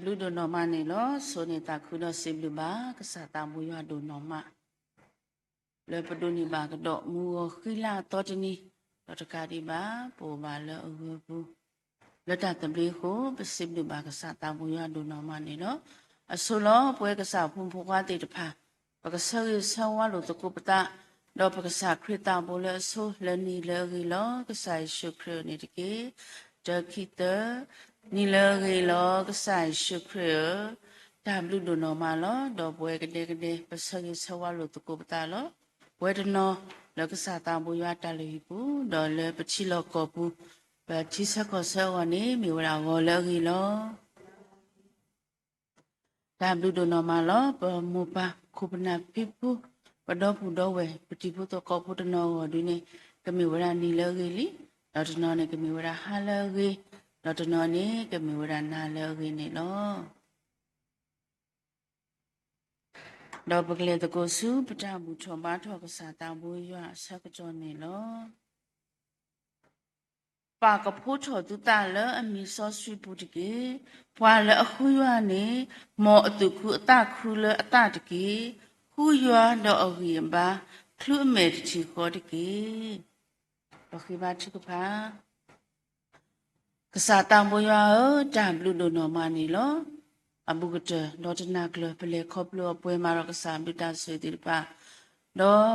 blue do normal နေလို့ဆိုနေတာခုတော့စေဘလူပါကစားတာမူရdo normal လေပဒိုနီပါကတော့မူခိလာတော့တနီတော့တကာဒီပါပိုပါလေအဘူးလက်တတပလေးကိုပစိဘလူပါကစားတာမူရdo normal နေလို့အဆိုလို့ပွဲကစားဖုန်ဖွားတဲ့တဖာပကဆောရဆောဝါလို့တကုပတာတော့ပကစားခရတာဘလဲဆိုလနီလေရီလောကစားရှုခရနေတကေတခိတနီလေရီလောကစားရှုခရဒါဘလူဒိုနော်မာလောတော့ပွဲကတဲ့ပဆောရဆောဝါလို့တကုပတာလောဝေဒနောလောကစားတာဘူရတလီဘူးတော့လေပချီလောကောဘူးပချီဆက်ကောဆောဝနေမြေဝရာကိုလေရီလောဒါဘလူဒိုနော်မာလောပမူပါခုပနာပိပူပဒေါပူတော့ဝဲပတိပုတော့ကောပုတနောဒီနေကမေဝရနီလောကြီးလီတော့တနောနေကမေဝရဟာလောကြီးတော့တနောနေကမေဝရနာလောကြီးနေလောတော့ပကလေတကိုစုပတဘူးထုံပါထောကစားတာဘူးရဆက်ကကြောနေလောပါကဖိုးချောတူတာလအမီဆော့ဆွီပူတကေဖွာလအခုရနေမောအတုခုအတခုလအတတကေဟူရွာတော့အဝီဘာခလူမဲချီခေါ်တကေဘခိဘာချကဖာကစားတံဘွာတံဘလူဒိုနော်မနီလောအဘူကတဒေါ်တနာကလပလေခေါပလောပွဲမာရကစားဘီတာဆွေတိပါတော့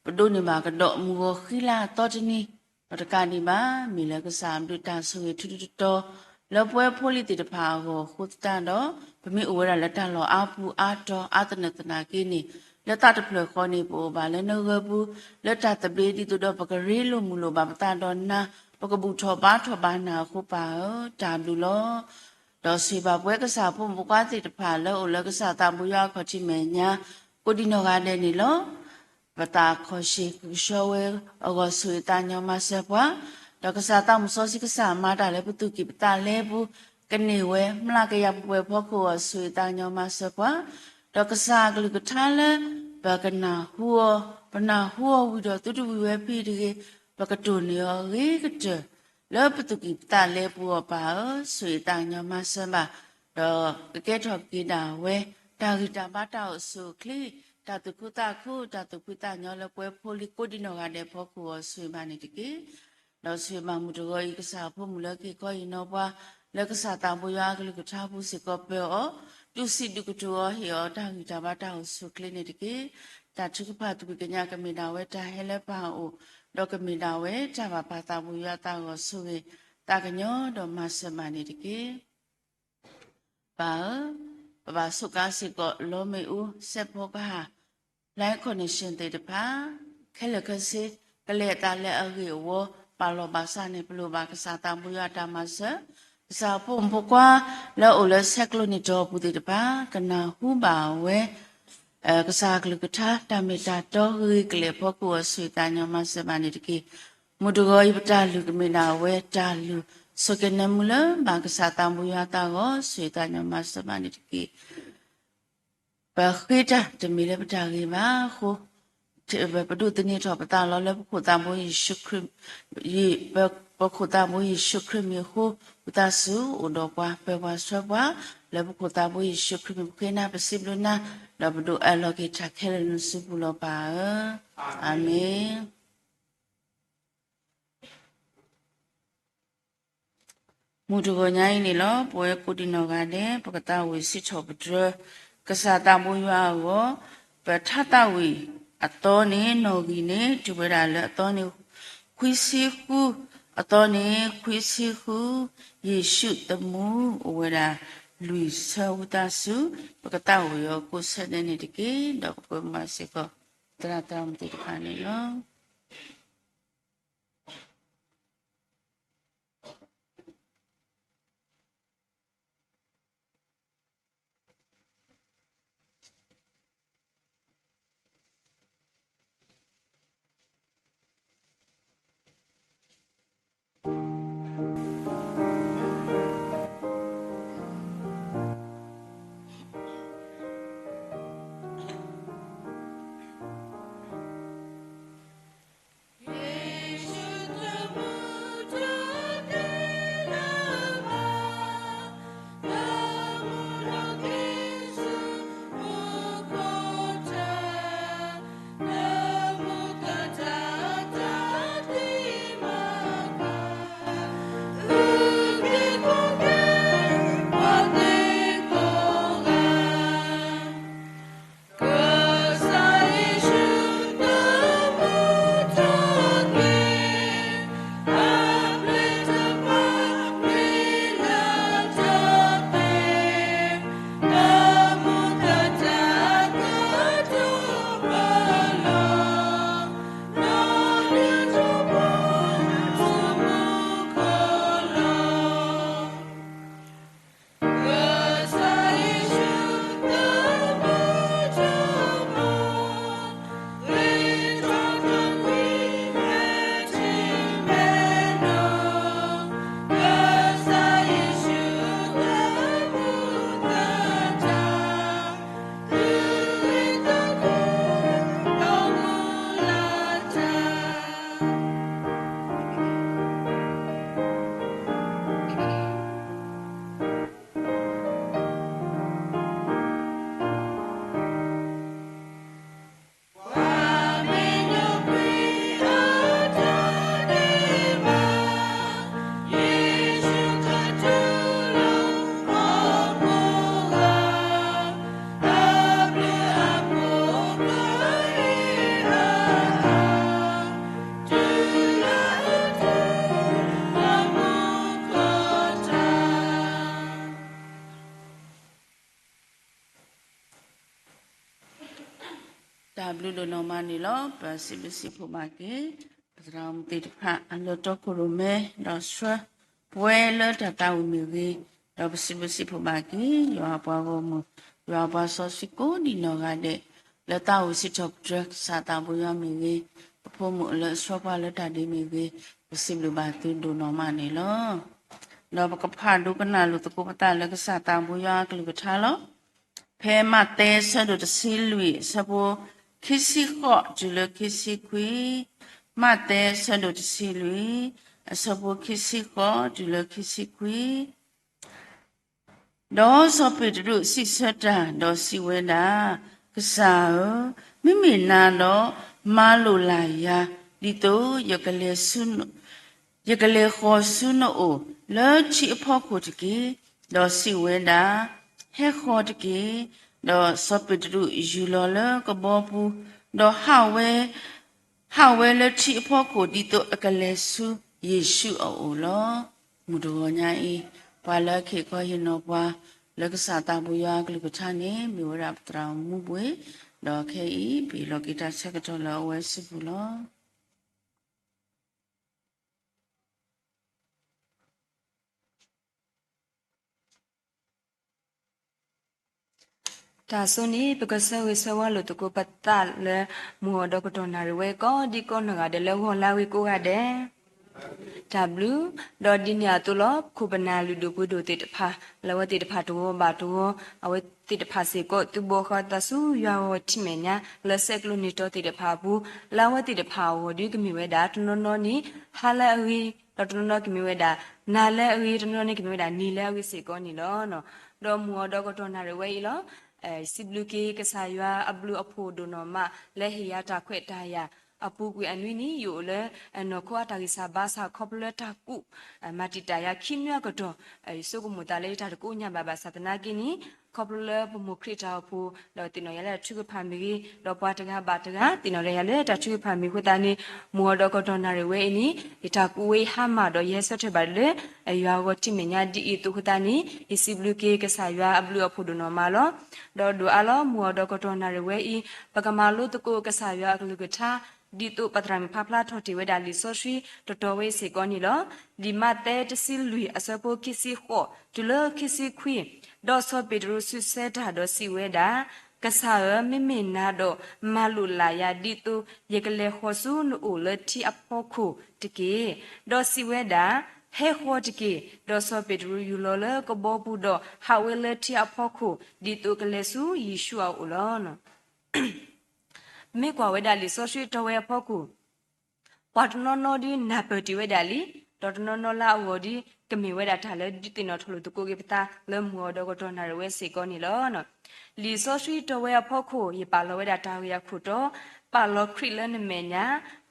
ပဒုန်မာကတော့မူခိလာတော့တနီတကနီပါမီလကစားဘီတာဆွေထူထူတော်လောပွဲဖိုလီတိတဖာကိုခုတန်တော့ဗမိအဝရလက်တလောအပူအာတော်အာတနတနာကိနီလက်တတဖလခေါနေပိုဘာလဲနဂဘူးလက်တတပေတီတို့ပကရေလိုမူလိုဘာပတန်တော်နာပကဘူးထောပါနာခုပါတာဘလူလောတော့စီပါပွဲကစားဖို့မကွာတိတဖာလောလကစားတာမူရခေါချိမေညာကိုဒီနောကတဲ့နီလောပတာခေါရှိရှောဝဲအဂဆွေတညမဆက်ပွားတော့ကစားတာမစောစီကစားမာတာလဲပတုကိပတာလဲဘူးကနေဝဲမလာကရပွဲဖို့ကိုဆွေတညမဆက်ပွားတော့ကစားကလူကထားလဲဘကနာဟူပနာဟူဝီတော့တူတူဝဲပြီးဒီဘကတူနေရေကတလောပတုကိပတာလဲဘူးပါဆွေတညမဆက်ပါတော့ကဲထော့ကိတာဝဲတာဂီတာဘာတာဆုခလီတာတုကုတာခုတာတုကုတာညောလပွဲဖိုလီကိုဒီနောကတဲ့ဖို့ကိုဆွေပါနေတကေတော့ဆွေမမှုတော်ဤကစားဖို့မူလကိကိုရင်တော့ပွားလက်ကစားတံပွားကလေးကထားဖို့စကောပေောတုစီတုကတောဟေောတာဂီတာဘာတာဆုကလီနေတကေတာချုကဖတ်တုကညာကမေနာဝဲတာဟဲလဲပါအိုတော့ကမေနာဝဲတာဘာပါတာပွားတာကိုဆုဝေတာကညောတော့မဆမနေတကေပါဘာဆုကားစကောလောမေဦးဆက်ဖို့ကဟာလိုင်းကွန်နက်ရှင်တဲ့တပါခဲလကစီကလေတာလေအရီဝပါလောဘာစာနေပလိုဘာကစားတံပွားတာမဆစာဖုန်ပကွာလောအလဆက်ကလိုနီတော့ပူတဲ့တပါကနာဟူပါဝဲကစားကလကထားတမေတာတော့ရီကလေဖို့ကိုဆွေတညမဆမနေတကေမုဒဂောဤပတာလူကမေနာဝဲတာလူစကနေမူလဘာကစားတံပွားတာကိုဆွေတညမဆမနေတကေဘခိတာတမီလေပတာကြီးပါခုပဒုတနေတော့ပတာလောလခုတာမွေးရှုခရီဘခုတာမွေးရှုခရမီခုပတာစုဥတော့ပွားပေပွားဆွပွားလဘခုတာမွေးရှုခရမီခေနာပစိဘလနာလဘဒုအလောကိချခဲလနစုပလောပါအာမင်မူတကိုညာင်းနေလောပွဲကိုဒီနောကတဲ့ပကတာဝေစစ်ချောပဒရကစားတာမွေးရွာကိုပထတဝီအတော်နေနော်ဂီနေဒီဝရလဲအတော်နေခွီစီခုအတော်နေခွီစီခုယေရှုတမူဝရလူဆောတာစုပကတဝေကိုဆက်နေတကေတော့ပမစေကတရာတမ်တိခါနေလော do no mani lo basi phu ma ke padram te pha alo to ko ro me do swa pwe lo ta ta u mi ge do basi phu ma ke yo pa go mo yo pa so si ko ni no ga de le ta u si top drug sa ta bu yo mi ge pho mo le swa pa le ta de mi ge basi lu ba tu do no mani lo lo ba ka pha do ka na lu to ko pa le ka sa ta bu yo ka lu ka tha lo phe ma te sa do si lui sa bo kisi ho ju le kisi kui ma te sa do si lui sa bo kisi ho ju le kisi kui do so pe du si sa da do si we da ka sa mi mi na lo ma lo la ya di to yo ka le sun yo ka le ho sun o le chi pho ko ti do si we da he ho ti do sopidu yulola ko bopu do hawe le chi pho ko di to akalesu yesu o lo mudo nya e pala ke ko yino pa le ka sa ta bu ya klu ka thane mi wara tra mu bwe do ke i bi lo kita sa ka to lo we su bu lo ta so ni because we so wa lo to ko patta le mu do ko to na we ko di ko na ga de le ho la we ko ga de w do di nya to lo khu bana lu do bu do te ta pha la wa te ta pha to ba to a we te ta pha se ko tu bo kha ta su ya wo ti me nya le se klo ni to te ta pha bu la wa te ta pha wo di ki mi we da to no ni ha la wi to no ki mi we da na le wi to no ni ki mi we da ni le wi se ko ni lo no do mu do ko to na we lo sibluke kasaywa ablu apho dono ma lehiya ta khwe ta ya apu kwi anwi ni yo le no khwa ta sa ba sa khopla ta ku matita ya khinwa ko to so ko muta le ta ko nya ba ba satana ki ni khopla mo krita phu do tino ya le thu pha mi do pa ta ga ba ta ga tino le ya le ta thu pha mi khu ta ni mo do ko to na re we ni ita ku we ha ma do ye so the ba le ya wo ti me nya di i tu khu ta ni sibluke kasaywa ablu apho dono ma lo do do alo mu do ko to na re we I pakama lo to ko kasa ya aklu ko tha di to patra mi phapla thoti we da li so swi to to we se ko ni lo di ma te t si lui asapo kisi ho tu lo kisi khwi do so pedro su se da do si we da kasa mi mi na do malu la ya di to ye kle ho su no o le ti apho khu tike do si we da he ho tike do so pedro yu lo le ko bo bu do ha we le ti apho khu di to kle su yishu o lo no me kwa we da li so swi to we apho khu pat no no di na pe ti we da li to no no la wo di ke mi we da tha le di ti no thlo to ko ge pta le mu do ko to na we se ko ni lo no li so swi to we apho khu ye pa lo we da ta we ya khu to pa lo khri le ne me nya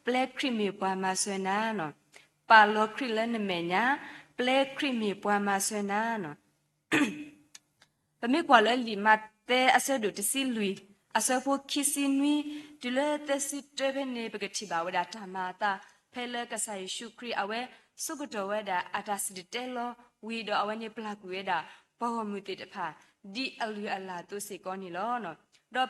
ple khri mi pa ma swe na no pa lo khri le ne me nya ple khri mi pa ma swe na no pa me kwa le li ma te ase do ti si lui ase pho kisi nui tu le te si te be ne be ke ti ba we da ta ma ta phe le ka sa yeshu kri awe su ko to we da atas de te lo wi do awe ni pla ku we da po ho mu te te pha di alu ala to se ko ni lo no do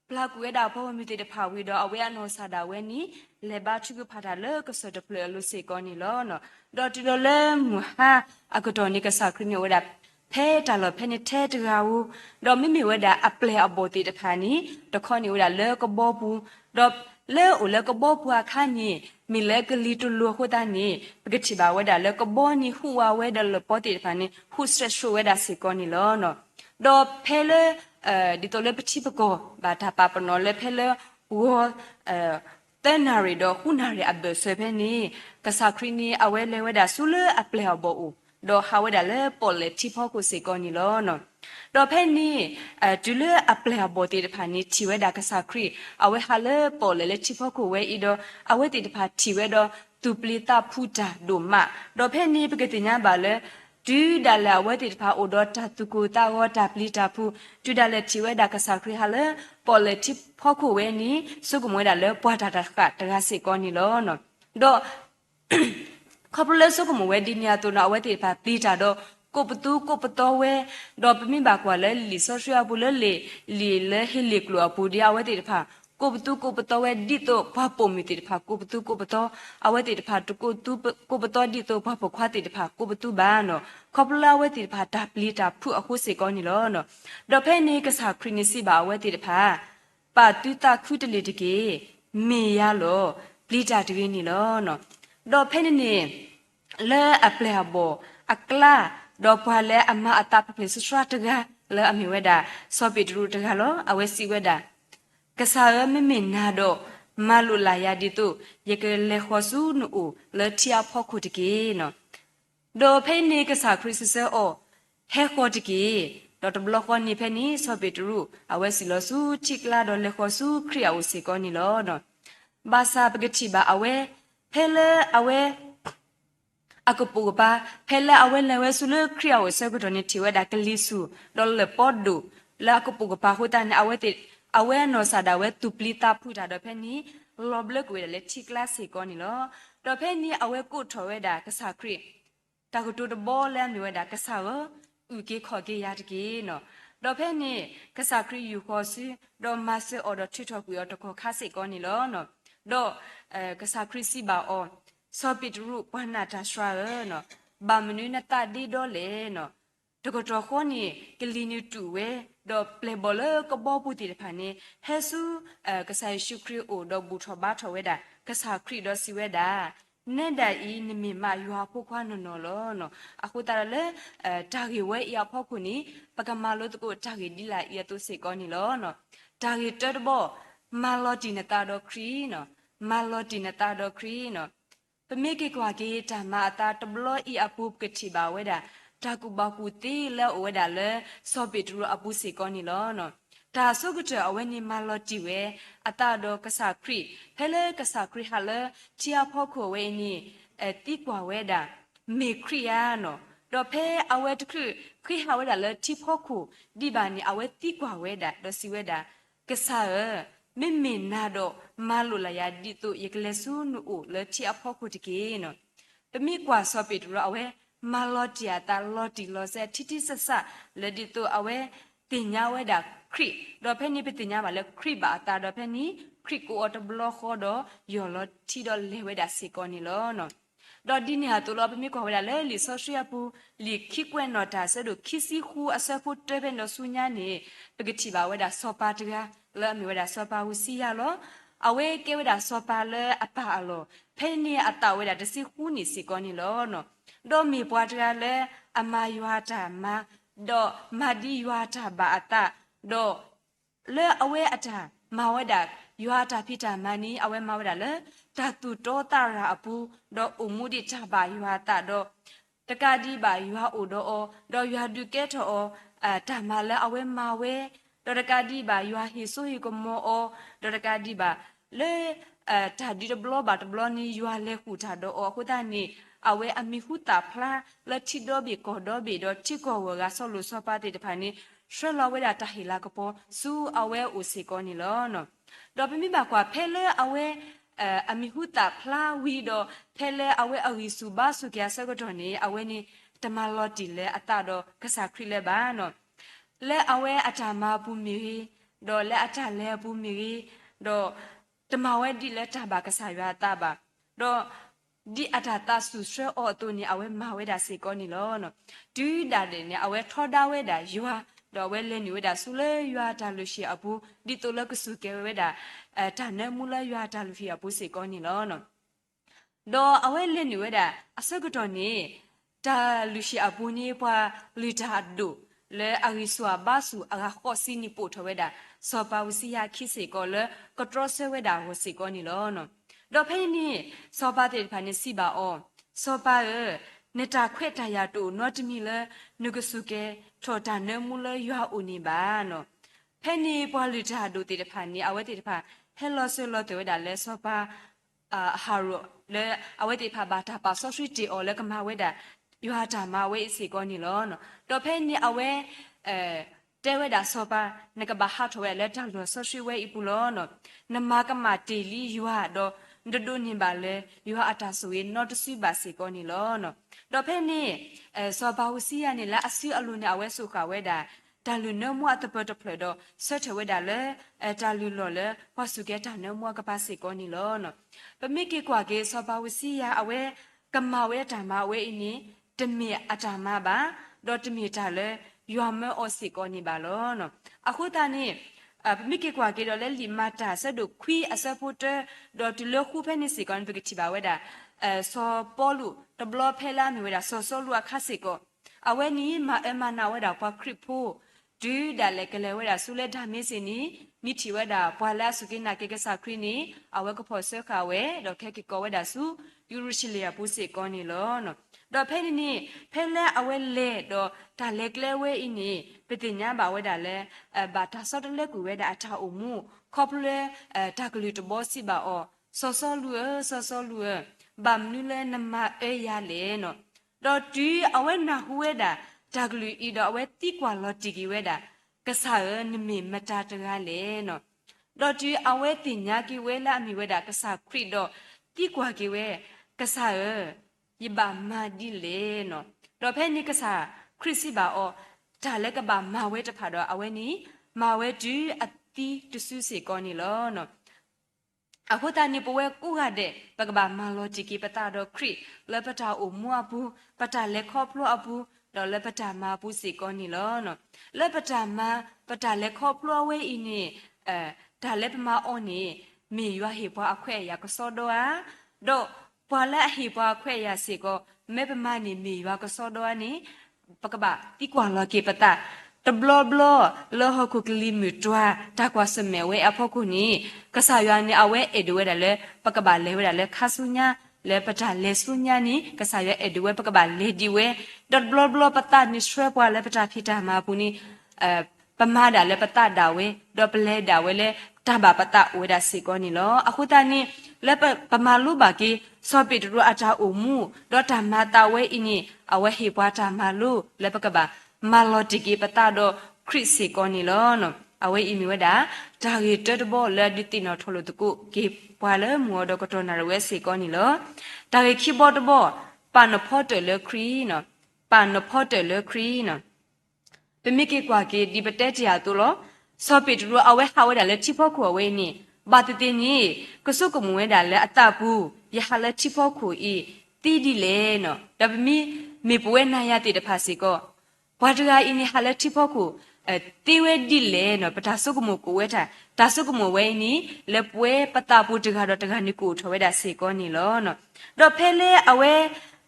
pla ku we da po ho mu te te pha wi do awe ano sa da we ni le ba chu ku pha da le ko so de ple lo se ko ni lo no do ti lo le mu ha akoto ni ka sa kri ni we daဖဲတာလဖဲနေထဲတကာဝဒေါ်မိမိဝဲတာအပလေအဘောတီတခါနီတခေါနီဝဲတာလဲကဘောဘူးဒေါ်လဲအိုလဲကဘောဘူးအခါနီမိလဲကလီတူလူခိုတာနီပကတိပါဝဲတာလဲကဘောနီဟူဝဝဲတယ်လပေါ်တီတခါနီဟူစထရရှဝဲတာစီကောနီလောနော်ဒေါ်ဖဲလဲဒီတိုလဲပတိပကောဘာတာပါပနော်လဲဖဲလဲဝတဲနာရီဒေါ်ခုနာရီအဘဆွေဖဲနီကစားခရီနီအဝဲလဲဝဲတာဆူလဲအပလေအဘောဦးdo hawe da le pole ti pho ko se ko ni lo no do phe ni du le apply aboti de pha ni ti we da ka sa kri awe ha le pole le ti pho ko we I do awe ti de pha ti we do tu pli ta phu ta do ma do phe ni pe ke ti nya ba le du da la we ti de pha o do ta tu ko ta wo ta pli ta phu du da le ti we da ka sa kri ha le pole ti pho ko we ni su ko mo da le pwa ta ta ka ta se ko ni lo no doခပလဲဆုကမဝဲဒီနီယာတိုနာဝဲတေဖာပလီတာတော့ကိုပတူကိုပတော်ဝဲတော့ပမိပါကွာလဲလီဆော့ရှွာဘူးလဲလေလီလဲဟီလီကလောပူဒီယာဝဲတေဖာ ကိုပတူကိုပတော်ဝဲဒီတော့ဘာပုံမီတိဖာကိုပတူကိုပတော်အဝဲတိဖာတကိုတူကိုပတော်ဒီတော့ဘာပခွာတိဖာကိုပတူဘာနော်ခေါပလာဝဲတိဖာတာပလီတာဖုအခုစေကောနီလောနော်ဒေါ်ဖဲနေကစားခရနီစီဘာဝဲတိဖာပါတူတာခုတလေတကေမေရလောပလီတာတကေနီလောနော်ဒေါ်ဖဲနေလဲအပလေဘောအကလာဒေါ်ပွာလဲအမအတာပပလစစရတကလဲအမီဝဲတာစောပိတရူတကလောအဝဲစီဝဲတာကစားရမမင်နာတော့မလူလာရဒီတုယကလေခေါ်စုနူလေတီယာဖို့ခုတကေနော်ဒေါ်ဖဲနေကစားခရစ်စဲအောဟဲခေါ်တကေဒေါ်တဘလခေါ်နေဖဲနေစောပိတရူအဝဲစီလောစုချိကလာဒေါ်လေခေါ်စုခရီယာဝစီကောနီလောနော်ဘာသာပကတိဘာအဝဲဖဲလေအဝဲအကပူပါဖဲလေအဝဲလေဝဲဆုလခရီယာဝဆဲကတော်နေတီဝဲဒါကလီစုဒေါ်လေပေါ်ဒူလာကပူပါဟိုတန်အဝဲတိအဝဲနော်စာဒါဝဲတူပလီတာဖူတာတော့ဖဲနီလောဘလကွေလေချီကလတ်စီကောနီလောတော့ဖဲနီအဝဲကုထော်ဝဲတာကစားခရစ်တာကတူတဘောလဲမြဝဲတာကစားဝဥကေခေါ်ကေရတကေနော်တော့ဖဲနီကစားခရစ်ယူခေါ်စီတော့မဆအော်တော့ချစ်ထော်ကွေတော့ခေါ်ခါစီကောနီလောနော်တော့ကစားခရစ်စီပါအောစောပိတရုပနာတာရှရာနော်ဘာမနုနတာဒီတော့လေနော်တကတော့ခေါနီကလီနီတူဝဲတော့ play ball ကဘောပူတီတဖာနေဟဲဆူကဆိုင်ရှုခရီအိုတော့ဘူထဘာထဝဲတာကစားခရီတော့စီဝဲတာနဲ့ဒါဤနမီမယူဟာဖို့ခွာနော်နော်လောနော်အခုတရလေတာဂီဝဲရဖို့ခုနီပကမာလို့တကိုတာဂီဒီလာရတုစေကောနီလောနော်တာဂီတတ်ဘောမာလော်တီနတာတော့ခရီနော်မာလော်တီနတာတော့ခရီနော်ပမေကေကွာကေတာမာတာတဘလောဤအပူကတိပါဝဲတာတာကူဘာကူတီလဲဝဲတာလဲစောပိတရအပူစီကောနီလောနော်ဒါဆုကတအဝဲနီမာလော်တီဝဲအတာတော့ကစားခရီဖဲလဲကစားခရီဟာလဲချီယာဖို့ခိုဝဲနီတီကွာဝဲတာမေခရီယာနော်တော့ဖဲအဝဲတခရီဟာဝဲတာလဲတီဖို့ခိုဒီဘာနီအဝဲတီကွာဝဲတာတော့စီဝဲတာကစားမင်မင်နာတော့မာလိုလာယာဒီတုယကလဲဆူနူလဲတီအဖို့ခိုတကေနော်ပမိကွာစောပိတရအဝဲမာလော်တီယာတာလော်တီလော်ဆဲတီတီဆဆလက်ဒီတိုအဝဲတင်ညာဝဲတာခရီဒေါ်ဖဲနီပတင်ညာပါလဲခရီပါတာဒေါ်ဖဲနီခရီကိုအော်တဘလော့ခေါ်တော့ယော်လော်တီဒေါ်လေဝဲတာစီကောနီလောနော်ဒေါ်ဒီနီဟာတိုလော်ပမီကွာဝဲတာလဲလီဆော့ရှီယာပူလီခိကွဲ့နော်တာဆဲတို့ခိစီခူအဆဖုတဲဘဲနော်ဆူညာနေပကတိပါဝဲတာစောပါတကလဲမီဝဲတာစောပါဝစီယာလောအဝဲကဲဝဲတာစောပါလဲအပါအလောဖဲနီအတာဝဲတာတစီခူနီစီကောနီလောနော်ဒေါ်မီပွားတရလဲအမယွာတာမဒေါ်မဒီယွာတာဘာအတာဒေါ်လဲအဝဲအတာမဝဲတာယွာတာဖိတာမနီအဝဲမဝဲတာလဲဓာတုတောတာရာအပူဒေါ်အမှုဒီချဘာယွာတာဒေါ်တကဒီဘာယွာအိုဒေါ်ဒေါ်ယွာဒုကဲထောတာမလဲအဝဲမဝဲဒေါ်တကဒီဘာယွာဟီဆိုဟီကမောဒေါ်တကဒီဘာလဲတာဒီဘလောဘာတဘလောနီယွာလဲခုတာဒေါ်အခုတာနီအဝဲအမီဟုတာဖလာလက်ချီဒိုဘီကောဒိုဘီဒိုချီကောဝါဆောလူဆောပါတီတဖာနီရှလဝဲတာတဟီလာကပေါ်စူအဝဲအိုစီကောနီလောနော်ဒေါ်ပမီဘာကွာဖဲလဲအဝဲအမီဟုတာဖလာဝီဒိုဖဲလဲအဝဲအဝီစုဘာစုကရဆကတော့နေအဝဲနီတမလော်တီလဲအတာတော့ကစားခရီလဲဘာနော်လဲအဝဲအတာမပူမီဒေါ်လဲအတာလဲပူမီဒေါ်တမဝဲဒီလဲတာဘာကစားရတာဘာဒေါ်ဒီအတာတာဆူဆွဲအော်တူနီအဝဲမဝဲတာစေကောနီလောနော်ဒူးဒါတဲ့နေအဝဲထော်ဒါဝဲတာယွာတော့ဝဲလဲနေဝဲတာဆူလဲယွာတာလို့ရှိအပူဒီတိုလကဆူကဲဝဲတာတာနဲမူလဲယွာတာလို့ရှိအပူစေကောနီလောနော်တော့အဝဲလဲနေဝဲတာအစကတော့နေတာလူရှိအပူနေပွားလူတာဒူလဲအရီဆွာဘာဆူအရာခောစီနီပို့ထဝဲတာစောပါဝစီယာခိစေကောလဲကထရဆဲဝဲတာဟိုစေကောနီလောနော်ဒေါ်ဖဲနီစောပါတဲ့ဖာနေစီပါအောစောပါနေတာခွဲ့တရတူနော့တမီလဲနုကဆုကဲထော်တာနဲမူလဲရွာဦးနေပါနော်ဖဲနီပွားလူတာဒူတဲ့ဖာနေအဝဲတဲ့ဖာဟဲလောဆဲလောတဲ့ဝဲတာလဲစောပါဟာရိုလဲအဝဲတဲ့ဖာဘာတာပါဆော့ဆွီတီအောလဲကမာဝဲတာရွာတာမဝဲစီကောနီလောနော်ဒေါ်ဖဲနီအဝဲတဲဝဲတာစောပါနကဘာဟာထဝဲလဲတာလောဆော့ဆွီဝဲအပူလောနော်နမကမာတီလီရွာတော့ဒဒုန်ညပါလေယောအတာဆိုရင်not sweet ပါစီကောနီလောနော်တော့ဖဲနေစောပါဝစီရနေလားအစီအလူနေအဝဲဆုခဝဲတာ ตาลุนเนมัวตะเปตะเพลดอเสเทเวดาเลตาลุลอเลพอสุเกตาเนมัวกะปาสิกอนี่ลอเนาะปะมิเกกว่าเกซอปาวสิยาอเวกะมาเวตามาเวอินีตะเมีอะตามาบาดอตะเมีตาเลยอมเมออสิกอนี่บาลอเนาะอะคุตานี่มิเกกว่าเกดอเลลิมาตาซะดุควีอะซะพุเตดอตุเลคูเพนิสิกอนเปกติบาเวดาซอปอลูตะบลอเพลามีเวดาซอซอลูอะคาสิกอအဝဲနီမာအမနာဝဲတာပွားခရစ်ဖို့ဒူးဒါလေကလေဝဲတာဆူလက်ဒါမင်းစင်နီမိတီဝဲတာပွာလာစုကိနာကေကဆာခရီနီအဝဲကဖို့ဆခဝဲဒေါ်ခဲကေကောဝဲတာဆူယူရရှိလျာပူစေကောနီလောနော်ဒေါ်ဖဲနီဖဲလဲအဝဲလေဒေါ်ဒါလေကလေဝဲအင်းနီပတိညာဘာဝဲတာလဲဘာတာဆော့တလက်ကူဝဲတာအထာအမှုခေါပလဲတာကလူတဘောစီဘာအောဆောဆောလူဆောဆောလူဘာမနူလဲနမအေးရလေနော်ดอดีเอาไว้นาหัวดาจากลุยดอเอาไว้ตีกว่าลอติกิเวดากษานิมิมาตาตระเลเนาะดอดีเอาไว้ติญากิเวละมีเวดากษาคริดอตีกว่ากิเวกษายิบามาดิเลเนาะดอเพนี่กษาคริสิบาออดาเลกบามาเวตพาดอเอาไว้นี้มาเวดูอติตุสุสิกอนี่ลอเนาะအခုတန်နေပွဲကုရတဲ့ပကဘာမာလောဂျီကီပတာတော့ခရစ်လက်ပတာအိုမွာဘူးပတာလက်ခေါပလို့အဘူးတော့လက်ပတာမာဘူးစီကောနီလောနော်လက်ပတာမာပတာလက်ခေါပလို့ဝဲအင်းနေဒါလက်ပမာအော်နေမေရွာဟေပွားအခွဲ့ရကစောတော့တော့ပွာလက်ဟေပွားအခွဲ့ရစီကောမဲပမာနေမေရွာကစောတော့နေပကဘာတီကွာလောကေပတာตบลอบลอลอฮคุกลิมิตวาตากว่าสมัยเวอพอคุนี่กษายานี่เอาเวเอดเวดาเลปกบาเลเวดาเลคาสุญาเลปตาเลสุญานี่กษายาเอดเวปกบาเลดิเวดอดบลอบลอปตานี่ช่วยปวาเลปตาพิตามาปุนี่ปมาดาเลปตาดาเวดอปเลดาเวเลตาบาปตาเวดาสิกอนี่ลออะคุตานี่เลปมาลุบากีซอปิตรุอาจาอุมูดอตามาตาเวอินี่เอาเวฮิปวาตามาลุเลปกบามาลอติกีปตาโดคริสสิกอนิลอนအဝဲအီမီဝဒါဒါရီတတ်ဘောလက်ဒီတီနော်ထလို့တကုကေပွာလဲမောဒကတော်နာဝဲစီကောနီလောဒါရီคีย์บอร์ดဘောပန်နဖော့တယ်လခရီနော်ပန်နဖော့တယ်လခရီနော်ပမိကေကွာကေဒီပတက်တရာတူလောစောပီတူအဝဲဟာဝဲဒါလဲချိဖို့ခွေဝဲနီဘာတတင်နီကဆုကမဝဲဒါလဲအတပူယဟာလဲချိဖို့ခွေတီဒီလေနော်ဒါပမိမေပွဲနာရတဲ့တဖာစီကောဘာတရာအင်းဟာလက်တိဖို့ကိုတေဝဲဒီလေနော်ပတာဆုကမကိုဝဲတာဒါဆုကမဝဲနီလက်ပွဲပတာပူတကတော့တကနိကိုထွဲတာစေကောနီလောနော်တော့ဖဲလေအဝဲ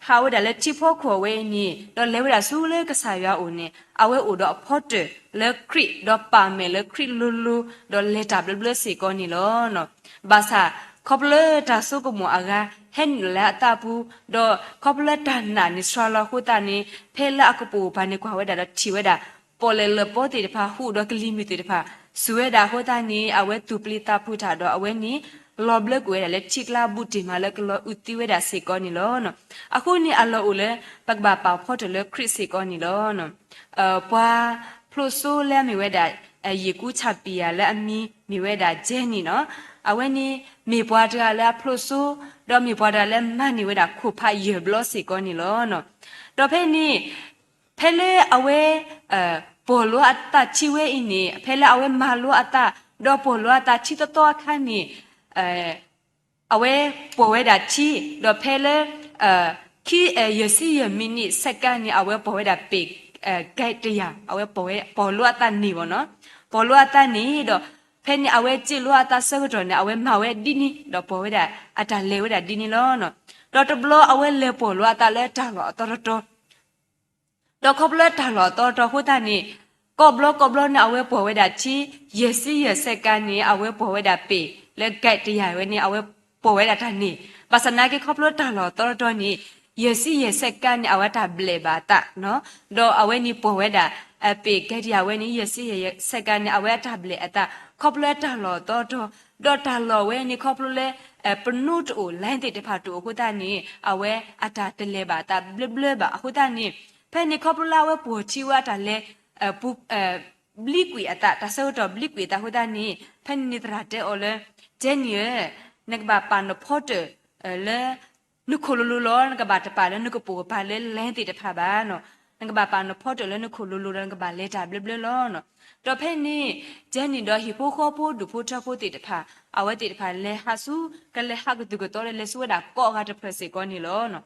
ဟာဝဒါလက်တိဖို့ကိုဝဲနီတော့လဲဝဒါဆူလေကဆာရအိုနေအဝဲအိုတော့ဖော့တလက်ခရစ်တော့ပါမယ်လက်ခရစ်လူလူတော့လက်တာဘလဘလစေကောနီလောနော်ဘာသာခေါပလတာဆုကမအဂါဟန်လာတာပူတော့ခေါပလတာနာနိစရာလခုတာနိဖဲလာအကပူဘာနေကွာဝဲတာချီဝဲတာပေါ်လေလပေါ်တီတဖာဟူတော့ကလီမီတီတဖာဆွဲတာဟိုတာနိအဝဲတူပလီတာပူတာတော့အဝဲနိလောဘလက်ကွဲတယ်လက်ချစ်လာဘူတီမာလက်ကလောဥတီဝဲတာစေကောနီလောနော်အခုနိအလောဦးလေပကဘာပါဖော့တယ်လေခရစ်စေကောနီလောနော်ပွာဖလိုဆိုလဲမီဝဲတာယေကူချပီယာလဲအမီမီဝဲတာဂျဲနီနော်အဝဲနီမေပွားတရလဲဖလိုဆိုတော့မေပွားတရလဲမန်နီဝဲတာခုဖာယေဘလောစီကောနီလောနော်တော့ဖဲနီဖဲလေအဝဲပေါ်လောအတချီဝဲအင်းနီဖဲလေအဝဲမာလောအတတော့ပေါ်လောအတချီတော့ခါနီအဝဲပေါ်ဝဲတာချီတော့ဖဲလေခီယစီယမီနီစက္ကနီအဝဲပေါ်ဝဲတာပေဂိုက်တရအဝဲပေါ်လောအတနီဘောနော်ပေါ်လောအတနီတော့ဖဲနီအဝဲကြည့်လို့အတဆောက်တော့နေအဝဲမဝဲဒီနီတော့ပေါ်ဝဲတာအတလေဝဲတာဒီနီလောနော်တော့တဘလအဝဲလေပေါ်လို့အတလဲတာလို့တော်တော့ခဘလတာလို့တော်ဟိုတာနီကောဘလနေအဝဲပေါ်ဝဲတာချီယစီယစက္ကနေအဝဲပေါ်ဝဲတာပေလက်ဂိုက်တရဝဲနီအဝဲပေါ်ဝဲတာတနီဘာစနာကေခဘလတာလို့တော်နီယစီယစက္ကနေအဝဲတာဘလေဘာတာနော်တော့အဝဲနီပေါ်ဝဲတာပေကဲဒီအဝဲနီယစီယစက္ကနေအဝဲတာဘလေအတာခေါပလက်တာလို့တော့တာလို့ဝဲနီခေါပလက်ပနုတ်အိုလိုင်းတဲ့တဖာတူအခုတနီအဝဲအတာတလေပါတာဘလဘလပါအခုတနီဖဲနီခေါပလာဝဲပူချီဝါတာလေပူဘလီကွေအတာတဆောတော့ဘလီကွေတာအခုတနီဖဲနီတရာတဲ့အိုလေဂျန်နီနကဘာပန်ဖော့တလေနုခလိုလိုလောနကဘာတပါလေနုကပူပါလေလိုင်းတဲ့တဖာပါနော် နကဘာပါနဖော့တယ်လဲနခုလူလူရန်ကဘာလေတာဘလဘလလောနော်တော့ဖဲနေဂျန်နီတော့ဟီပိုခေါ်ဖို့ဒူဖို့ချဖို့တေတဖာအဝဲတေတဖာလဲဟာစုကလဲဟာကတူကတော့လဲဆွဲတာကော့ကတဖက်စီကောနီလောနော်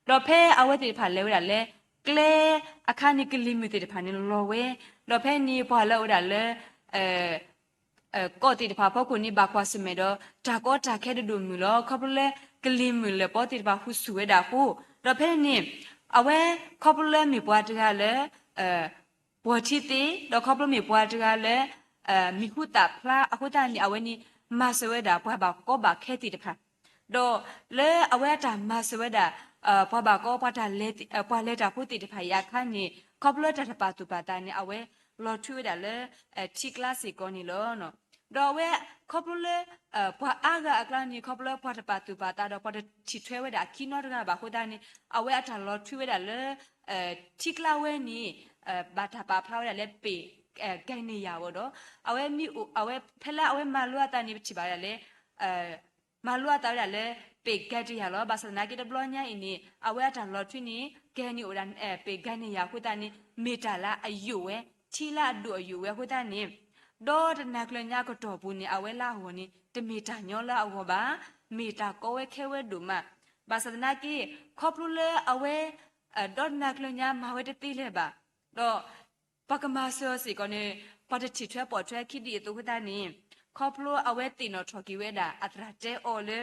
တော့ဖဲအဝဲတေတဖာလဲဝဲတာလဲကလဲအခါနိကလီမီတေတဖာနေလောဝဲတော့ဖဲနေပွာလဲဝဲတာလဲကော့တေတဖာဖောက်ကိုနေဘာကွာစမဲတော့ဒါကောတာခဲတူမူလောခေါပလဲကလီမူလဲပေါ်တေတဖာဟုဆွဲတာဟုတော့ဖဲနေအဝဲခေါပလဲမီပွားတကလဲပွားချီတီတော့ခေါပလဲမီပွားတကလဲမိခုတာဖလာအခုတာနေအဝဲနေမဆွဲတာပွားဘာကောဘာခဲတီတဖာတော့လဲအဝဲတာမဆွဲတာပွားဘာကောပွားတာလဲပွားလဲတာဖို့တီတဖာရခန့်နေခေါပလဲတာတပါတူပါတာနေအဝဲလော်ထွေးတာလဲချီကလတ်စီကောနေလောနော်တော့ဝဲခေါပလဲပွားအားကအကလနေခေါပလဲပွားတပါတူပါတာတော့ပွားချီထွဲဝဲတာခီနောတကဘာခိုတာနေအဝဲအထာလော်ထွေးဝဲတာလဲချီကလာဝဲနေဘာတာပါဖလာဝဲတာလဲပေဂိုင်းနေရပါတော့အဝဲမိအဝဲဖလာအဝဲမလွတ်တာနေချီပါရလဲမလွတ်တာရလဲပေဂက်တရလောဘာစနာကိတဘလညာအင်းနေအဝဲအထာလော်ထွေးနေဂဲနေအိုရန်ပေဂိုင်းနေရခိုတာနေမေတာလာအယိုဝဲချီလာဒူအယိုဝဲခိုတာနေဒေါ်တနကလညာကတော့ဘူးနေအဝဲလာဟိုနေတမီတာညောလာအဝဘာမီတာကောဝဲခဲဝဲဒူမဘာစနာကိခေါပလူလေအဝဲဒေါ်နကလညာမဝဲတတိလေပါတော့ပကမာဆောစီကနေပတချီထွဲပေါ်ထွဲခိဒီတူခတာနေခေါပလူအဝဲတင်တော့ထော်ကီဝဲတာအတရာတဲအော်လေ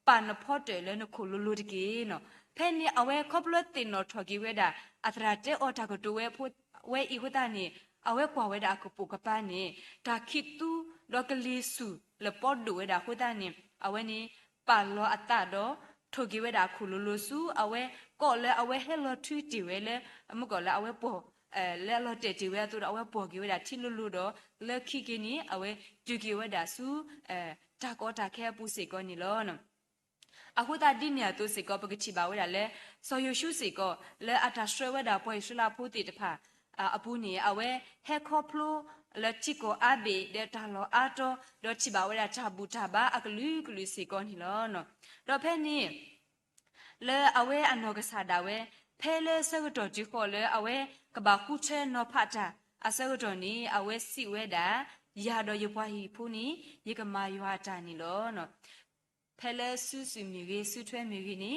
ပန်ဖော့တယ်လေနခုလူလူတကီနော်ဖဲနေအဝဲခေါပလူတင်တော့ထော်ကီဝဲတာအတရာတဲအော်တာကတူဝဲဖို့ဝဲဤခတာနေအဝဲကွာဝဲတာကပူကပန်းနေတာခိတူဒေါကလီဆူလေပေါ်ဒူဝဲတာခတာနေအဝဲနေပါလောအတတော့ထိုကီဝဲတာခုလူလူဆူအဝဲကော့လဲအဝဲဟဲလောထွီတီဝဲလဲအမှုကောလဲအဝဲပေါ်လဲလောတေတီဝဲသူတော့အဝဲပေါ်ကီဝဲတာချီလူလူတော့လဲခိကီနီအဝဲတူကီဝဲတာဆူတာကောတာခဲပူစေကောနီလောနော်အခုတာဒီနေတူစေကောပကချီပါဝဲတာလဲဆော်ယိုရှုစေကောလဲအတာဆွဲဝဲတာပွိုင်ရှလာဖူတီတဖာအပူနေအဝဲဟဲခေါပလိုလက်ချီကိုအဘေဒေတာလောအာတိုဒေါချီပါဝဲတာချဘူတာဘာအကလူကလူစီကောနီလောနော်တော့ဖဲနေလဲအဝဲအနောကစားတာဝဲဖဲလဲဆကတော့ဒီခေါ်လဲအဝဲကဘာခုချဲနော်ဖတ်တာအဆကတော့နီအဝဲစီဝဲတာရာတော့ရပွားဟီဖူနီရေကမာရွာတာနီလောနော်ဖဲလဲဆူဆူမီရေဆူထွဲမီရီနီ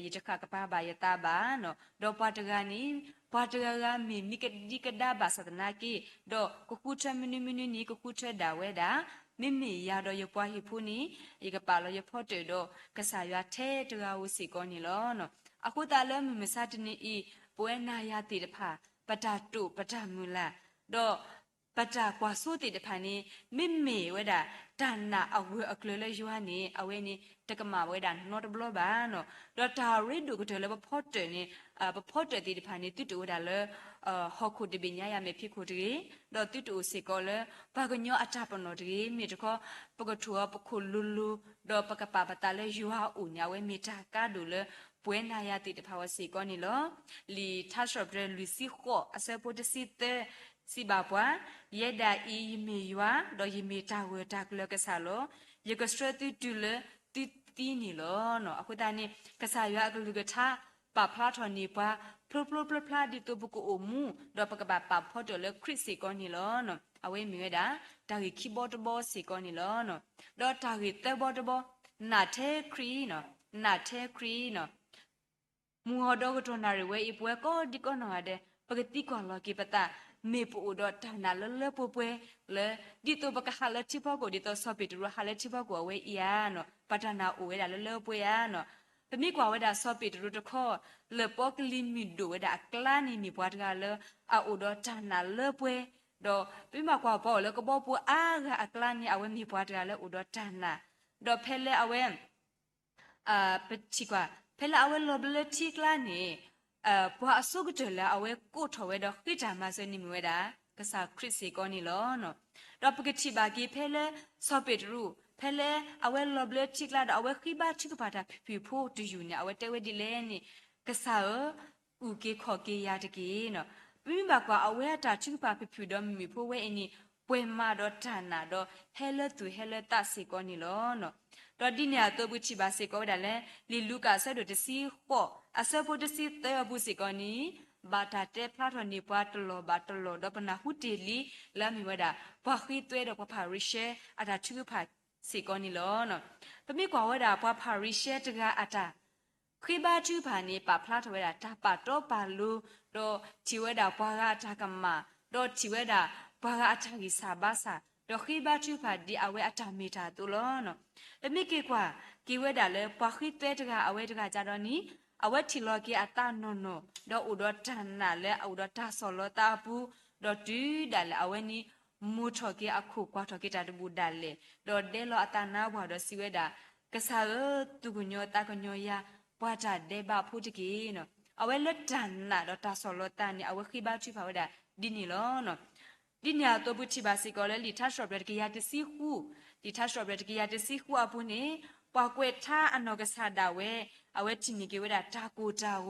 ရေတခါကပါပါရတာပါနော်တော့ပတ်တကနီပါတကမီမိကဒီကဒါဘာစတနာကီတော့ကခုချမနီမနီနီကခုချဒါဝဲတာမိမိရတော့ရပွားဟိဖူနီဧကပါလောရဖို့တေတော့ကဆာရွာထဲတကဝစီကောနီလောနော်အခုတလည်းမမစတနီဤပွဲနာရတိတဖာပတတုပတမူလာတော့ပတကွာဆိုတိတဖာနေမိမိဝဲတာဒါနာအဝဲအကလလေယွာနေအဝဲနေတကမာဝဲတာနော်တဘလဘာနော်တော့တာရီဒုကတလည်းဖို့တေနေပဖို့တေတိတဖာနေတူတူဒါလေဟောခုတပညာရမယ်ဖြစ်ခုတည်းတော့တူတူစေကောလေဘာကညောအတာပနောတည်းမြေတခောပကထူပခုလူလူတော့ပကပပတာလေယွာဦးညာဝဲမြေတာကားဒူလေပွဲနာရတိတဖာဝစီကောနီလောလီထတ်ရှော့ဘရလူစီခောအစပိုတစီတဲစီဘာပွားယေဒါအီမီယွာတော့ယမီတာဝဲတာကလကဆာလောယကစထရတီတူလေတီနီလောနော်အခုတန်းနေကဆာရွာကလူကထားပပလာထော်နေပါပလပလပလပလာဒီတူဘကိုအမှုတော့ပကပပဖော်တော်လေခရစ်စီကောနီလောနော်အဝဲမြဲတာတာဂီကီဘော့တဘောစီကောနီလောနော်တော့တာဂီတဲဘော့တဘောနာထဲခရီနော်နာထဲခရီနော်မူဟောတော့ကတော်နာရဝဲအပွဲကောဒီကောနော်တဲ့ပကတိကောလောကိပတာမေပူတော့တာနာလလပပွဲလေဒီတော့ပကဟာလက်ချိဘောကိုဒီတော့ဆော့ပီတူဟာလက်ချိဘောကိုဝဲအီယာနော်ပတနာအိုဝဲတာလလပွဲယာနော်ပမိကွာဝဲတာဆော့ပီတူတခောလေပေါကလီမီဒိုဝဲတာကလာနီမီပွားတကလေအိုတော့တာနာလပွဲတော့ပြမကွာဘောလေကဘောပူအားကအကလာနီအဝဲမီပွားတကလေအိုတော့တာနာတော့ဖဲလေအဝဲပချိကွာဖဲလေအဝဲလောဘလေချိကလာနီပွာအစုကတလေအဝဲကိုထဝဲတော့ခိတာမဆနီမီဝဲတာကစားခရစ်စီကောနီလောနော်တော့ပကတိဘာကီဖဲလေဆော့ပီတူဖဲလေအဝဲလောဘလေချိကလာတော့အဝဲခိဘာချိကပါတာဖီဖို့တူယူနေအဝဲတဲဝဲဒီလဲနီကစားဥကေခေါ်ကေရတကေနော်ပြင်းပါကွာအဝဲတာချိကပါဖီတော့မီဖို့ဝဲအင်းနီပွဲမာတော့ဌာနာတော့ဟဲလတူဟဲလတစီကောနီလောနော်တော့ဒီနေရာတော့ဘူးချိပါစေကောဒါလဲလီလူကာဆဲတို့တစီဟောအစဖို့တစီတဲဘူးစီကောနီ บาตาเตพลาทนีปาตโลบาตโลดปนาหุติลีแล้วมีว่าดาปาคิตเวดปาพาริเชอาตาชื่อพาสิกอนิโลเนาะปมีกว่าว่าดาปาพาริเชตกาอาตาခိဘာချူဖာနေပါဖလာထဝဲတာတပါတော့ပါလူတော့ချီဝဲတာဘွာကအထကမတော့ချီဝဲတာဘွာကအထကြီးစာဘာစာတော့ခိဘာချူဖာဒီအဝဲအထမီတာတူလောနော်တမိကေကွာကိဝဲတာလဲဘွာခိတဲတကအဝဲတကကြတော့နီအဝဲထီလော်ကီအတနော်နော်တော့ဥတော့တန်နာလဲဥတော့တဆော်လောတာဘူးတော့ဒူးဒါလဲအဝဲနီမူထော်ကီအခုကွာထော်ကီတာတဘူးဒါလဲတော့ဒဲလောအတနာဘွာတော့စီဝဲတာကစားတူကညောတာကညောယာပွားတာဒေဘာဖူတကီနော်အဝဲလက်တန်နာတော့တာဆော်လောတန်နီအဝဲခိဘာချူဖာဝဲတာဒီနီလောနော်ဒီညာတော့ဘူးချီပါစီကောလဲလီထဆော့ဘရက်တကီယာတစီခုဒီထဆော့ဘရက်တကီယာတစီခုအပူနေပွားကွဲထားအနောကဆာဒါဝဲအဝဲချီနီကေဝဲတာတာကိုတာဝ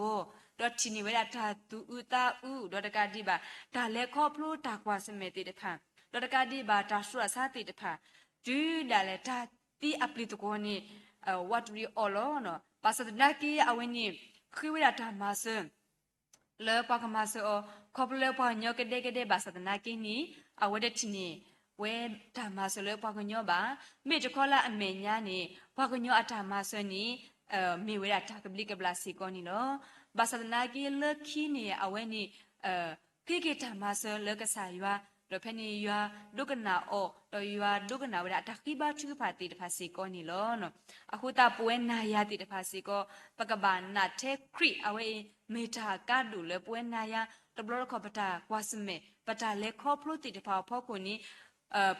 တော့ချီနီဝဲတာတာတူဥတာဥတော့တကတိပါဒါလဲခေါပလို့တာကွာစမဲတေတခါတော့တကတိပါတာဆွာစားတေတခါဒူးဒါလဲတာတီအပလီတကိုနီwhat we all know ပါစဒနာကီအဝဲနီခိဝဲတာမာဆန်လဲပါကမာဆောခေါပလဲပွားညောကတဲ့ကတဲ့ပါစဒနာကီနီအဝဲတဲ့ချီနီဝဲဓမ္မဆိုလဲပွားကညောပါမေတခေါ်လာအမေညာနေပွားကညောအဓမ္မဆိုနီမေဝဲတာကပလီကပလာစီကောနီနော်ဘာစဒနာကီလဲခီနီအဝဲနီကိကေဓမ္မဆိုလဲကဆာရွာတော့ဖဲနေရွာဒုကနာအောတော့ရွာဒုကနာဝဒတခိဘာချူဖာတီတဖာစီကောနီလောနော်အခုတာပွဲနာယာတီတဖာစီကောပကဘာနာတေခရီအဝဲမေတာကဒူလဲပွဲနာယာတဘလခေါပတာကွာစမေပတာလဲခေါဖလို့တီတဖာဖောက်ကိုနီ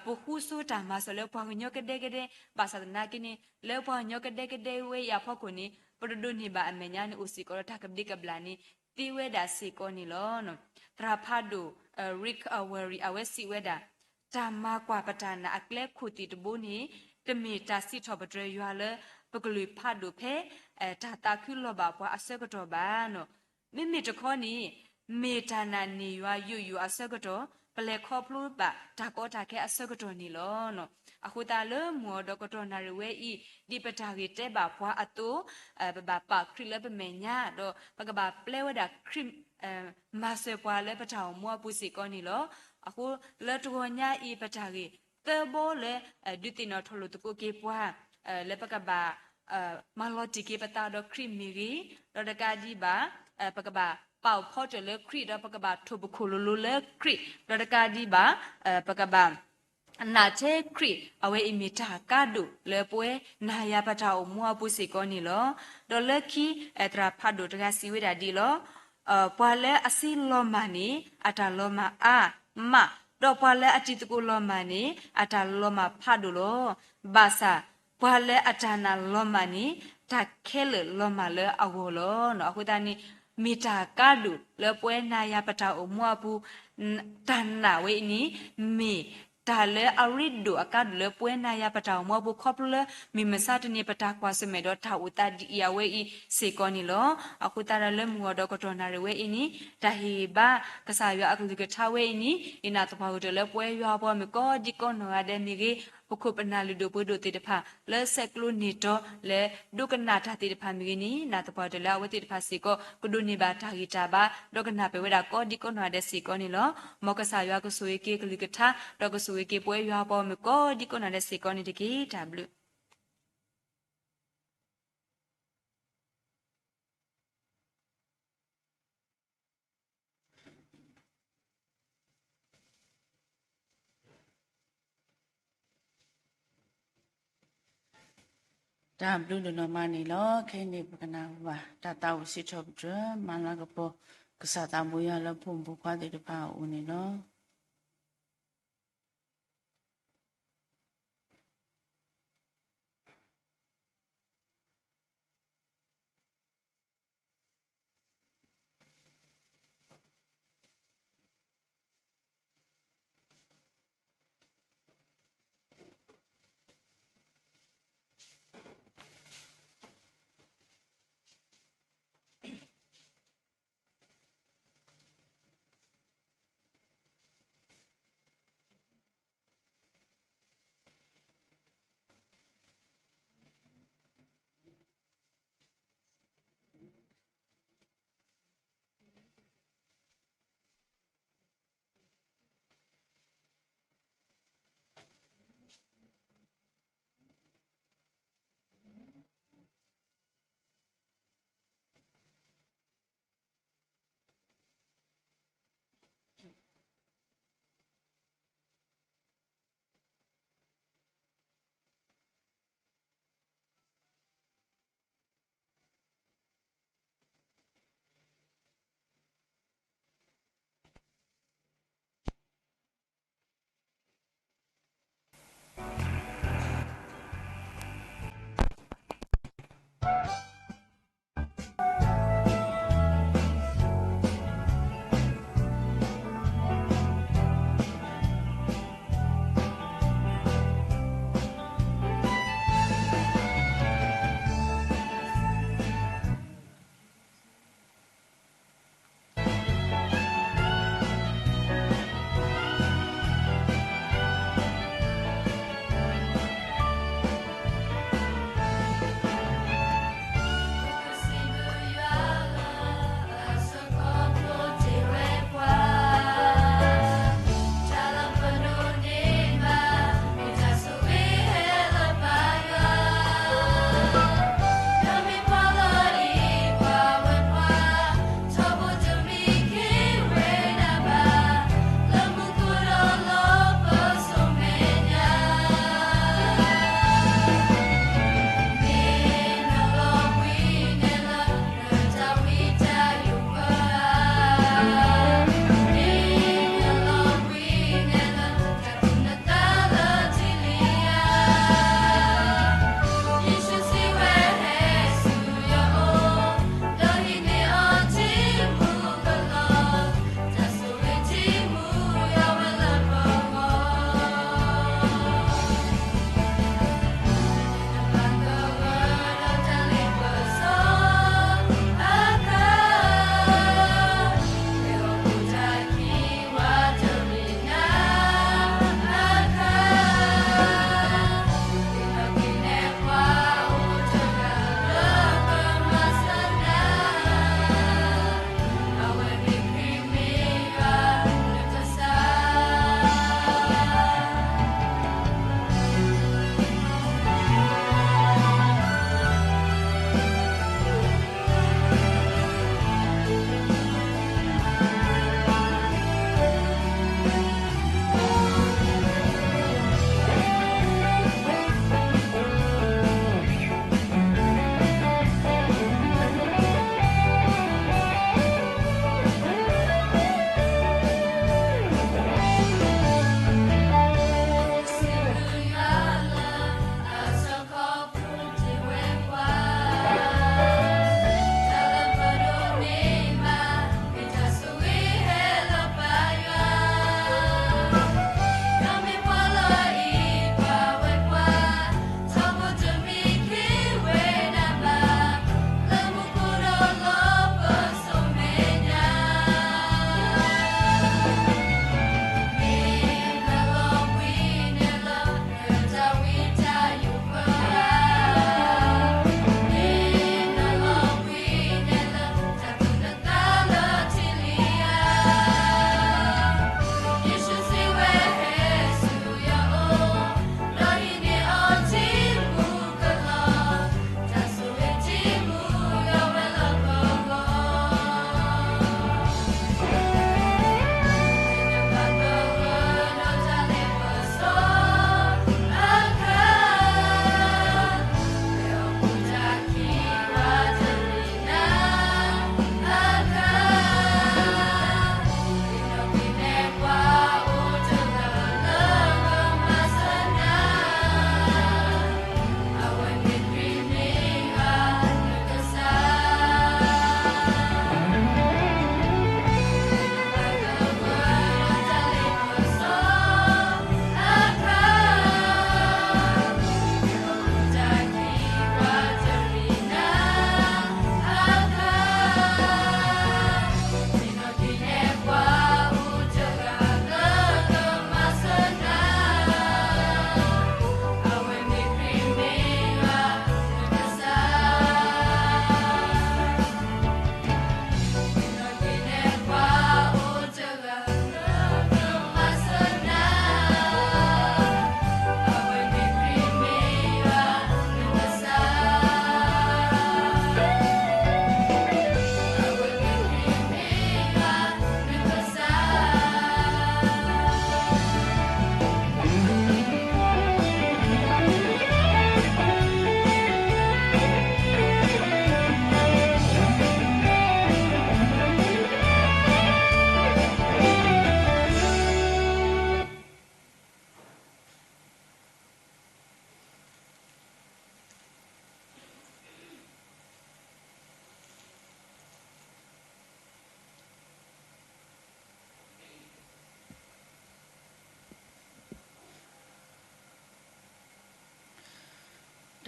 ပုခုဆူတာမဆလဲပွားညောကတဲ့ကတဲ့ဘာသာနာကိနေလဲပွားညောကတဲ့ကတဲ့ဝဲရဖောက်ကိုနီပရဒုန်ဘာအမေညာနီဦးစီကောတာကပဒီကဘလာနီတီဝဲဒါစီကောနီလောနော်တရာဖာဒူrick awari awesi weda tamma kwa patana akle khuti tbu ni tmi ta si tho badre ywa le paglu phadu phe ta ta khu lo ba bwa asakato ba no mimi to kho ni metana ni ywa yu yu asakato ple kho phlu ba ta ko ta ke asakato ni lo no akhuta le mo do ko to na we i di pata ge te ba bwa atu ba pa khri le ba me nya do ba ba ple weda khrimမာဆေပွာလဲပထောင်မွားပုစီကောနီလောအခုလက်တော်ညာဤပထာကြီးတေဘောလဲဒုတိနထလို့တကိုကေပွားလဲပကဘာမာလော်တီကေပတာတော့ခရစ်မီရီတော့တကကြီးပါပကဘာပေါဖော့တယ်လဲခရစ်တော့ပကဘာထုဘခုလိုလဲခရစ်တော့တကကြီးပါပကဘာနာချေခရီအဝဲအမီတာကဒုလေပွဲနာယာပထာအမွားပုစီကောနီလောတော့လက်ခီအတရာဖတ်ဒုတကစီဝဲတာဒီလောပွာလဲအစီလောမနီအတာလောမအာမတော့ပွာလဲအတိတကူလောမနီအတာလောမဖတ်ဒုလောဘာသာပွာလဲအတာနာလောမနီတခဲလလောမလဲအဝလောနော်အခုတန်းနီမီတာကဒုလေပွဲနာယာပထာအမွားဘူးတန်နာဝဲနီမီတာလေအရိဒုအကဒလေပွဲနာယာပတောင်မောဘခေါပလမိမစတနေပတာကွာစမေတော့ထာဥတာဒီယဝဲဤစေကောနီလောအခုတာလေမူတော့ကတော်နာရဝဲဤနီတဟေဘာကဆာယအခုကထာဝဲဤနီအနာတဖောက်တလေပွဲရွာပေါ်မကောဒီကောနောရတဲ့မိကေပခုပနာလူတို့ပွဒိုတေတဖာလဲဆက်ကလူနီတော့လဲဒုကနာထတေတဖာမိကေနီနာတဖောက်တလေဝဲတေတဖာစေကောကဒုနေပါထာဂီတာပါဒုကနာပေဝဲတာကောဒီကောနောရတဲ့စေကောနီလောမောကဆာယကဆွေကေကလိကထာတော့ကဆွေကေပွဲရွာပေါ်မကောဒီကောနာတဲ့စေကောနီတကေတာဘလူဒါဘလူးလောမနီလောခဲနေပကနာဘာတာတာဝစီချောပဒမန်လာကပေါ်ကစားတာမွေရလဖုန်ဘူခွာတဲ့တဖာဦးနေလော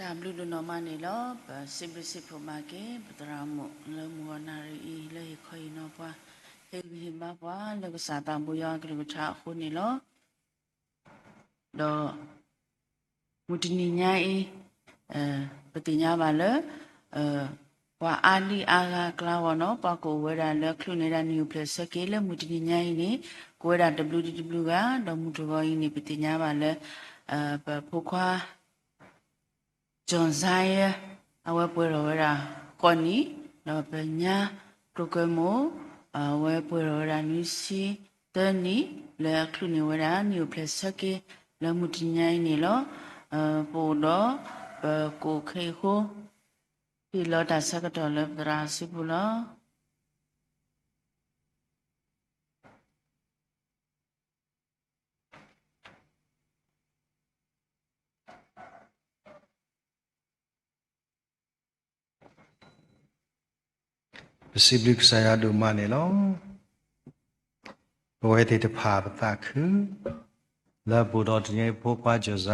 ตามลูกน้องมาเนี่ยล้อสิบผมมาเก็บตราหมดแล้วมัวนารีเลยคอยนอว่าเห็นมาว่าแล้วก็สาตามบุญก็เลยก็ช้าคนเนี่ยล้อดอมุตินิยายปฏิญญาบาลว่าอันนี้อากลาวเนาะปะกูเวลาเลือกคลุในด้านนิวเพลสเกลมุตินิยายนี่กูเวลา WW ก็ดอมุตุวอินี่ปฏิญญาบาลพวกว่าจอนไซเอาไว้เปิดเอาไว้ละก่อนนี้เราเป็นญาโปรแกรมเอาไว้เปิดเอาไว้ละนิสิตอนนี้เลือกคลุในเวลานิวเพลสเกลมุตินิยายนี่ล้อปูดอกูเคยคู่ที่เราได้สักตัวเล็บราสิบุลสิบลิกสายดูมาเนี่ยล้อโดยที่จะพาไปตาคือแล้วบุตรที่พวกว่าจะใจ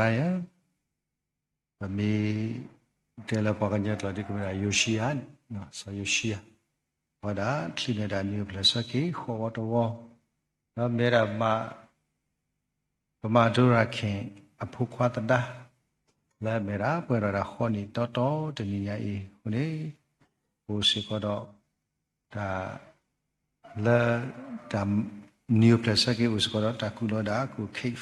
มีเดี๋ยวเราพอกันจะตัวที่คุณอายุเชียนเนาะสายุเชียพอได้ที่ในด้านนี้เพลสกี้ขอวัตวแล้วเมื่อมาประมาณดูรักเองอภุกวัตดาและเมื่อเปิดรักคนนี้ต่อจะนี่ยังอีคนนี้ผู้สิก็ดแต่และแต่นิวเพลสกี้ผู้สิก็ดแต่คุณเราได้คุณคิฟ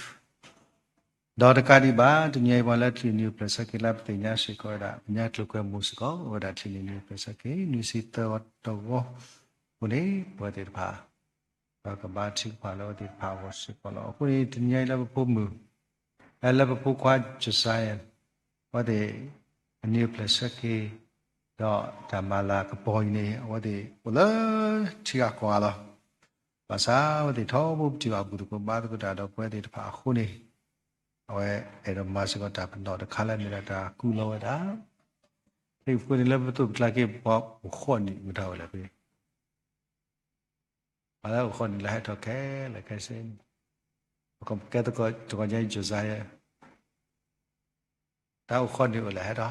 ดอตการีบ้าที่นี่วันละที่นิวเพลสกี้ลับที่นี่สิก็ได้เนี่ยทุกคนมุสก็ว่าได้ที่นิวเพลสกี้นิสิตวัตตัวคนนี้ปฏิภาปากบ้าชิกพาแล้วปฏิภาวสิก็แล้วคนนี้ที่นี่เราพูดมือแล้วพูดความจุดสายว่าได้นิวเพลสกี้ดอจามาลากระปอยนี่ว่าได้ว่าเลยที่กว่าแล้วภาษาว่าได้ท้อบุบจีบบุตรกุบ้าก็ได้ดอกว่าได้พาคนนี้เอาไว้เอรมาสก็จะเป็นดอกข้าเลยนี่แหละแต่กูเล่าได้ที่คนนี้เราประตูกลางกี่พอคนนี่ไม่เท่าเลยพี่มาแล้วคนนี่แหละให้ตัวแค่เลยแค่เส้นก็แค่ตัวใหญ่จุดใจแต่คนนี่แหละให้ตัว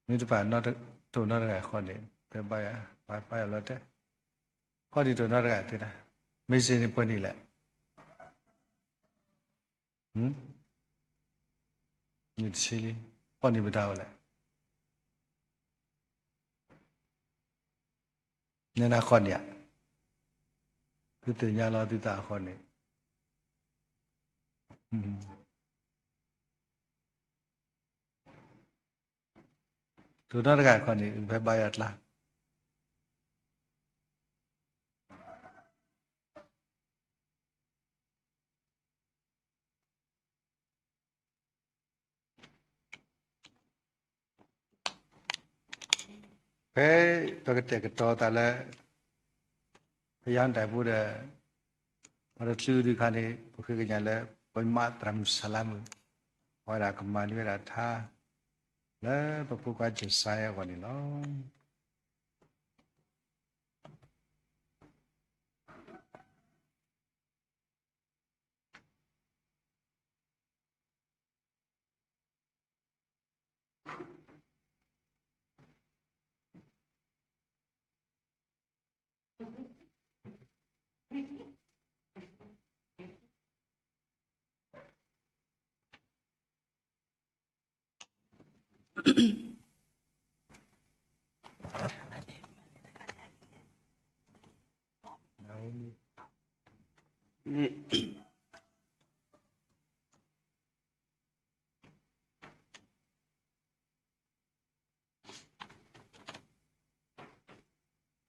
นี่จะไปนอตตัวนอตอะไรคนนี่เป็นไปแล้วแต่คนนี่ตัวนอตอะไรที่นะไม่ใช่ในคนนี้แหละนี่สิคนนี้ไม่ได้เลยเนี่ยนะคนเนี่ยคือตื่นยาเราตื่นตาคนนี้ตัวนอตอะไรคนนี้ไปไปอัดละเฮ้ยปกติก็ต่อแต่ละพยายามแต่พูดเราชื่อดีคันนี้พวกคือกันแล้วไปมาตรามสลามว่าเรากำมันเวลาท่าแล้วพวกก็จะใส่วันนี้เนาะ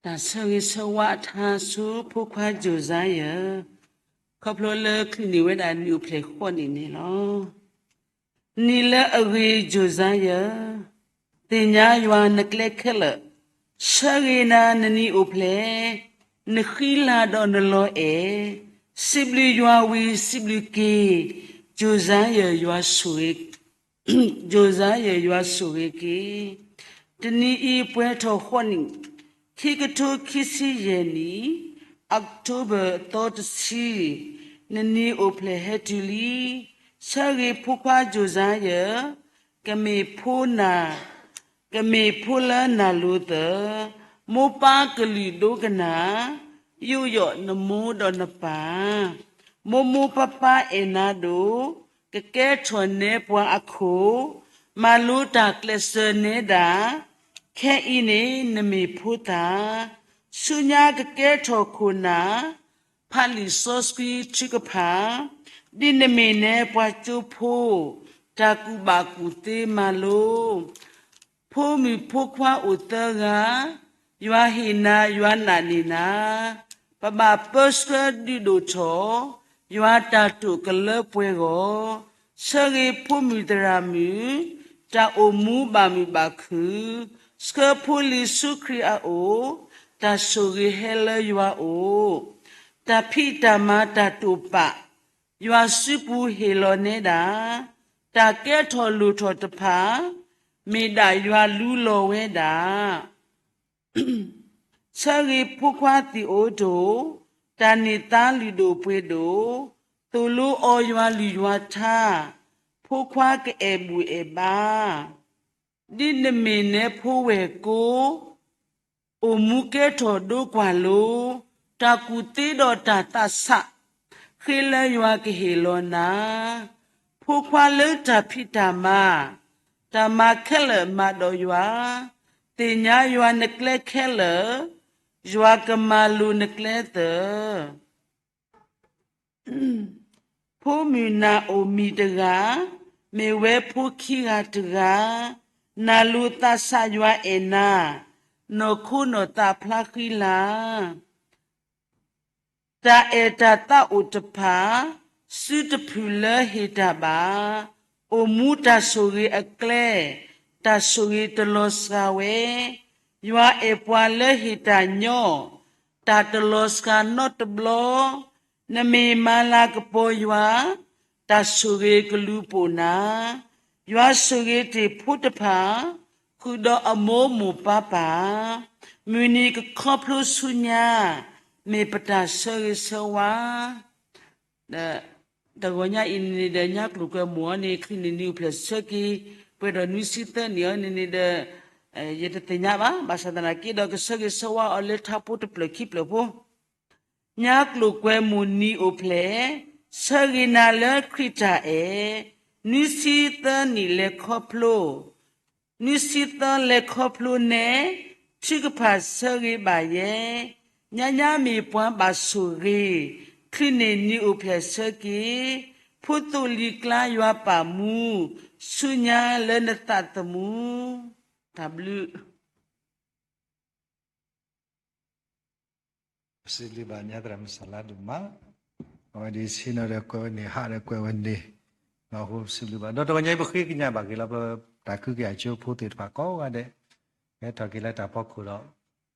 แต่เสวิสวะทาสุผู้ควาจุใจเขาพลเลิกนี่เวลานิวเพลคนนี่ล้อนี่ละอวีจุใจติญญายวานนักเล็กละชะกีนานนี่อุเพลนขีลาดอนลอสิบลียวาวีสิบลีกีจุใจยัวสุเอกจุใจยัวสุเอกตนี่อีเปทอคนคิกทูคิสิเยนีOctober 30 nani o ple hetuli Sari pukwa juzaya kami puna kami pula naluta mopa keli dogana yuyo namo donapa momo papa enado keke chone pwa akho maluta klesene da ke ine nami puta sunya keke chokuna pali soski chikapa dinamine pwa chupo takubaku malo Pomi pokwa utara yua hina yua nanina baba poska didocho yua tatu kele puego seri pomi drami ta omu bami baku ska poli sukri a o ta sori hele yua o ta pita ma ta tupa yua supu heloneda ta keto luto tapa me da yua lulo weda Sari pukwa ti odo tani tali do puedo tulu o yua liyua ta pukwa ke ebu eba Dine mene puwe ko omuke to do kwalo takuti do tatasa khile yua ke helona pukwa le tapitama Tama kele mado yua, tinya yua nekle kele, yua kemalu nekle te. Pomuna omidega, mewe pukira tega, nalu tasa yua ena, no kuno ta plakila. Ta eta ta utapa, sutapula hitaba. Omuta suri akle ta suri telos kawe yua epwale hitanyo ta telos ka not blo na me mala kepo yua ta suri kelupona yua suri te putapa kudo amomu papa muni ke koplo sunya me pata suri sewa Dagonya ini da nyak lu ke mo ni kini ni plus seki pero ni sita ni ni da yete tenya ba basa dana ki da ke seki sawa ole tapu te pleki plepo nyak lu ke mo ni o ple seki na le krita ni sita ni le koplo ni sita le koplo ne chikpa seki ba ye nya mi pwa ba suri Kine ni upeseki putuli kla yua pamu sunya lena tatamu tablu Sili banyak dalam salah duma. Kalau di sini ada kau ni ada kau wandi. Ngahu sili banyak. Dota banyak bukti kinya bagi lah tak kaya aja putih pakau ada. Tak kira tak pakau lah.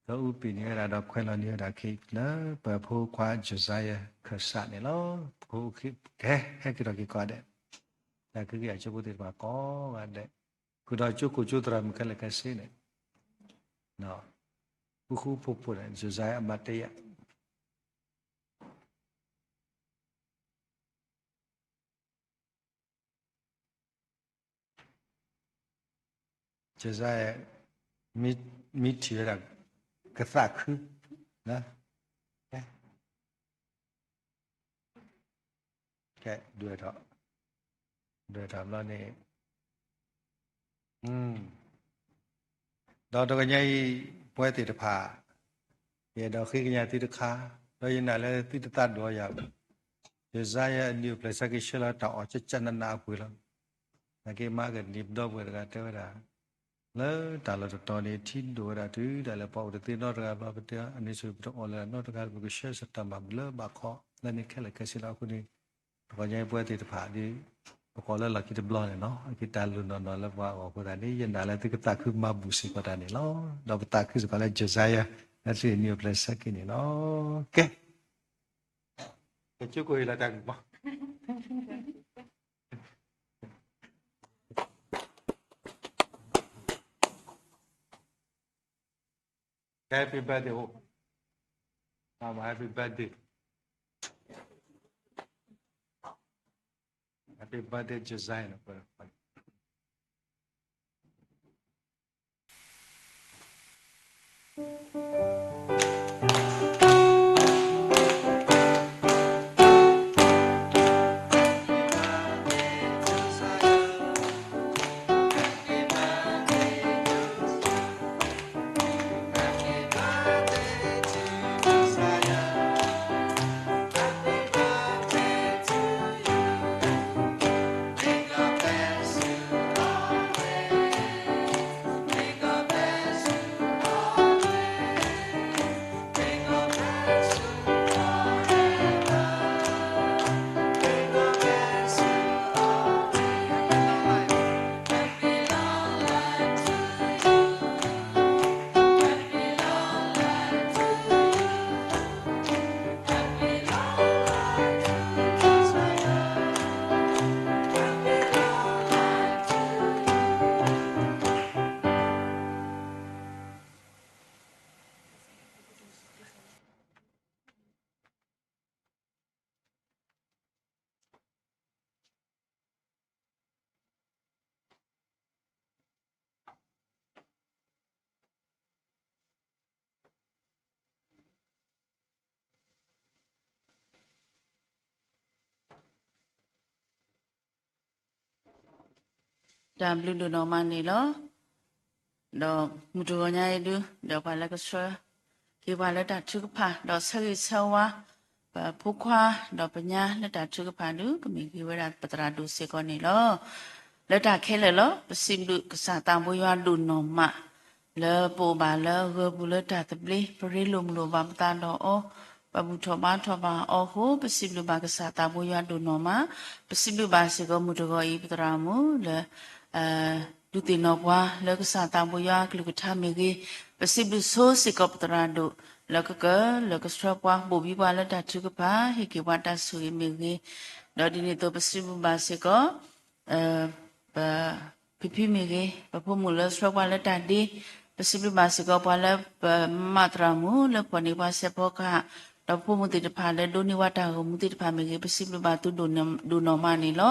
Kalau upi ni ada kau lah ni ada kira berpu kuat juzaya kesat ni lo. Pu kita kira ada. Tak kaya aja putih pakau ada. Kuda cukup dalam kelekasi ni. No. Buku popular juzaya mati ya. Jazaya mitira kasaku na cái đuôi đó nó này đó cái nhai quay từ phà vậy đó khi cái nhà từ khá đó như này là từ ta đuôi vậy Jazaya new place cái shell là tạo cho chân na quỳ lắm cái má cái niệm đó vừa cái thế đó lỡ ta là tao này thiên đồ ra thứ đại là bảo được tiền nó ra bảo được tiền anh ấy sử dụng online nó ra cái share sẽ tạm bảo lỡ bà khó nên cái là cái gì đó cũng đi còn nhảy bơi thì phải đi có lẽ là cái blog này nó cái ta luôn nó là vào cái này hiện tại là cái ta cứ mà bù xì cái này nó đâu ta cứ gọi là Jazaya là gì nhiều place cái này nó ok cái chú cô là đang bảo Happy birthday. Happy birthday. Happy birthday Josiah နော် ဒါဘလူးဒနော်မနေလောတော့မူတော်ညာရတူတော့ပါလကဆွာကေပါလက်တာချုကဖာတော့ဆရိဆဝါဖုခွာတော့ပညာလက်တာချုကဖာနုကမိကေဝရပတရာဒုစေကောနေလောလက်တာခဲလေလောပစိမလူကစားတံဘွေရွာဒုနော်မလေပိုပါလေရဘူလက်တာတပလီပရိလုံမလို့ဗမ်တန်တော့အောပဘူထောပါအောဟိုပစိမလူဘာကစားတံဘွေရွာဒုနော်မပစိမလူဘာစေကောမူတော်ဤပတရာမူလေလူတင်တော့ဘွာလောကစားတံဘွေရွာကလူကထမေကြီးပစိမလူဆိုးစေကောပတရာဒုလောကစထပွားဘူဘီဘွာလက်တာချုကဖာဟိကေဝတာဆူရီမေကြီးတော့ဒီနေ့တော့ပစိမလူဘာစေကောpipi mege papu mula sroba la tadi pesipi basiko pala matramu le poni pase poka dapu muti de phale doni wata go muti de pha mege pesipi ba tu do no ma ni lo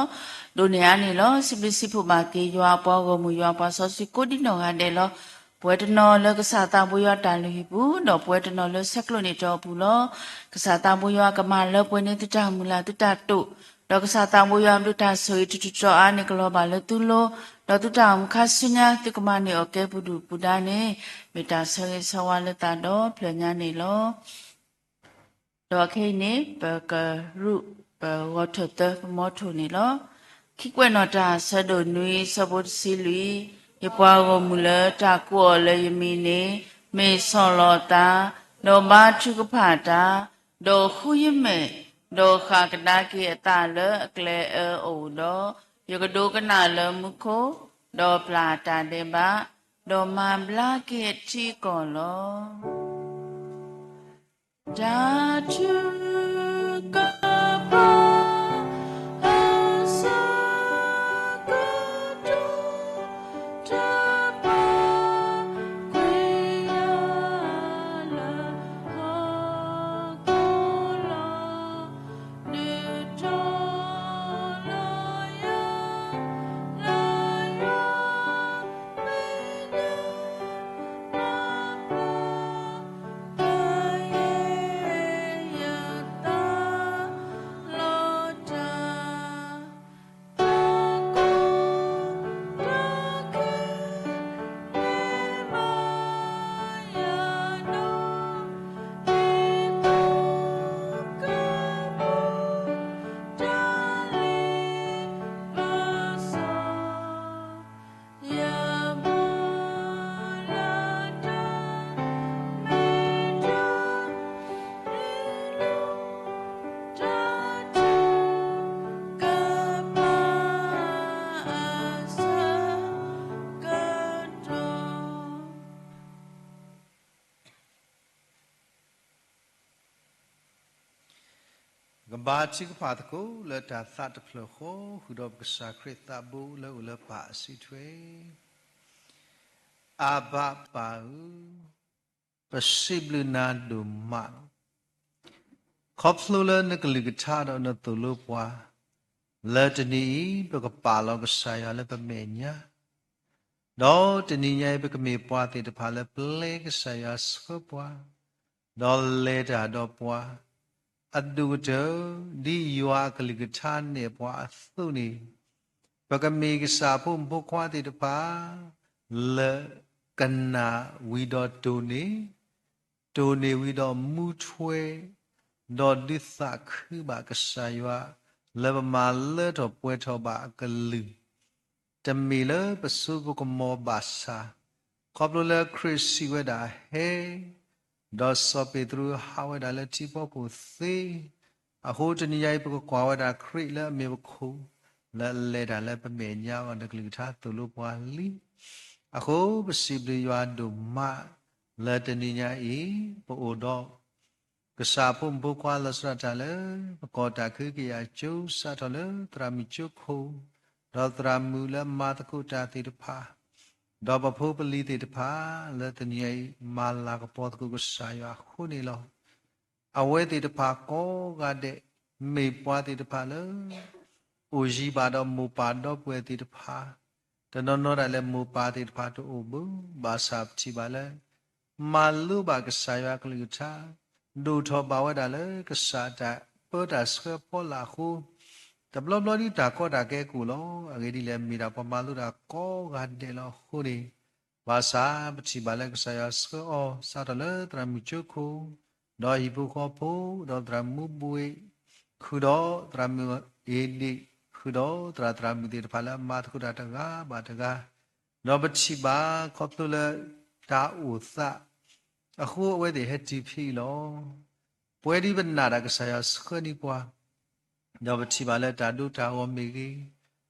do ne ani lo sipi sipu ba ke ywa po go mu ywa pa so si ko di no ga de lo ပွဲတနော်လကစားတာဘွေရတန်လူဘူးတော့ပွဲတနော်လဆက်ကလို့နေတော့ဘူးလောကစားတာဘွေရကမလပွဲနေတတမူလာတတတုတော့ကစားတာဘွေရမတတဆိုတူတူတော့အာနေကလောပါလသူလောတော့တတမခဆညာတကမနေโอเคဘူးဒူပူဒါနေမေတ္တာဆရေဆဝလတာတော့ပြညာနေလောတော့ခိနေပကရုပဝထတမောထုနေလောခိကွဲ့နော်တာဆဒိုနွေစဘုတ်စီလီยปวากมุลตะกัวเลยมีเนเมซอลอตาโนมาชุกผาตาโดคุยเมโดขากดาเกตาเลอเกลโอโดยกโดกนาเลมุโคโดปลาตาเดบะโดมาบลาเกติก่อลอดาชุกผาบาชิกพาตโกเลตาสัตเพลโคหุดอบกษาคริตาบูเลอุเลปาสิทเวอาบาปาปสิบลนาดุมาขอบฟลูเลนกลิกชาดอนตุลุปวา le tini bực bà lo cái sai à le bực mẹ nhá đó tini nhai bực mẹ qua thì được phá le ple cái sai à sơ qua đó le đã đó qua adu chờ đi yua cái lịch chan nè qua tu nè bực mẹ cái sa phum bốc qua thì được phá le cần na vi đó tu nè vi đó mu thuê đó đi xa khứ bà cái sai wa le mà le thọ quê thọ bà cái lư chăm mi le bớt su bốc mò bà sa khop le Chris we da he đó so Pedro how da le chi po pu si a ho tani yai bốc qua wa da Chris le me bốc khu le da le pa me nya wa da lư tha tu lu pa li a ho bớt si bli wa du ma le tani nya i po o do cái sa phum bố qua là sa trả lỡ có trả khứ kia chú sa trả lỡ tra mi chú khu đó tra mu là ma ta khu trả thì được pha đó bà phô bali thì được pha là tình nhảy mà là cái bọt của cái sa ya khu này lo awe thì được pha có gà đệ mì qua thì được pha lỡ uji bà đó mu bà đó quê thì được pha cho nó ra là mu bà thì được pha to ubu bà sạp chỉ bà lỡ mà lu bà cái sa ya cái lưu chaดูทอบาวดาเลยก็สาดาเปิดาสเคปอลาคูแต่บลอดีตาก็ดาแกกูลออะไรดีเลยมีดาปมาลุดาก็กันเดลอคูนี่ภาษาปฏิบัติก็สายสเคอสาดเลยตรามิจุคูดอฮิบุคอปูดอตรามุบุยคือดอตรามิเอดีคือดอตรามิเดพาลามาทุกดาตกาบาตกาดอปฏิบัติขอบตัวเลยตาอุษะအခုအဝဲတွေဟက်တီဖီလောပွဲဒီပနာတာကဆရာစခနီပွားတော့ပတိပါလက်တာဒုတာဝမီကြီး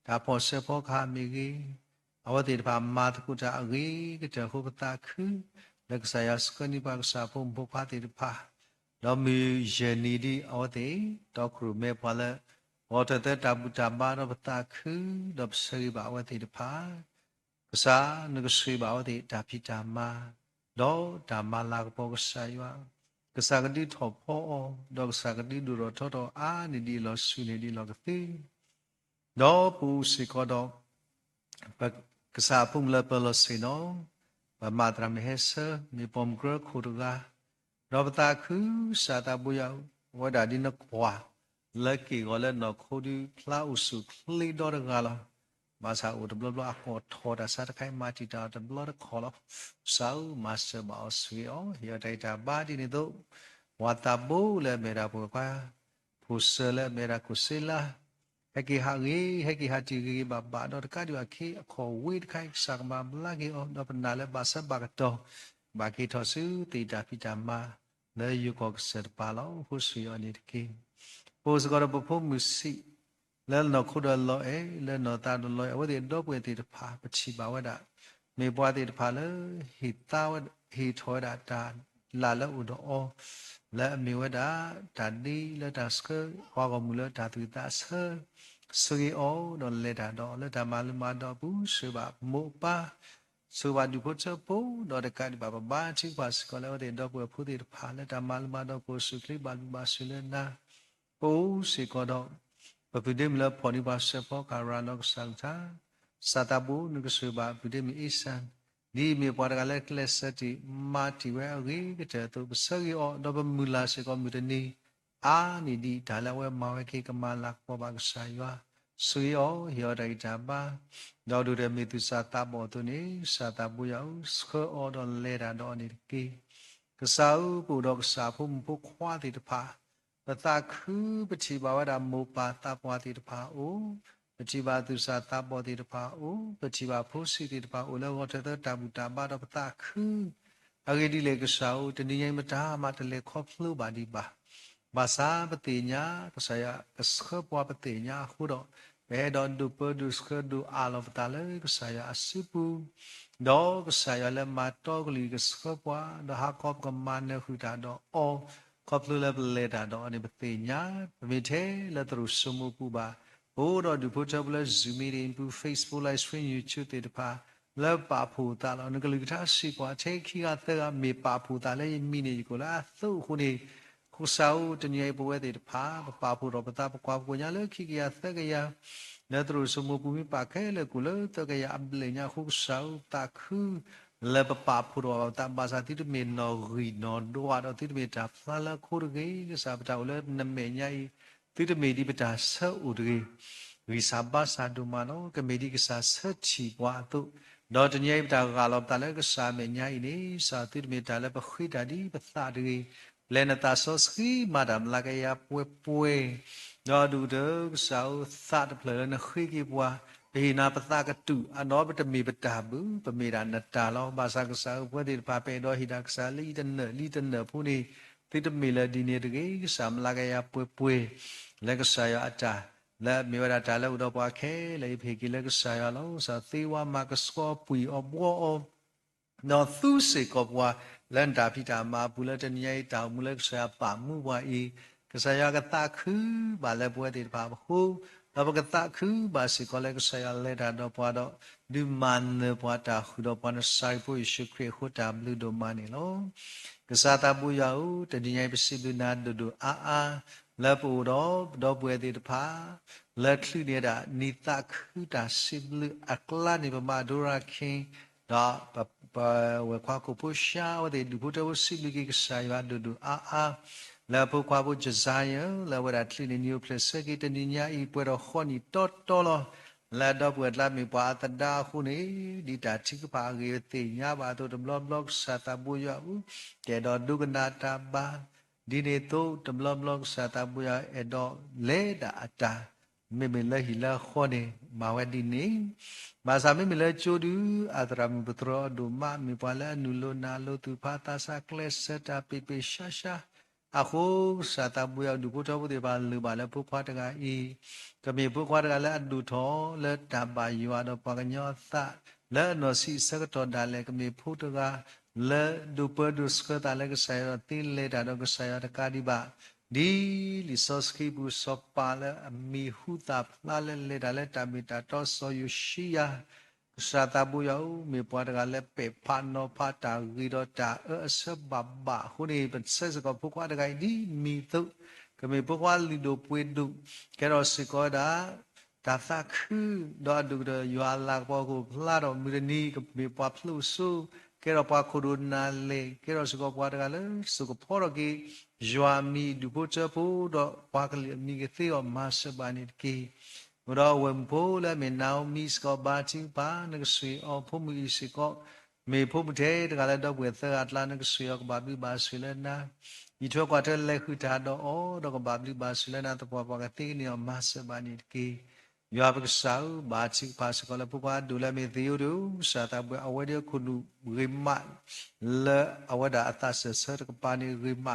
ဒါဖို့ဆက်ဖို့ခါမီကြီးအဝဲတွေတပါမာတကုတာအကြီးကတခုပတာခုလက်ကဆရာစခနီပွားကစားဖို့ဘုဖာတေတပါတော့မီယနီဒီအဝဲတွေတော့ခရုမဲပွားလက်ဝတ်တဲ့တာဘူတာဘာတော့ပတာခုတော့စရိပါအဝဲတွေတပါကစားနကစရိပါအဝဲတွေတာပိတာမာတော့ဒါမလာကပေါ်ကစားရွာကစားကတိထော်ဖောတော့ကစားကတိဒူရထော်တော့အာနေဒီလောဆွေနေဒီလောကတိတော့ပူစီကတော့ကစားဖုံလပလစီနောဘာမတရမဟက်ဆာမြေပုံကရခုရကတော့ပတာခုစာတာဘူယောဝဒါဒီနကွာလက်ကီကလည်းနော်ခိုဒီဖလာဥစုခလီတော့ကလာมาสาวดบลอากอทอดาสัตไคมาติตาดบลอคอลสาวมาสบาสวีอเฮียไดตาบาดินิโตวาตาบูเลเมราปุกาพุเซเลเมราคุซิลาเฮกิฮากีเฮกิฮาจิกีบาบาดอกาดิวาคีขอวีดไคสักมาบลากีอดปนาเลบาสบากตอบากีทอซูติตาปิจามาเลยุกอกเสดปาลอพุสวีอนิตกีปูสกอรบพุมุสิแล้วนขุดลอยแล้วนตาดลอยเอาไว้เดี๋ยวดอกเวทีพาปชิบาวดาไม่ปวดที่พาเลยหิตาวหิทอดาตาลาละอุดอและมีวดาตาดีและตาสก์วากมุลตาตุตาสก์สุกิโอดอลเลดาดอและตามาลุมาดอบุสุบะโมปาสุบะดุพุทธปูดอเดกาดิบาบาชิบาสกอแล้วเดี๋ยวดอกเวพุทธิพาและตามาลุมาดอปุสุคลิบาลุบาสุเลนะปูสิกอดอปะปิเดมละพอนิบาเซพอการานอกสังทาสาตาบูนุกสุบะปิเดมอิสันดีมีปอดกาเลคเลสติมาติเวอรีกเจตุบสกิออดอบมุลาเซกอมุตนีอานิดีดาลเวมาเวกิกมาลักปอบากสายะสุยอเฮียไดจาบาดอดูเรมิตุสาตาบอตุนีสาตาบุยาสขอดอนเลดาดอนิกีกษาปูดอกสาภุมพุควาติตภาปตาคือปฏิบาวดามุปาตาปวาติตภาโอปฏิบาตุสาตาปวติตภาโอปฏิบาโพสิติตภาโอแล้ววัฏตตาบุตาบาดปตาคืออเกดิเลกษาโอตนิยัยมตามาตเลขอบลูบาดิบาภาษาปฏิญญากษายกษขปวปฏิญญาขุดเบดอนดูเปดูสขดูอาลฟตาเลกษายอสิปูดอกษายเลมาตอกลีกษขปวดหากอบกมานเนขุตาดออขอบลูเลเบลดาดอนิปฏิญญามิเทเลตรุสมุปุบาโอดอดูพุทธบลซูมีรินปูเฟซบุ๊กไลฟ์สตรีมยูทูบติดพาแล้วปาผูตาเรานึกลิกท่าสิกว่าเทคีกาเตอร์มีปาผูตาเลยมีนี่กูละสู้คนนี้ค ခုဆောက်တနေဘဝတဲ့ဖာပါဖို့တော့ပတာပကွာကိုညာလေခိကရသက်ကရလက်သူစမပူမိပါခဲလေကုလတကရအပလညာခုဆောက်တာခုလေပပဖို့တော့တဘာသာတိတမေနော်ရီနော်ဒွာတော့တိတမေတာဖလာခိုရကေစာပတာလေနမေညာတိတမေဒီပတာဆောဥဒကေရီစာဘာစာဒူမနောကမေဒီကစာဆက်ချီပွားတုတော့တညိတာကလောတလည်းကစာမေညာဤနေစာတိတမေတာလည်းပခိတာဒီပသတကေလဲနတာဆောစခီမာဒမ်လာကရပွဲတော့ဒူတော့ဆောသတ်ပလနခိကေပွားဘေနာပသကတုအနောပတမေပတာဘူးပမေရာနတာလောဘာသာကစာပွဲဒီပါပေတော့ဟိတာကစာလီတနဖူနေတိတမေလဒီနေတကေစာမလာကရပွဲလက်ကစာရအတာလက်မြေဝရတာလည်းဥတော်ပွားခဲလေဖေကီလက်ကစာရလောစာသေးဝါမကစကောပူအဘောနော်သူစေကောပွားလန်တာဖိတာမာဘူလတညိတောင်မူလက်ဆာပါမှုဝါဤကဆယာကတခုဘာလဲပွဲတိပါဟုတော့ကတခုဘာစီကောလက်ကဆယာလက်တာတော့ပွားတော့ဒီမန်ပွားတာခုတော့ပွားနဆိုင်ဖို့ရှိခရခုတာဘလူဒိုမနီလောကစားတာပူယောတညိပစီလူနာဒူအာလက်ပူတော့ပွဲတိတဖာလက်ခလူနေတာနိတခုတာစီဘလူအကလာနေပမာဒိုရာခင်တော့ဝခွာကိုပူရှာဝတဲ့ဒီဘုတော်စီလီကစာရဒူအာလာပူခွာပူဂျဇာယလာဝရတ်လီနီယိုပလက်စကီတနီညာဤပွေတော့ခေါနီတော်လောလာတော့ပွေလာမီပွာတဒါခုနေဒီတာချိကပါရေတေညာပါတော့ဘလော့ဘလော့စာတာဘူရဘူးကဲတော့ဒုကနာတာပါဒီနေတော့ဘလော့ဘလော့စာတာဘူရအဲ့တော့လေတာအတာမေလဟီလာခေါနေမာဝဒီနေမာစာမေလချိုဒူအဒရမ်ဘထရဒူမာမီပလာနူလိုနာလိုသူဖာတာစာကလစ်စတာပေပေရှာအခုစာတာဘူယဒူကိုတော့ဒီပါလူပါလေပုခွားတကဤကမေပုခွားတကလည်းအဒူထောလက်တပါယူအတော့ပကညောသလက်နော်စီစကတော်ဒါလေကမေဖုတကလက်ဒူပဒုစကတာလေကဆာရတိလေတာတော့ကဆာရတကာဒီပါဒီလီဆော့စကီဘူဆောပါလအမီဟူတာဖလာလေဒါလေတမီတာတော့ဆောယူရှိယာစာတာဘူယောမေပွားတကလည်းပေဖာနောဖာတာဂီတော့တာအဆဘဘခုနေပဆက်စကပုကွာတကဒီမီတုကမေပုကွာလီဒိုပွေဒုကဲတော့စကောဒါတာသခုတော့ဒူရယွာလာပေါ်ကိုဖလာတော့မီရနီကမေပွားဖလူဆုကဲတော့ပွားခိုရိုနာလေကဲတော့စကောပွားတကလည်းစကောဖော်ရကီယွာမီဒူပိုချပူတော့ပွားကလီမီကသေးောမဆဘာနိကီဘရောဝံပိုလာမေနောင်မီစကောဘာချီပါနကဆွေအောဖုမီစကောမေဖုမတဲ့တကလည်းတော့ဝေသအတလာနကဆွေကဘာဘီဘာဆွေလနာဤထောကွာတဲ့လက်ခုတာတော့အောတော့ကဘာဘီဘာဆွေလနာတော့ပွားပွားကတိနေမဆဘာနိကီယောပကဆောဘာချီပါစကောလပုကွာဒူလာမေသီယိုဒူစာတာဘအဝဒခုနုရိမလအဝဒအတဆဆရကပါနိရိမ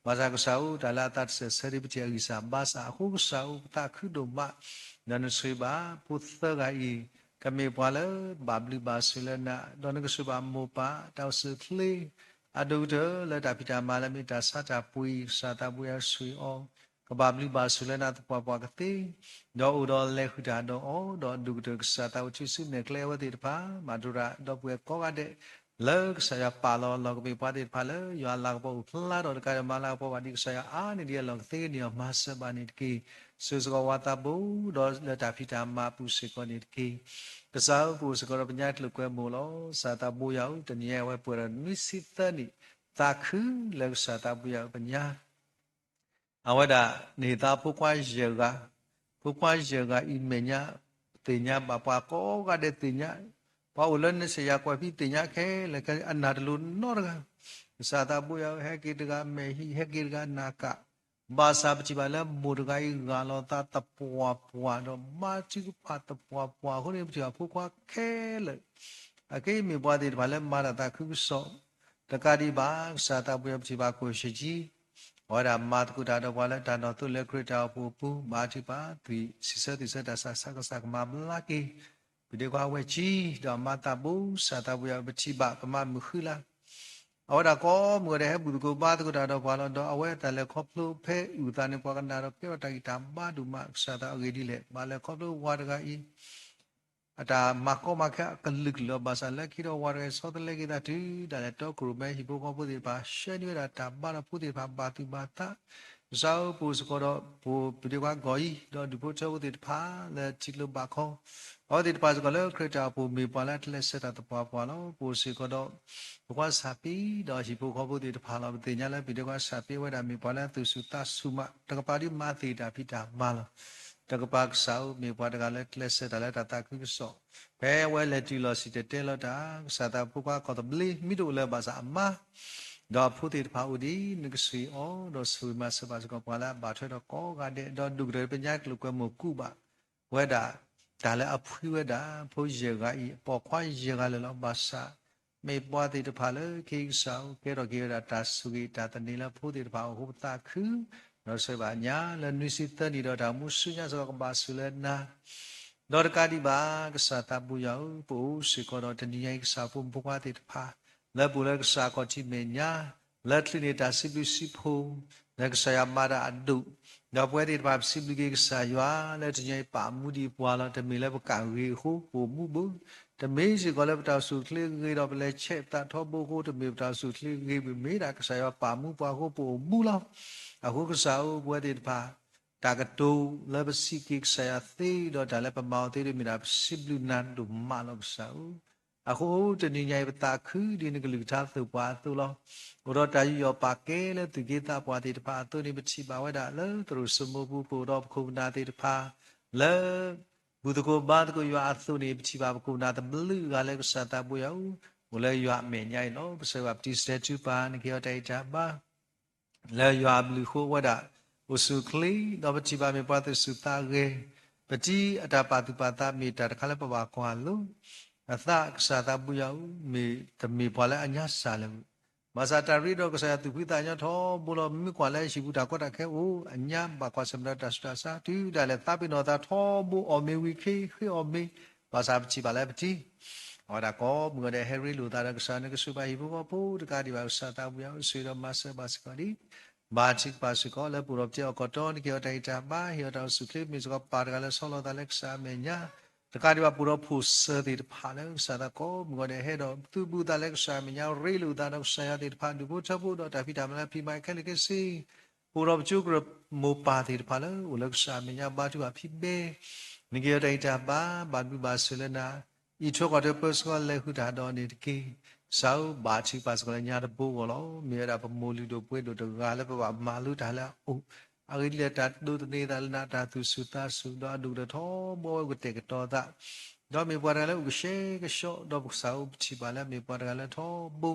ဘာသာကဆောဒါလာတတ်ဆဆရိပတိအစာဘာစာခုဆောတာခုဒုမနနဆွေပါပုသဂာဤကမေပွာလဘာဘလီဘာဆွေလနာဒေါနကဆွေပါမောပါတောက်စဖလေအဒုဒလတာပိတာမာလမိတာစတာပွီစာတာပွေဆွေအောကဘာဘလီဘာဆွေလနာတပွားပွားကတိဒေါဥဒေါလေခုတာဒေါအောဒေါဒုဒကစာတာဝချိစုနေကလေဝတိတပါမာဒုရာဒေါပွေကောကတဲ့လောကဆရာပါလောလောကပိပါတိဖာလောယောလာကပေါ်ဖလာတော့ကရမလာပေါ်ဝဒီဆရာအာနေဒီလောကသေးနေမဆဘာနေတကီစုစကဝတာဘူဒေါ်လတာဖိတာမာပုစေကောနေတကီကစားပုစကောပညာတလကွဲမို့လောစာတာဘူယောတညဲဝဲပရနိစိတနိတာခုလောစာတာဘူယောပညာအဝဒနေတာပုကွာယေကပုကွာယေကဣမေညာတင်ညာပပကောကတဲ့တင်ညာပါဝလနစရာကွာပြီးတင်ညာခဲလကအနာတလူနောရကစာတာဘူယောဟဲကိတကမေဟိဟဲကိတကနာကဘာသာပချိပါလာမူရဂိုင်ဂါလောတာတပွားပွားတော့မာချီပါတပွားပွားခုနေပချိပါဖုကွာခဲလေအကိမေပွားတဲ့ဘာလဲမာရတာခုဆောတကတိပါစာတာဘူယောပချိပါကိုရှိကြီးဝါဒမာတကုတာတော့ဘာလဲတာတော့သူလက်ခရတာပူပူမာချီပါသူစိစတိစတဆာဆကဆကမမလာကီဘီဒီကွာဝဲချီတော့မာတာဘူစာတာဘူယောပချိပါပမမခူလာအဝဒကောမူရဲဘူကိုပါတကုတာတော့ဘာလို့တော့အဝဲတလည်းခေါပလို့ဖဲဥတာနေပွားကနာတော့ပြောတိုင်တာဘာဒူမစာတာအဂေဒီလေဘာလဲခေါပလို့ဝါဒကဤ ata mako maka kelik lo basa le kiro ware so le kita tu dale to kurume hipo ko puti pa sheni da ta bara puti pa batu bata zau pu skoro pu pidi wa goi do du pu cho puti pa le chiklo ba kho o ti pa skolo krita pu mi pa la tle se ta pa pa lo pu si ko do wa sapi do hipo ko puti pa lo ti nya le pidi wa sapi wa da mi pa la tu su ta su ma ta pa di ma ti da pi ta ma loတကပါဆောမြေပွားတကလည်းလက်ဆက်တယ်တတာခုဆောဘဲဝဲလက်တီလို့စီတဲလို့တာစာတာဖူကွာကောတဘလီမိတို့လည်းပါစာအမတော့ဖူတီတဖာဦးဒီငကစီအောတော့ဆူမဆပါစကောပွာလာဘာထွဲတော့ကောကတဲ့တော့ဒုကရပညာကလုကမကူပါဝဲတာဒါလည်းအဖွေးဝဲတာဖိုးရေကဤပေါ်ခွာရေကလည်းဘာစာမေပွားတီတဖာလေခိဆောကဲတော့ကေရတာဆူဂီတာတနေလားဖူတီတဖာဟိုတာခုတော့ဆိုပါညာလနွိစီတန်ဒီတော့ဒါမှုစုညာဆိုကဘာဆူလဲနာတော့ကတိပါကစားတပူယောပူစီကောတော့တနည်းရိုက်စားဖို့ဘွားတိတဖာလက်ပူလက်ကစားကောချိမေညာလက်ထလီနေတာစီပူစီဖိုလက်ဆာယမာရာအဒုတော့ပွဲတိတဖာစီပူကေစားရွာလက်တညိပါမှုဒီပွာလာတမေလက်ပကံရီဟုပူမှုဘူးတမေးစီကောလက်ပတာစုကလေးကြီးတော့ဘလဲချက်တာထောဘိုကိုတမေပတာစုကလေးကြီးမေတာကစားရွာပါမှုပွားကိုပူမှုလောက်အခုကစားပွဲတိတဖာတာကတူလဘစီကိဆာသေးတော့ဒါလည်းပမောသေးတယ်မိတာစီဘလူနန်ဒူမာလောက်စားအခုတနည်းညိုင်ပတာခူဒီနကလူသားသူပွားသူလောဘရောတာယူရောပါကဲလေသူကိတာပွားတိတဖာသူနေပချိပါဝဲတာလေသူစမဘူးပူတော့ခုနာတိတဖာလေဘူတကိုဘာတကိုရွာသူနေပချိပါခုနာတဘလူကလည်းကစားတာပွေရောဘလဲရွာမေညိုင်နော်ပစေဝပ်တီစတဲ့ချူပါနကေတိုင်တာပါလေရွာဘလူခိုဝဒอุสุคลีดอบจิบาเมปาตุสุตาเกปจิอตาปาตุปาตาเมตาตะคละปวาควาลุอตะกษาตาปุยาเมตเมปวาละอัญญาสาลมาสาตาริโดกษาตุพิตาญะทอบุลมิกวาละชิบุตากวตะแค่โออัญญาบาควาสมรตัสตาสาติดาเลตาปิโนตาทอบุอเมวิเคkhiอเมภาษาปจิบาละปจิဩဒါကောမူတဲ့ဟယ်ရီလူသားကစားနေကစုပါဟိဘဘောပိုတကာဒီပါစာတာဘူးအောင်ဆွေတော်မဆဘတ်စကဒီဘာချစ်ပါစကောလေပူရောပြကောတော်ဒီကောတိုင်တာဘာဟီတော်စုခိမီစကောပါရကလည်းဆောလောတလက်စာမညာတကာဒီပါပူရောဖူစတိတဖာလည်းစာတာကောမူတဲ့ဟဲတော်သူဘူးတလက်စာမညာရေလူသားတော့ဆရာတိတဖာဒီဘူးချဖို့တော့တာဖီတာမလားဖီမိုင်ခဲလေကစီပူရောကျုကရမောပါတိတဖာလည်းဦးလက်စာမညာဘာတူအဖီဘေနိကေတိုင်တာဘာဘာဘူးဘာဆလနာဤချောကတော့ပစကောလေခုတာတော်နေတကေsau bachi pas kalau nyada bu kalau mera pemuli do pue do gala pa malu dala oh ari le tat do ne dal na ta tu suta su do du do tho bo ko te ko ta do me pwa dala u she ke sho do sau chi ba la me pwa dala tho bu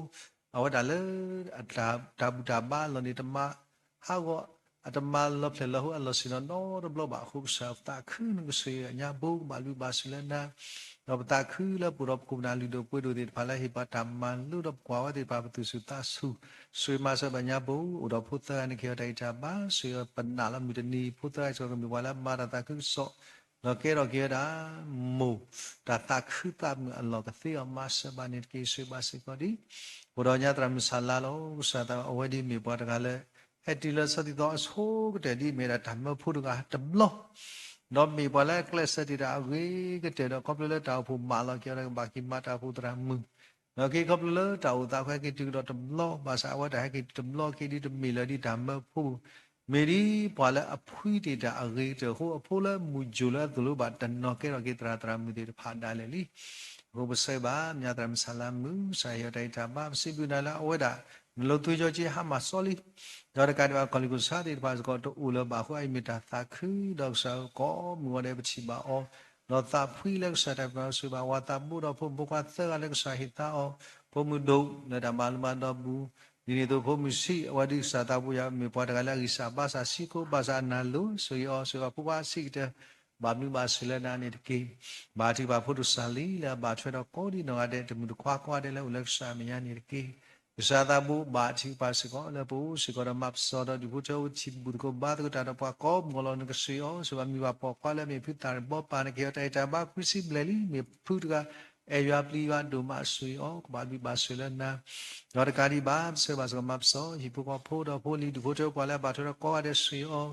awa dala ata ta bu ta ba lo ni ta ma ha go atama lo phle lo allo sino no do blo ba khu sa ta khu nu se nya bu ba lu ba silanaတော့တာခူလပူရပကုနာလူတို့ပွေတို့ဒီဖလာဟိပတမန်လူတော့ကွာဝတိပါပတုစုတဆုဆွေမဆဘညာဘူဥတော်ဖုသန်ခေတိုင်တာပါဆွေပနာလမီတနီဖုသဆိုကမီဝလာမာရတာခုဆောလောကေရောကေတာမူတာတာခူတာအလောကသေအမဆဘနိကေဆွေပါစိကောဒီဘုရောညာတရမဆလာလောစာတာအဝဒီမီပွားတကလည်းအတီလစတိတော့အဆိုးကတဲ့ဒီမေရာဓမ္မဖုဒကတဘလောတော့မေပလာကလစတိရာဝေကတဲ့တော့ကပလလတာဖူမာလာကျရဘာကိမတာဖူတရမနော်ကေကပလလတာဥတာခွဲကေတူတော့တဘလောဘာသာဝတာကေတဘလောကေဒီတမီလဒီဓမ္မဖူမေရီပလာအဖွိတေတာအဂေတဟိုအဖိုးလမူဂျူလာဒလူဘတ်တနော်ကေရကေတရာတရာမီတေဖာဒါလေလီဟိုဘဆေဘာမြတ်တရမဆလာမူဆာယတိုင်တာဘာစိဘူနာလာအဝဒမလို့သွေးကြောကြီးဟာမဆောလီဒါရကဒီဘာကလီကိုစားတဲ့ဘာစကောတူလဘာခွိုင်မီတာသာခူတော့ဆောကောမူရဲပချိပါအောတော့သာဖွီလက်စားတဲ့ဘာဆိုဘာဝတာမှုတော့ဖို့ဘကွာသက်ကလည်းစာဟိတာအောဖို့မှုတို့နေတာမလမတော့ဘူးဒီနေ့တော့ဖို့မရှိအဝဒီစာတာဘူးရမေပွားတကလည်းစာပါစာစီကိုပါစာနာလို့ဆိုရောဆိုကပူပါစီတဲ့ဘာမီပါဆလနာနေတကေဘာတိဘာဖို့ဆာလီလာဘာထွဲတော့ကောဒီနော်တဲ့တမှုခွာခွာတဲ့လည်းလက်စာမရနေတကေဇာတာဘူဘာတိပါစကောလဘူစကောရမပ်စောဒဒီဘူချောချိဘူကိုဘာတကတာတော့ကောမလောနကစီယောဆိုမီဘာပေါ်ခွာလည်းမေဖိတာဘောပါနကေတိုင်တာဘာခရစီဘလလီမေဖုတကအရွာပလီဝဒုမဆွေအောဘာဘီဘာဆွေလနာဒေါ်ကာဒီဘာဆေဘာစကမပ်စောဟိဘူကဖိုးတော့ဖိုးလီဒီဘူချောခွာလည်းဘာထောကောရတဲ့ဆွေအော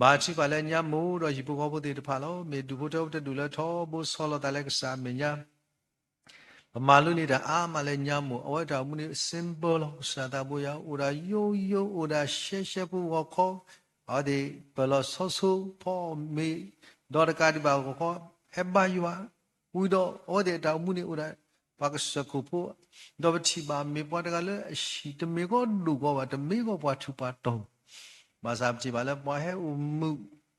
ဘာချီပါလဲညမို့တော့ဒီပုကောဖို့တေတဖာလို့မေဒူဖို့တော့တူလဲထောဖို့ဆောလတလဲကစားမညာပမာလူနေတာအာမလဲညမို့အဝဲတော်မှုနေ simple လို့စာတာဖို့ရအိုရာယိုယိုအိုရာရှေဖို့ဝခေါ်အော်ဒီဘလဆောဆူဖို့မေဒေါ်ကာဒီဘာကိုခေါ်ဟက်ဘာယူဝါဝီတော့အော်ဒီတော်မှုနေအိုရာပါကစကူဖို့တော့တိပါမေပေါ်တကလည်းရှိတမေကိုလူကောပါတမေကိုပွားထူပါတော့ဘာသာကြည့်ပါလဲပွားဟဲမှု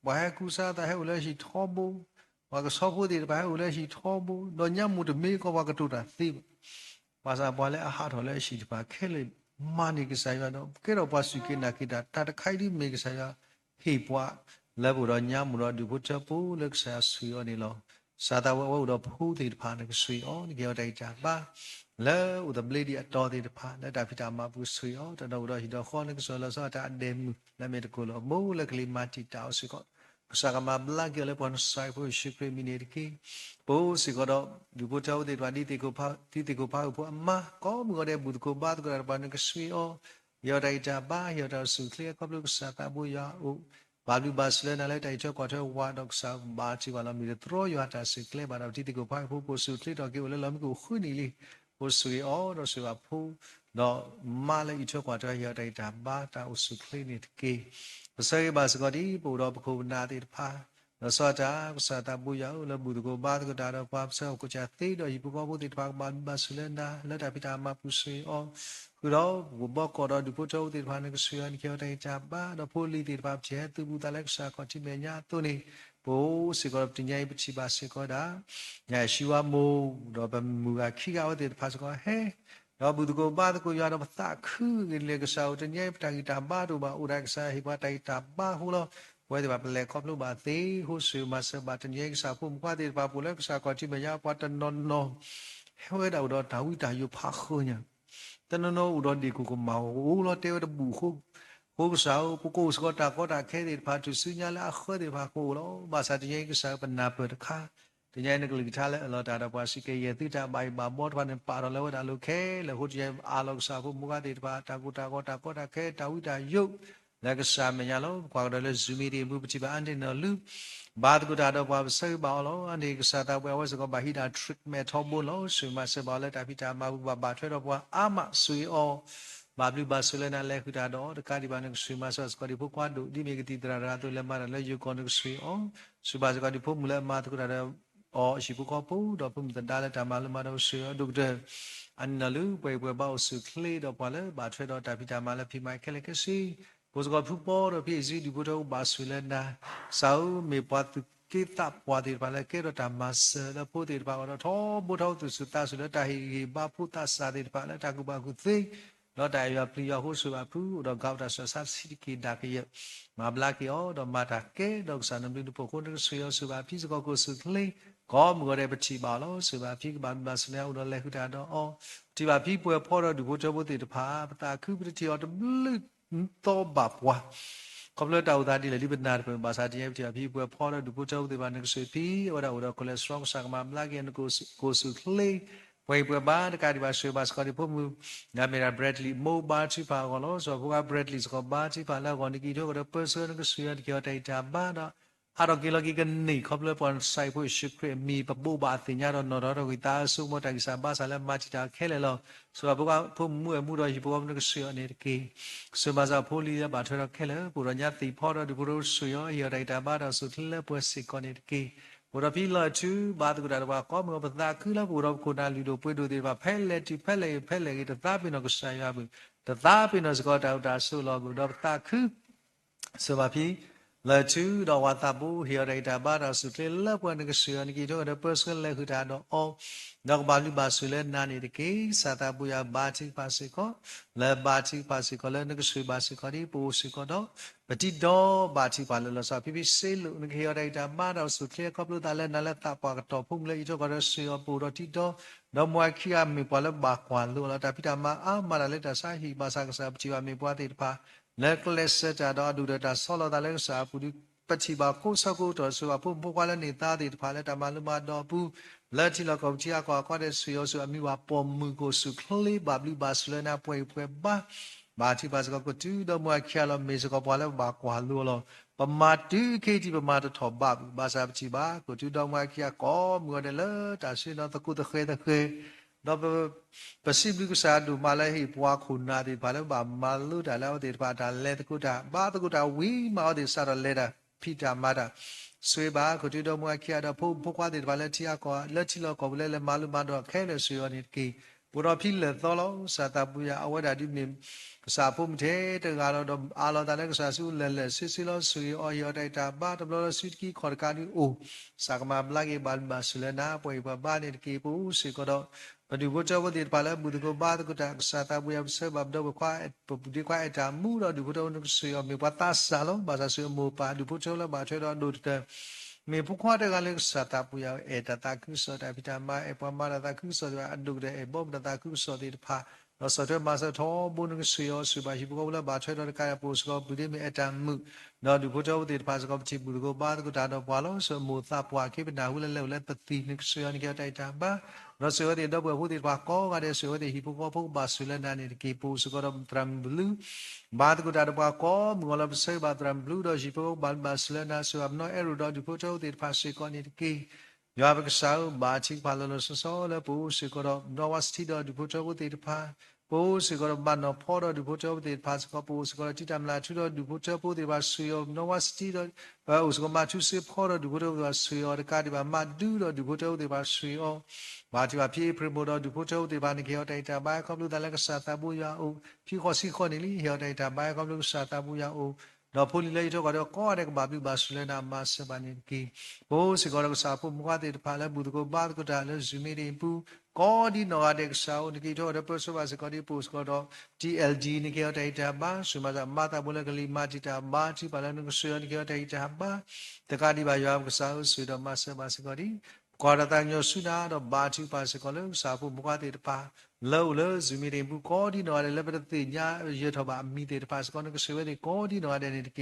ပွားဟဲကူစားတဲ့ဟဲလည်းရှိထောဘူးဘာကဆောဖို့ဒီဘာဟဲလည်းရှိထောဘူးတော့ညမှုတမေကိုဘာကတူတာသိဘာသာပွားလဲအဟာတော်လည်းရှိတပါခဲလေမာနိကဆိုင်ရတော့ကဲတော့ပွားစုကိနာကိတာတတခိုင်ဒီမေကဆိုင်ရဟေပွားလဲဘူးတော့ညမှုတော့ဒီဘုချပူလက်ဆာဆူရောနေလောစာတာဝဝတော့ဖူးတေတဖာနကဆွေအောဒီကြောတိုက်ကြပါလဲဥဒဘလီဒီအတော်တေတဖာလက်တာဖီတာမပူဆွေအောတတော်တော့ဟီတော့ခေါ်နကဆောလဆောတာအဒဲမူလက်မေတကူလောမိုးလက်ကလေးမာတီတောက်ဆွေကောဆာကမဘလကလေပွန်ဆိုင်ဖို့ရှိခရမီနေတကီပိုးစီကတော့ဒီဘတော်တေတဖာဒီတေကိုဖာတီတေကိုဖာဖို့အမကောမကောတဲ့ဘူးကိုဘာတကရပန်ကဆွေအောရောတိုက်ကြပါရောတော့ဆုခလီကဘလုစာတာဘူယာအိုဘာလူဘာစလဲနာလိုက်တိုင်ချောကွာတဲ့ဝါဒေါက်ဆာဘာချီပါလာမီထရောယာတာစစ်ကလေဘာတော့တီတီကိုဖိုင်ဖို့ပို့ဆူထလီတော့ကေဝလဲလမ်းကိုခွနီလီပို့ဆူအော်တော့ဆူပါဖူတော့မာလေချောကွာတဲ့ရတိုင်တာဘာတာအဆူကလေနေတကေပစေဘာစကတိပို့တော့ပခုနာတိဖာတော့စောတာစာတာဘူယောလဘူတကိုဘာတကတာတော့ပါဆောကိုချာသေးတော့ဒီပကောဖို့တိတဖာဘာစလဲနာလက်တာပိတာမပူဆွေအော်ကတော့ဘောကောတော့ဒီပို့တော့ဒီဘာနဲ့ဆွေရန်ကျော်တဲ့ကြပါတော့ပိုလီဒီဘာကျဲသူဘူးတလက်စာကောတိမညာသူနေဘိုးစီကောတင်ញိုင်ပချိပါစေကောတာညာရှိဝမိုးတော့ဘမူကခိကောတဲ့ဖာစကောဟဲတော့ဘူးတကိုဘာတကိုရတော့သခုလေကစားတင်ញိုင်ပတဂီတာဘာတို့ဘာဥရကစားဟိပါတိုင်တာဘာဟူလောဝဲဒီဘာပလေကောပလို့ဘာသေးဟိုဆွေမဆဘာတင်ញိုင်စားဖို့မကွာတဲ့ဘာပူလဲကစားကောတိမညာပွားတနော်နော်ဟဲတော့ဒါဝိတာယဖာခုညာတနနောဥဒဒီကုကမောဦးလောတေဝတဘူခုကိုကစားပုကိုစကောတာကောတာခဲတဲ့ဖာသူစညာလာခေါ်တဲ့ဖာကိုလောဘာသာတည်းကစားပနာပတခါတညနေကလေးထားလဲအလောတာတော့ပါစီကေရတိတာဘိုင်ဘာမောတဖာနဲ့ပါတော်လဲဝတာလို့ခဲလေဟိုတည်းအာလောစားဖို့မူကတဲ့ဖာတာကူတာကောတာကောတာခဲတာဝိတာယုတ်လက်ကစားမညာလောကွာတော်လဲဇူမီဒီမှုပချိပါအန်တင်နော်လူဘာတကူတာတော့ပါဆေးပါလောအနေကစားတာပွဲဝဲစကောဘာဟီတာ trick မဲ့ထောဘောလောဆွေမဆေပါလဲတာဖီတာမဘူးဘာထွဲတော့ပွားအာမဆွေအောဘာဘလူဘာဆွေလဲနာလဲခူတာတော့တကတိပါနေဆွေမဆော့စကောဒီဖို့ကွာဒူဒီမေကတိတရာရာတို့လဲမရလဲယူကောနဆွေအောဆွေဘာစကောဒီဖို့မလဲမတကူတာတော့အောရှိဖို့ကောပူတော့ပုံတန်တာလဲတာမလမတော့ဆွေဒုကတဲ့အန်နလူပွဲပွဲပေါ့ဆွေကလေးတော့ပွားလဲဘာထွဲတော့တာဖီတာမလဲဖိမိုက်ခဲလဲကစီဘုဇကောဖူပေါ်တော့ပြည့်စည်ဒီဘုတော့ဘာဆွေလဲနာဆောင်းမေပွားသူကိတပွားဒီပါလေကေရတာမဆလပိုဒီပါတော့ထောဘုထောသူစတာဆလတာဟီဘာဖူတာစာဒီပါလေတာကူဘာကူသိတော့တာရပလီယဟုဆူပါဖူတော့ကောက်တာဆဆစီကိဒါကေမဘလာကီအောတော့မာတာကေတော့ဆာနမ်လူပိုကိုနဆွေဆူပါဖိစကောကိုဆုကလေးကောမကောတဲ့ပချိပါလို့ဆူပါဖိကဘာမစနေဦးတော့လဲခူတာတော့အော်ဒီပါဖိပွဲဖောတော့ဒီဘုထောဘုတိတဖာပတာခုပတိအော်တဘလူတော့ဘာပွားကပလတာဥဒါဒီလေလိပနာပဘာသာတိယပြအပြီးပွဲဖော်တော့ဘူချောဒီဘာနကဆွေပီဝရဝရကိုလက်စထရောင်းဆာကမမလာကင်ကိုဆုခလေဝေပွဲဘာတကာဒီဘာဆွေဘာစကောဒီဖို့မူနာမီရာဘရက်လီမိုဘာချီပါကောလို့ဆိုဘူကဘရက်လီစကောဘာချီပါလာကောနီကီတော့ကပစနကဆွေရကြောတိုင်တာဘာတော့ဟာတော့ကီလိုကီကနေကပလပွန်ဆိုင်ဖို့ရှိခရမီပပူဘာတင်ရတော့နော်တော့ဝီတာဆုမတိုင်စာဘာဆာလမချီတာခဲလေလို့ဆိုဘူကဖို့မှုတော့ဒီဘောမနကဆွေအနေကီဆိုဘာသာဖိုလီရဘာထရခဲလေပူရညာတီဖော်တော့ဒီဘူရဆွေရရတိုင်တာဘာတော့ဆုထလက်ပွဲစစ်ကောနေကီဘူရဖီလာချူဘာတကူတာဘာကောမဘသာခူလာဘူရကိုနာလီတို့ပွေတို့ဒီဘာဖဲလက်တီဖဲလေကတသားပင်တော့ကဆိုင်ရဘူးတသားပင်တော့စကောတောက်တာဆုလောကူတော့တာခူဆိုဘာဖီလာချူတော့ဝါတာဘူဟီရိုတာဘာတော့ဆုထလက်ပွဲနကဆွေရနကီတော့ personal လက်ခူတာတော့အော်တော့ဘာလူဘာဆွေလဲနာနေတကေစာတာဘူရဘာချီပါစေကောလဲဘာချီပါစေကောလဲနကဆွေပါစေကောဒီပိုစေကောတော့ပတိတော့ဘာချီပါလဲဆိုဖိဖိစေလူနကေရတာဘာတော့ဆုထကောပလူတာလဲနာလဲတာပါတော့ဖုန်လဲဤတော့ကတော့ဆွေရပူတော့တိတော့တော့မွာခီယာမေပါလဲဘာကွာလို့လာတာဖိတာမအာမရလဲတာစာဟီဘာစာကစားပချီဝမေပွားတဲ့ဖာလက်လက်စတာတော့ဒူတာဆောလတာလဲစာပူဒီပချီပါကိုစကုတော့ဆိုအဖို့ဘကွာလဲနေတာတဲ့ဖာလဲတမလူမတော့ဘူးလက်ချီလောက်ကောချီအကွာတဲ့ဆွေရဆိုအမိဝပေါ်မူကိုစုခလေးဘာဘလူဘာစလနာပွဲဘာချီပါစကောတူတော့မွာခါလမေစကောပွာလဲဘာကွာလို့ ปมาดูเคที่ปมาตถอบาบาสาปจิบากูจุดดอกมาขี้ก็มัวเดลตาสินอตะกุตะเคดอกปสิบิกุสาดูมาเลยให้ปัวคุณนาดิบาลบามาลุดาแล้วเดบาดาเลตะกุตาบาตะกุตาวีมาเดสารเลดาพิจามาดาสวยบากูจุดดอกมาขี้ดาพวกว่าเดบาลที่อาก็เลชิโลก็เลมาลุมาดอกแค่เลสวยนี่กีบุรพิเลตอลสาตาบุยาอวดาดิมิมสาพุ่มเทตกาลดอาลตาเลกสาสุเลสิลสุยออยอไดตาบาตบลสุดกีขอดการโอสักมาบลากีบาลบาสุเลนาปอยบานี่กีปูสิก็ดปฏิบัติเจ้าวันที่ผ่านแล้วบุตรก็บาตก็จะสาตาบุยาเสบับดอกควายบุตรควายจามูเราดูพุทธนุสุยมีวัตตาสาลบาสสุยมูปาดูพุทธเจ้าแล้วบาช่วยเราดูเตมีผู้ควาดกันเลยสาตาบุยาตาคุสดาพิจามาปามาตาคุสดาอันดูเดบอมตาคุสดิพาเราสะเทมาสะท้อบุญสุยสุบาชิบุกแล้วบาช่วยเรากายปูสก็บุตรมีจามุเราดูพุทธเจ้าวันที่ผ่านสก็จิบุตรก็บาตก็ตาดอกวาลสมูตาปวาคิดเป็นดาวแล้วปฏินิสุยนี่ก็ได้จามบ้าเราสวยที่ดอกบัวผู้ที่ปากก็ได้สวยที่ฮิปโปผู้บาสุเลนานี่กีปูสก็รำตรัมบลูบาตก็ได้ดอกบัวก็มึงเราเสยบาตรัมบลูดอกฮิปโปบาสุเลนาสวยน้อยรูดอกดูผู้เจ้าที่ผ่านสิก็นี่กียาบกษาบาชิพาลลสโซแล้วปูสก็รำนวัสติดอกดูผู้เจ้าที่ผ่านปูสก็รำบานอพอดอกดูผู้เจ้าที่ผ่านสก็ปูสก็ที่ทำลายชุดดอกดูผู้เจ้าผู้ที่ผ่านสุยนวัสติดอกอุสก็มาชุดเสพพอดอกดูผู้เจ้าที่ผ่านสุยอการที่ผ่านมาดูดอกดูผู้เจ้าที่ผ่านสุยบาจิบาพี่พระบุตรดูผู้เจ้าที่บ้านเขียวใจตาบ้าความรู้แต่ละก็สาตาบุญยาโอพี่ขอสิคนนี้เขียวใจตาบ้าความรู้สาตาบุญยาโอเราพูดเลยทุกคนก็ได้ก็บาบิบาสุเลนามาสบานิกีโอ้สิก็เราสาพุมุขติพาแล้วบุตรก็บาดก็ได้แล้วจุมีริปูก็ดีนอเด็กสาวนี่กี่ทั่วเราเปิดสบายสิก็ดีปูสก็เรา TLG นี่เขียวใจตาบ้าสุมาจากมาตาบุญกลีมาจิตาบ้าที่พาแล้วนึกเสือนี่เขียวใจตาบ้าแต่การดีบายามก็สาวสุดมาสบายสิก็ดีกอดตังโยสุนาดบาชิปาสกอลสาภูมุขติปาเลวเลจุมีเรื่องบุกอดีนอเดลเปตติญาเยทบามีเตปาสกอนก็เสวเดกอดีนอเดนเก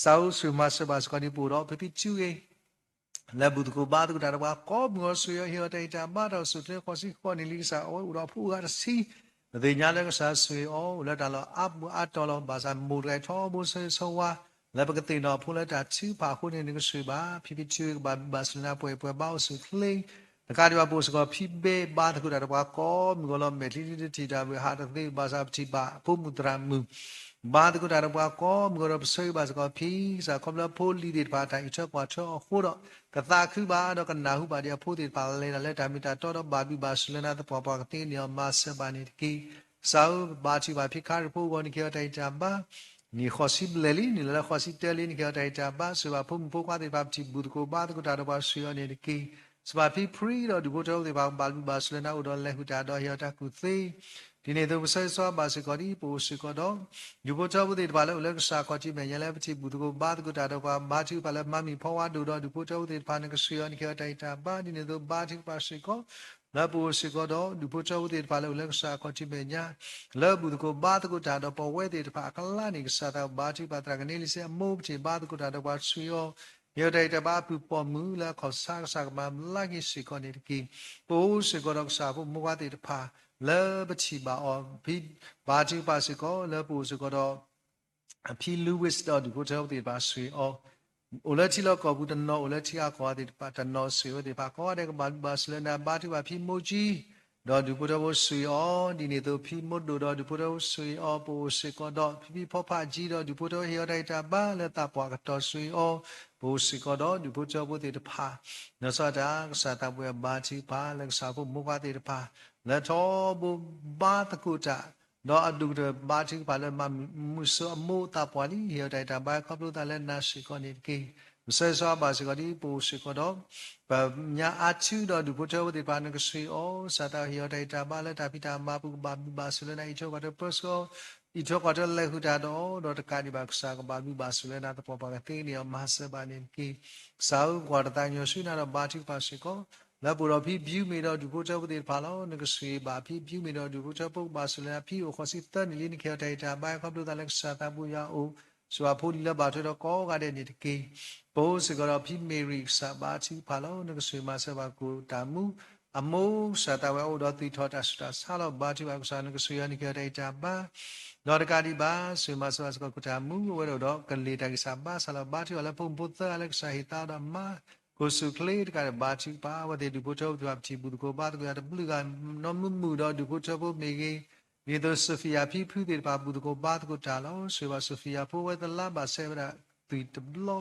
สาวสุมาสบาสกอนิปูรอพิพิจูเอและบุตรกูบาตุกดาบากอบงอสุยเฮียเตจามาเราสุดเลยขอสิขอนิลิสาโออุราผู้การสีเดียร์เลยก็สาสุยโอแล้วตลอดอับอัตตลอบาสามูไรทอบุเสสวาแล้วปกตินอพูดแล้วจากชื่อพาคนนี้ก็สุยบาพิพิจูบาสุนาป่วยบ้าสุดเลยแต่การที่ว่าบุษก็พิเบบาตุกดาบากอบงอลเมลิลิติดาเวหาตติบาสาพิบาผู้มุตรามุบาตุกดาบากอบงอลเสยบาสก็พิสาคมละพูดลีดิบาตาอิจฉากว่าชอบพูดกตาคือบาดกันนาหูบาดีพูดติดปาเลนเลตามิตาโตดบาบิบาสุเลนาตปปากติเนียมาสบานิกีสาวบาชิบาพิคาร์พูกอนิเกียไตจามบานี่ข้อสิบเลลีนี่ละข้อสิบเตลีนี่เกียไตจามบาสบาพุ่มพูกว่าติบาจิบุตรโกบาตกุตาดบาสุยอนิกีสบาพิพรีดอดูบุตรติบาบาบิบาสุเลนาอุดรเลหุตาดอเฮียตากุตีทีนี้ตัวเสยสวาบาสิกอดีปูสิกอดอยู่บนเจ้าบุตรบาลอุเลกสากอจิเมยเลปจิบุตรโกบาตกุตาดบาบาจิบาลมามีพ่อว่าดูดอดูบนเจ้าบุตรพานักสุยอนิเกียไตจามบาทีนี้ตัวบาจิบาสิกอแล้วปูสิกอดดูบนเจ้าบุตรบาลอุเลกสากอจิเมยแล้วบุตรโกบาตกุตาดบาเวติพากลานิกสาตาบาจิบาตรากนิลิเซมูบจิบาตกุตาดบาสุยเยอะได้แต่บ้าปุปอมือแล้วขอสักมาลักิสิกอนิกีปูสิกอดอกสาบุมุกติพาแล้วบัชิบาอพิบาจิบาสิกอแล้วปูสิกอดพิลูวิสดอดูพุทธวติบาสุยโอเลชิลกอบุตรนอโอเลชิอาคอติปาตนอสุยติปาคอเด็กบาสเลนาบาจิบาพิโมจีดอดูพุทธวสุยดีนี่ตัวพิโมดูดอดูพุทธวสุยปูสิกอดพิพ่อพาจีดอดูพุทธวเฮียได้ตาบ้าแล้วตาปากตอสุยปูสิกอดดูพุทธวติพานสดาสาตาบุยบาจิพาและสาบุมุกติพาและทอบุบาตกุจาดอดูเดบาจิพาและมามุสมุตาปวาลีเฮียได้ตาบ้าขับรถแต่และนาสิกอนิกีเสยสวาบาสิกอดีปูสิกอดแบบญาอาชิดอดูพุทธวติพานกสุยสาตาเฮียได้ตาบ้าและตาพิตามาปุบาสุเลนัยโชกัดเปสโกอีโชกัดเลหุดาดอตการดิบากุสากบาบิบาสุเลนาตปปากติเนียมหาสบานิกีสาวกวาดตังโยสุนาบาจิพาสิกอแล้วบุรุษพี่บิวมีดอดูพุทธวติพาลนึกสุยบาพี่บิวมีดอดูพุทธปุกบาสุเลนาพี่โอขสิตันลินเขียวใจตาบ้าขับรถแต่ละสาตาบุยาโอสวาพูดิลบาทเราก็กาเดนิตกีปูสิกอดพี่เมริสาบาจิพาลนึกสุยมาสบากูตามู အမောစတာဝဲဩတော်တိထောတာစတာဆာလောဘာတိဘာကစားနကဆွေယနိကရေတာဘာလောကတိဘာဆွေမဆွာစကကုတာမူဝဲတော့ကလေးတကိစာဘာဆာလောဘာတိဝလပုံပုတ်သအလက်စာဟိတာဒမကိုစုကလေးတကဘာတိဘာဝတေဒီပုထောဒွာတိဘူးကိုဘာတကရတပလူကနော်မှုတော့ဒီပုထောဘမေကြီးဒီတော့ဆိုဖီယာဖိဖူတေဘာဘူးကိုဘာတကိုတာလောဆွေဘာဆိုဖီယာဖိုဝဲတလာဘာဆေဗရာတီတဘလော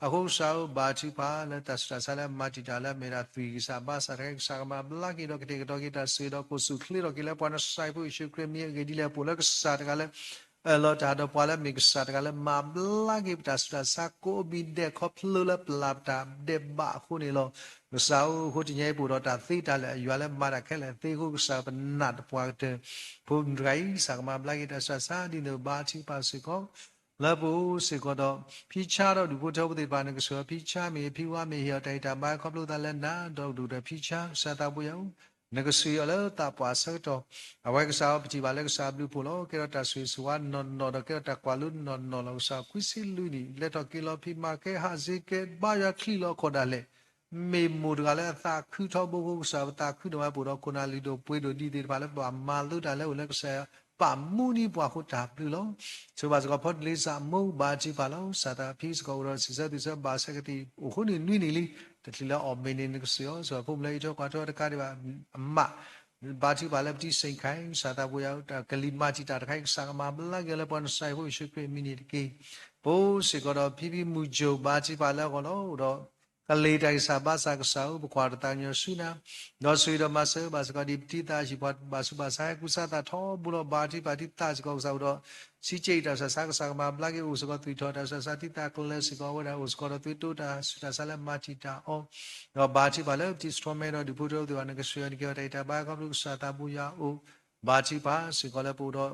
အခုဆောဘာချီပါလက်တစတာဆလာမတီတာလာမေရာသီစာဘာစရဲစာမဘလာကီတော့ကေတော့ကေတာစေတော့ကိုစုခလီတော့ကေလာပေါ်နဆိုင်ဖို့ရှုခရမီဂေဒီလာပိုလကစာတကလည်းလောတာတော့ပွာလည်းမိကစာတကလည်းမဘလာကေတာစတာစာကိုဘီတဲ့ခေါပလူလာပလာတာဒေဘာခုနေလို့ဆောခုတင်ရဲ့ပူတော့တာသိတာလည်းရွာလည်းမာရခဲလည်းသေခုစာပနတ်ပွာတဲ့ဘုံရိုင်းစာမဘလာကေတာစာဒီnoဘာချီပါစကောလဘူစေကတော့ဖိချာတော့ဒီဘုထောပတိပါနကဆိုဖိချာမေဖိဝါမေဟေတိုင်တာဘာခေါပလို့တလည်းနာတော့ဒူတဲ့ဖိချာစတာပူယောနကစီရလတာပွားစတော့အဝဲကစားပတိပါလည်းကစားဘူးဖို့လို့ကေရတာဆွေဆွာနော်တော့ကေရတာကွာလူနော်လို့စားကွစီလူနီလက်တော့ကီလိုဖိမာကေဟာဇီကေဘာယာခီလိုခေါ်တယ်လေမေမူကလည်းသာခူထောဘုစားတာခူတော့ပူတော့ကိုနာလီတို့ပွေးတို့ဒီဒီပါလည်းပါမာလူတာလည်းလည်းကစားပါမူနီပွားခုတာဘလူလုံးဆိုပါစကဖော်လေးစာမုဘာချီပါလုံးစာတာဖီစကောရစစတိစဘာစကတိအခုနေနွိနေလီတတိလာအော်မင်းနေကစီယောဆိုဖုံလေးတော့ကွာတော့တကားဒီပါအမဘာချီပါလည်းပတိစိန်ခိုင်းစာတာဘူယောကလီမာချီတာတခိုင်းစာမဘလာကလည်းပေါ်ဆိုင်ဖို့ရှိခွေမီနီတကေဘိုးစီကတော့ဖီဖီမူဂျိုဘာချီပါလည်းကောတော့ကလေးတိုင်စာဘာစာကစားဘကွာတန်ညဆုနာတော့ဆွေတော့မဆဘာစကဒီပတိတာရှိပတ်ဘာစုဘာဆိုင်ကုစားတာထောဘူးလို့ဘာတိပါတိတာစကောစားတော့စီချိတာစာကစားမှာဘလာကေဥစကသွီထောတာစာတိတာကလစကောဝဒါဥစကောသွီတိုတာစတာဆလာမာတီတာအောတော့ဘာတိပါလဲဒီစထရမဲတော့ဒီပူတော့ဒီဝနကဆွေဒီကေတာတာဘာကဘလုစာတာဘူးယာအိုဘာတိပါစကောလဲပူတော့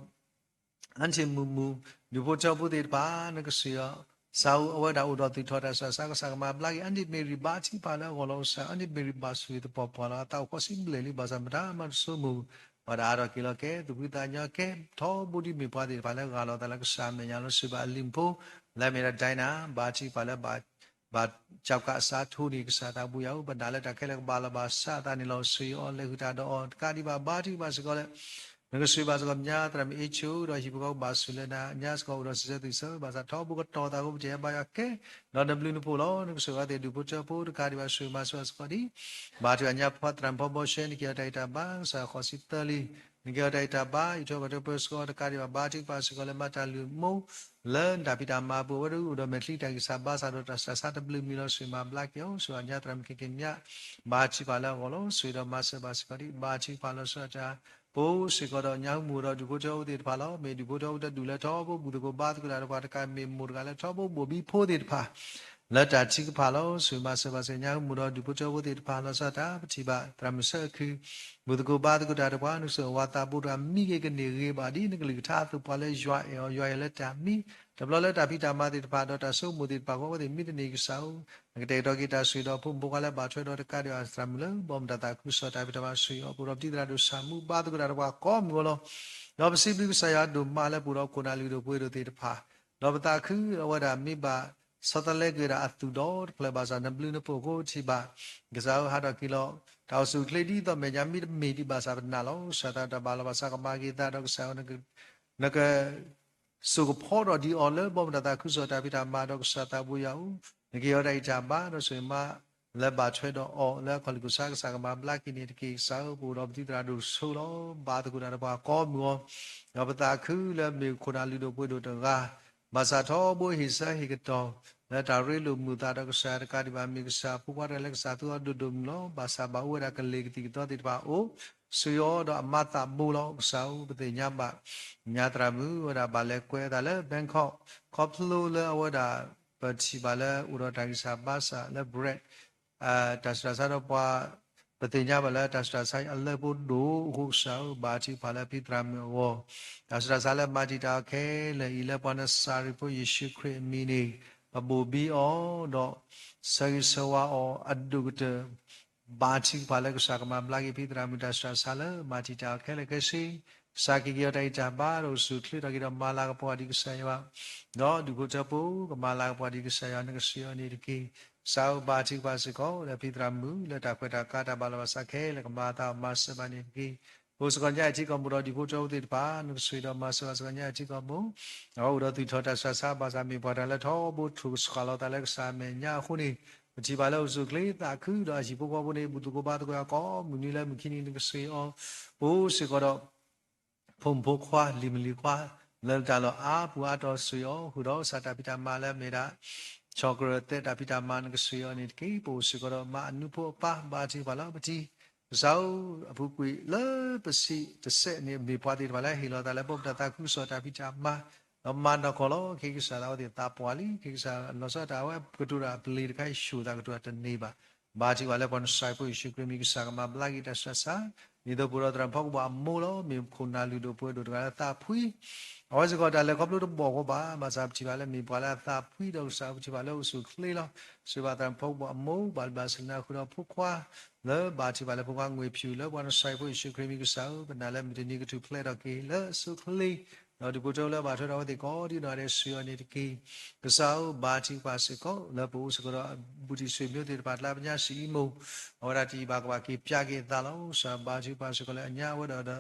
အန်ချေမူမူဒီပူချောပူတေပါနကဆွေစာအဝဒါဥတော်တိထောတာစာကစားမှာဘလာကေအန်ဒီမေရီဘာတိပါလဲဂောလောစာအန်ဒီမေရီဘာဆွေတပေါ်ပေါ်လာတော့ကိုစိမလေလီဘာဇမဒါမဆုမူဘာဒါရကီလကေသူပိတညာကေသောဘူဒီမိပွားတိပါလဲဂါလောတလကစာမညာလို့စပါလင်ဖိုလဲမေရဒိုင်နာဘာတိပါလဲဘာကြောက်ကစားထိုးဒီကစားတာဘူးရောက်ဘာဒါလက်တခဲလက်ဘာလဘာစာတာနေလို့ဆွေအော်လေခတာတော့ကာဒီဘာဘာတိပါစကောလဲငါဆွေပါစကောမြာတရမအချိုတော့ရှိဘောဘာဆွေလနာညာစကောတော့စစတိစဘာသာတော့ဘူးကတော့တာကိုကျေဘာရကေတော့ W နပိုလို့ငါဆွေကတဲ့ဒူပိုချပိုကာဒီဘာဆွေမဆွစကောဒီဘာတညာဖတ်ရံဘောဘောရှင်းကြတဲ့တာဘာစာခေါ်စစ်တလီငကြတဲ့တာဘာဤတော့ဘတ်စကောတကာဒီဘာတိပါစကောလဲမတလူမုံလန်ဒါပိတာမာဘူဝရူတော့မက်လီတိုင်စာဘာစာတော့တဆာ W မီလို့ဆွေမဘလက်ယောဆွေညာတရမကေကမြဘာချီပါလာကောလို့ဆွေတော့မဆဘာစကောဒီဘာချီပါလို့ဆွတာဘိုးစေကတော့ညောင်းမူတော့ဒီဘုတော်ဦးတေတဖာလောမေဒီဘုတော်ဦးတဒူလက်ထောဘုဘူတကိုဘာတကလာတော့ဘာတကမေမူတကလည်းထောဘုဘူဘီဖိုးတေတဖာလက်တာချိကဖာလောဆွေမဆဘာစညောင်းမူတော့ဒီဘုတော်ဦးတေတဖာလောစတာပတိပါတရမစခုဘူတကိုဘာတကတာတကွာနုဆိုဝါတာဘုရားမိကေကနေရေပါဒီနကလေးထားသူပါလဲရွာလက်တာမိတဘလလက်တာဖိတာမတေတဖာတော့တဆုမူတေပါကောတေမိတနေကဆောင်းငတေတော့ဂီတာဆွေတော့ဖုံဘကလည်းဘာထွဲတော့တကရစရမလဘုံတတာခုစောတာဖိတာမဆွေရောပူတော့တိတရာတို့ဆာမှုဘာတကတာတော့ကောမလို့တော့ပစီပိဆရာတို့မာလည်းပူတော့ကိုနာလီတို့ပွေတို့တေတဖာတော့ပတာခုဝဒမိဘစတလေကရအတူတော့ဖလဘာဇာနဘလူနပိုကိုချိပါကစားဟာတော့ကီလိုတောက်စုကလေးဒီတော့မေညာမီဒီဘာသာနာလောစတာတဘာလဘာစာကမာဂီတာတော့ဆောင်းနကစုကဖော်တော့ဒီအော်လေဘောမတာခုစောတာပိတာမာတော့စတာဘူးရအောင်ငကေရတဲ့ကြပါတော့ဆိုရင်မလက်ပါချွဲတော့အော်လက်ခလကုစားကစားကမာဘလက်ကီနေတကေဆောက်ဘူးတော့တိတရာတို့ဆိုတော့ဘာတကူတာတော့ကောမောတော့ပတာခုလက်မေခုနာလူတို့ပွေတို့တကားမစာထောဘိုဟိစဟိကတောလက်တာရီလူမူတာတော့ကစားကာဒီဘာမီကစားပူပါရလက်စားသူတို့ဒုံလောဘာစာဘာဝရကလေကတိတော့တိပါအိုဆွေရောတော့အမတာမူလောဆောက်ပတိညမညာတရမူဝရဘာလဲကွဲတာလဲဘန်ကောက်ကော့ဖလိုလဲဝဒပတိဘာလဲဥရတိုင်းစာဘာစာလဲဘရက်တစရာတော့ပွားပတိညာဘာလဲတစရာဆိုင်အလဲဘုဒိုဟုဆောက်ဘာတိဘာလဲပိတရမဝတစရာစာလဲမာတီတာခဲလဲဤလဲပွားနစာရိဖို့ယေရှုခရစ်မီနီပဘူဘီအောတော့ဆေဆဝါအောအဒုကတဘာတိဘာလဲကစားကမဘလာဂီပိတရမတစရာစာလဲမာတီတာခဲလဲကစီစာကိကြတဲ့ကြပါလို့စုထလတကီတော့မာလာကပွားဒီကဆာယောတော့ဒီကိုချပူကမာလာကပွားဒီကဆာယောနကစီယောနေတကီ sao ba chi ba si ko le pitra mu le ta kweta ka ta ba la sa khe le ma ta ma se ba ni ki bo so nya chi ko mu ro di bo chou ti ba nu sui do ma so nya chi ko mu ho ro ti tho ta sa ba sa mi ba da le tho bo thu ska lo ta le sa me nya khu ni chỉ bảo là sự kỹ ta cứ đó chỉ bố bố này bố tu ba tu có mình như là mình khi nhìn cái suy bố sẽ có đó phong phú khoa lim khoa lần ta là bố đó suy hồi đó sa ta pita ma là mera chocolate ta pita ma cái suy này cái bố sẽ có đó mà anh bố ba chỉ bảo là chỉ sao bố quý lỡ bác sĩ tự sẽ này bị bắt đi vào lại hi lo ta là bố ta cứ so ta pita ma mà nó có lo khi cái sao thì ta bỏ đi khi sao nó sao ta cái tu ra beli cái shoe ta cái tu ra này ba chỉ gọi là con sai phụ sự cái mình sao mà lagi ta sa ni do pura tram phok ba mo lo mi khuna lu do pu do ga ta phui aw se ko ta le ko lu do bo ko ba ma sa chi ba le mi ba la ta phui do sa chi ba le su khle lo su ba tram phok ba mo ba ba sna khu do phu khwa le ba chi ba le phu khwa ngwe phyu le con sai phụ sự cái mình sao ba na le mi ni cái tu khle do ki le su khle nó đi bộ trâu là bà thôi đó thì có đi nói để suy nghĩ cái sao bà chỉ bà sẽ có là bố sẽ có đó bố chỉ suy miêu thì bà làm nhà sĩ mù ở đây thì bà cái pia cái ta lâu sao bà chỉ bà sẽ có là nhà ở đó đó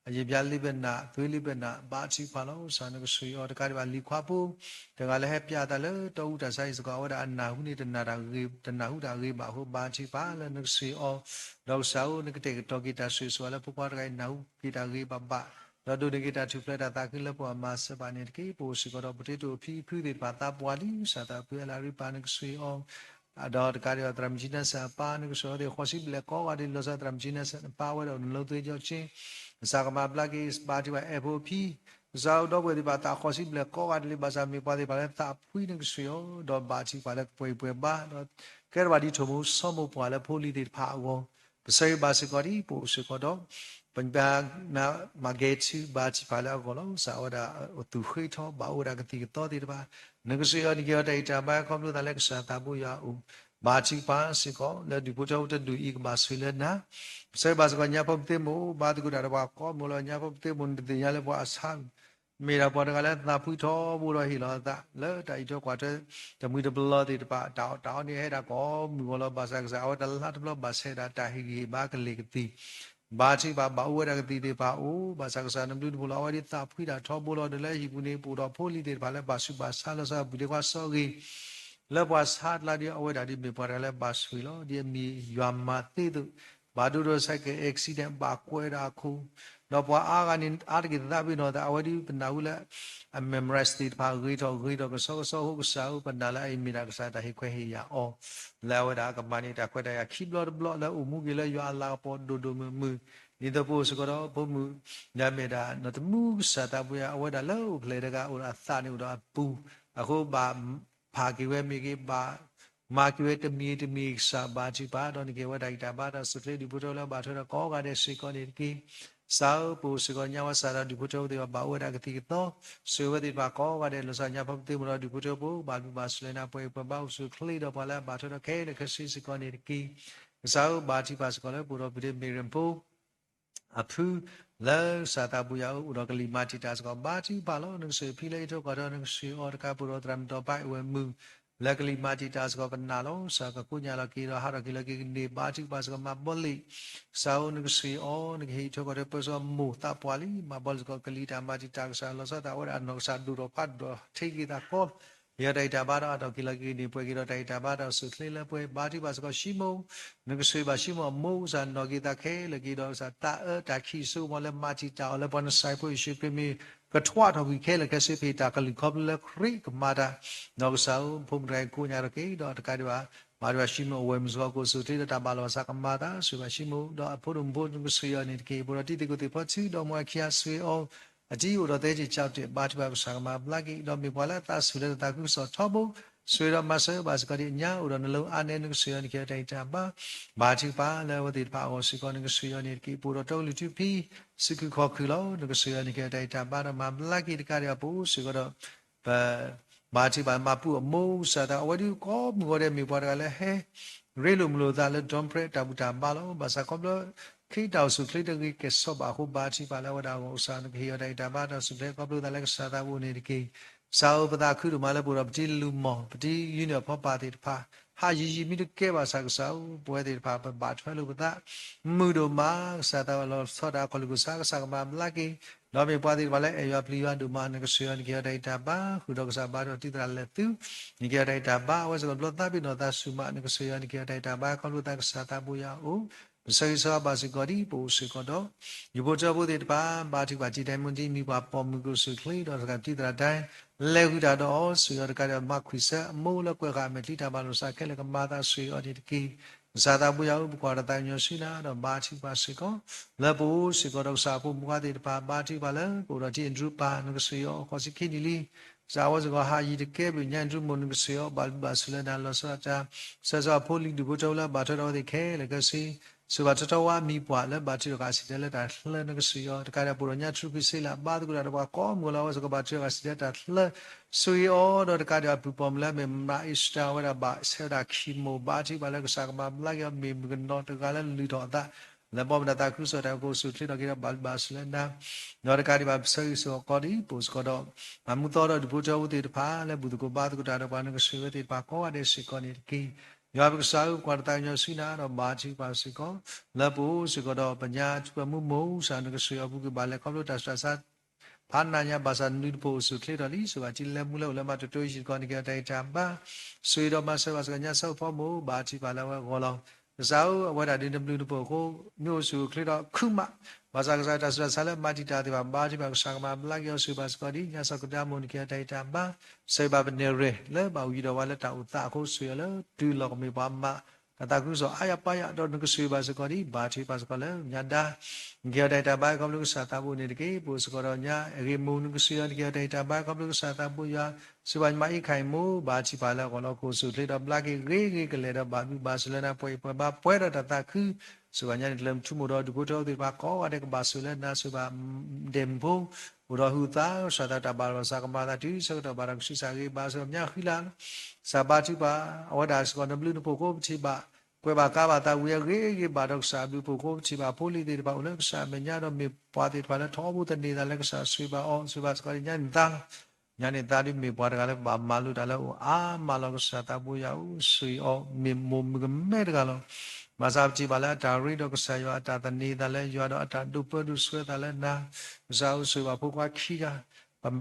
giờ bây giờ bên nà tuổi bên nà bà chỉ bà lâu sao nó suy ở cái bà li khoa bố thì gọi là hết pia ta lỡ đâu ta sai sẽ có ở đây anh nào cũng đi tên nào đã ghi bảo hộ bà chỉ bà là nó suy ở đâu sao nó cái cho kita suy suy là bố cái nào kita ghi bà đó đôi khi ta chụp lại ta cứ lập mà sẽ bạn này cái bộ sự có đó bữa đó phi để bà ta bỏ đi sao ta phải là riêng bạn cái suy ông đó cái đó làm gì nữa sao bạn cái số để khó xí lệ có và để lo sao làm gì nữa sao bao giờ lâu tới cho chứ sao mà bắt cái bà thì bà apple phi sao đó bởi bà ta khó xí lệ có và để bà sao mi bà thì bà ta phi cái suy ông đó bà chỉ bà là quay bà đó cái bà đi thùng số một bà là phô li để phá ông bây bà sẽ có đi bộ sự có đó bên na magetsu ba chi pala ko lo sa ora tu khui tho ba ora ka ti to ti ba ne ko se ani ke dai ta ba ko lu ta le sa ta bu ya u ba chi pa si ko le di bu chau te du i ba sui le na se ba sa ko nya pom te mo ba tu da ba ko mo lo nya pom te mo de nya le ba san me ra pa da le ta phui tho bu lo hi lo ta le dai cho kwa te te mu de blo ti ba ta ni he da ko mu lo ba sa o da la de ba se da ta hi ba ka le ka ti ba chi ba ba uwa ka ti de ba o ba sa sa nam du bu la wa di ta phui da tho bu lo de le hi bu ne bu do pho li de ba le ba su ba sa la sa bu de kwa so gi le ba sa la di awa da di me pa le ba su lo di mi ywa ma te tu ba du do sa ke accident ba kwe da khu no pa a ga ni a ki da bi no da awa di na u le a memorize ti pa gi do ko so hu sa u pa na la ai mi da ka sa da hi kwe hi ya o la wa da ka ma ni da kwe da ya ki blo la u mu gi le ywa la po do mu ni da po so ko do po mu nya me da no tu mu sa ta bu ya awa da lo ple da ga u da sa ni u da pu a ko ba pha ki we mi ki ba ma ki we te mi sa ba chi ba do ni ke wa dai ta ba da su tle di bu do la ba tho da ko ga de si ko ni ki sao pu si ko nya wa sa da di bu do de ba wa da ka ti to su wa di ba ko ga de lo sa nya pa ti mu do di bu do bu ba su le na po ba su kli do ba la ba tho da ke de ka si ko ni ki sao ba chi ba su ko le bu do bi de mi ren pu a pu le sa ta bu ya u do ka li ma ti ta so ba chi ba lo nu se phi le to ko do nu si o da ka bu do tram do ba we mu Luckily, Matita got a nalo, Saka Kunya Kira Harakila ni Bati Basga Maboli, Sound see on, he took a person moved up wali, Mabals got Kalita Matita Salasa, or no Saduro Padro, take it a call. Yada Tabara, Kilagini, Pugiro Tabara, Sutlila, Bati Basga Shimo, Nugusiba Shimo, Moves and Nogita K, Lagidos at Taki Su, Mole Matita, all upon a cycle, shipping me. Cái thoa thôi vì cái là cái sự ta cái lịch học là khỉ mà ta nó sao phong trào của nhà cái đó cái đó mà đó shimo wem zo ko su ti ta ba lo sa kam ma ta su ba shimo đó phô đồng phô cái suy này cái bữa đi thì cái phát chữ đó mà kia suy ô chỉ ở đó để chào thì ba thì ba sa ma blagi đó mi qua là ta su ta cũng so thọ bố suy đó mà sơ ba cái nhà ở đó nó lâu anh nên cái suy này kia đây ta ba chỉ ba là vậy thì ba ở suy con cái suy này cái bữa đó trâu lưu chữ pi sự cứ khó khăn lâu cái suy này kia đây ta ba đó mà blagi cái đó bố suy đó và ba chỉ ba mà bố mô sa ta ở đây có một cái mi qua là he relum lo ta là dom pre ta buta ba lo ba sa có lo khi đào sụt lấy được cái số ba khu ba chỉ ba là đào ngô sa cái ở đây ta ba đào sụt lấy có lo ta là sa ta bu này cái sao ba ta cứ mà là bữa chỉ lu mò chỉ you know pa pa thì pa ha yi mi de ke ba sa sa pwe de pa ba thwe lu ba mu do ma sa ta lo so da ko lu sa ma la ki lo mi pwa de ba le e yo pli yo do ma ne ko se yo ni ke dai ta ba khu do sa ba do ti tra le tu ni ke dai ta ba wa so lo ta bi no ta su ma ne ko se yo ni ke dai ta ba ko lu ta sa ta bu ya o စေစာပါစကတိပို့စေကတော့ယူဖို့ကြဖို့တဲ့ပါဘာတိပါကြည်တိုင်းမွန်ကြီးမိပါပေါ်မှုကိုဆွေခလီတော့ကတိတရာတိုင်းလဲခုတာတော့ဆွေရကရမခွိစအမိုးလက်ကွက်ကမတိတာပါလို့စာခဲလကမာသာဆွေအဒီတကီဇာတာပူရဥပကွာတိုင်းညရှိလာတော့ဘာတိပါစေကောလက်ဖို့စေကတော့စာဖို့မွားတဲ့ပါဘာတိပါလဲကိုတော့ဒီအန်ဒရူပါနကဆွေရောခေါ်စီခိနီလီဇာဝဇကဟာယီတကဲပညာန်ဒရူမွန်နကဆွေရောဘာဘာဆူလနာလောဆာတာစေစာဖိုလီဒီဘိုတောလာဘာတော်တဲ့ခဲလကစီဆိုပါတတော်ဝမီပွားလဲဘာတိကစီတယ်လက်တာလှနကစီရောတကရပူရညာထရုပိစေလာဘာတကူရတော့ကောမလောစကဘာတိကစီတယ်တာလှဆွေရောတော့တကရပူပေါ်မလဲမမအစ္စတာဝရဘာဆေဒါခီမိုဘာတိဘာလဲကစားကမလာရမေမကတော့တကလည်းလူတော့တာလဲပေါ်မတာခုဆိုတဲ့ကိုစုထလတော့ကရဘာဘာစလန်ဒါတော့တကရဘာဆွေဆိုကောဒီပိုစကတော့မမှုတော့ဒီဘူတော်ဦးတေတဖာလဲဘူးတကူဘာတကူတာတော့ဘာနကဆွေဝတေပါကောရတဲ့စီကောနေကီယောဘကစားကွာတိုင်းညစီနာတော့မာချီပါစီကောလက်ဖို့စီကတော့ပညာချွမှုမိုးစာနကဆွေအဘူးကဘာလဲကောလို့တာဆာဆာဘာနာညာဘာသာနုဖို့စုခေတော်လီဆိုပါကြည်လက်မှုလို့လက်မတူရှိကောနေကြတဲ့ချမ်းပါဆွေတော်မဆောစကညာဆောဖို့မိုးဘာချီပါလဲဝေါ်လောင်းဇာဝရဒီနဘလူဖို့ကိုမျိုးစုခေတော်ခုမဘာသာကစားတာဆာလဲမာတီတာဒီပါဘာချီပါဆာကမဘလက်ယောစုပါစကောဒီညာဆောကတာမွန်ကြတဲ့ချမ်းပါစေပါပနေရဲလဲပါဝီတော်ဝါလက်တာဥတာအခုဆွေလဲဒူလောက်မေပါမတာကုဆိုအာယပါယတော့နကဆွေပါစကောဒီဘာချီပါစကောလဲညာတာကြတဲ့တာဘာကမလို့စာတာဘူးနေတကေပို့စကောတော့ညာရေမုန်ကဆွေရကြတဲ့တာဘာကမလို့စာတာဘူးရစဝိုင်းမိုင်းခိုင်မို့ဘာချီပါလဲကောလို့ကိုစုလေတော့ဘလက်ကြီးရေကလေးတော့ဘာဘူးဘာစလနာပွဲဘာပွဲတော့တာခုစဝိုင်းညာလမ်ချူမိုတော့ဒီဘတော်ဒီဘာကောရတဲ့ဘာစလနာစဘာဒမ်ဘိုဘရဟူတာဆာတာဘာရစာကမာတာတီဆောတော့ဘာရရှိစာကြီးဘာဆိုမြခီလာစာဘာချီပါအဝဒါစကောနဘလူနပိုကိုချီပါကွယ်ပါကားပါတာဝေရေဘာတော့စာဘူးပိုကိုချီပါဖိုလီတဲ့ဘာလို့စာမညာတော့မေပွားတဲ့ဘာလဲထောဘူးတဲ့နေတာလည်းစာဆွေပါအောင်ဆွေပါစကောညာညာနေတာဒီမေပွားတကလည်းဘာမလူတာလဲအာမလောကစာတာဘူးရဦးဆွေအောင်မေမုံမဲတကလည်းမစားကြည့်ပါလားဒါရီတော့ကစားရအတာတနေတာလဲရွာတော့အတာဒုပဒုဆွဲတာလဲနာဇာဦးဆွေပါဖို့ကွာခီက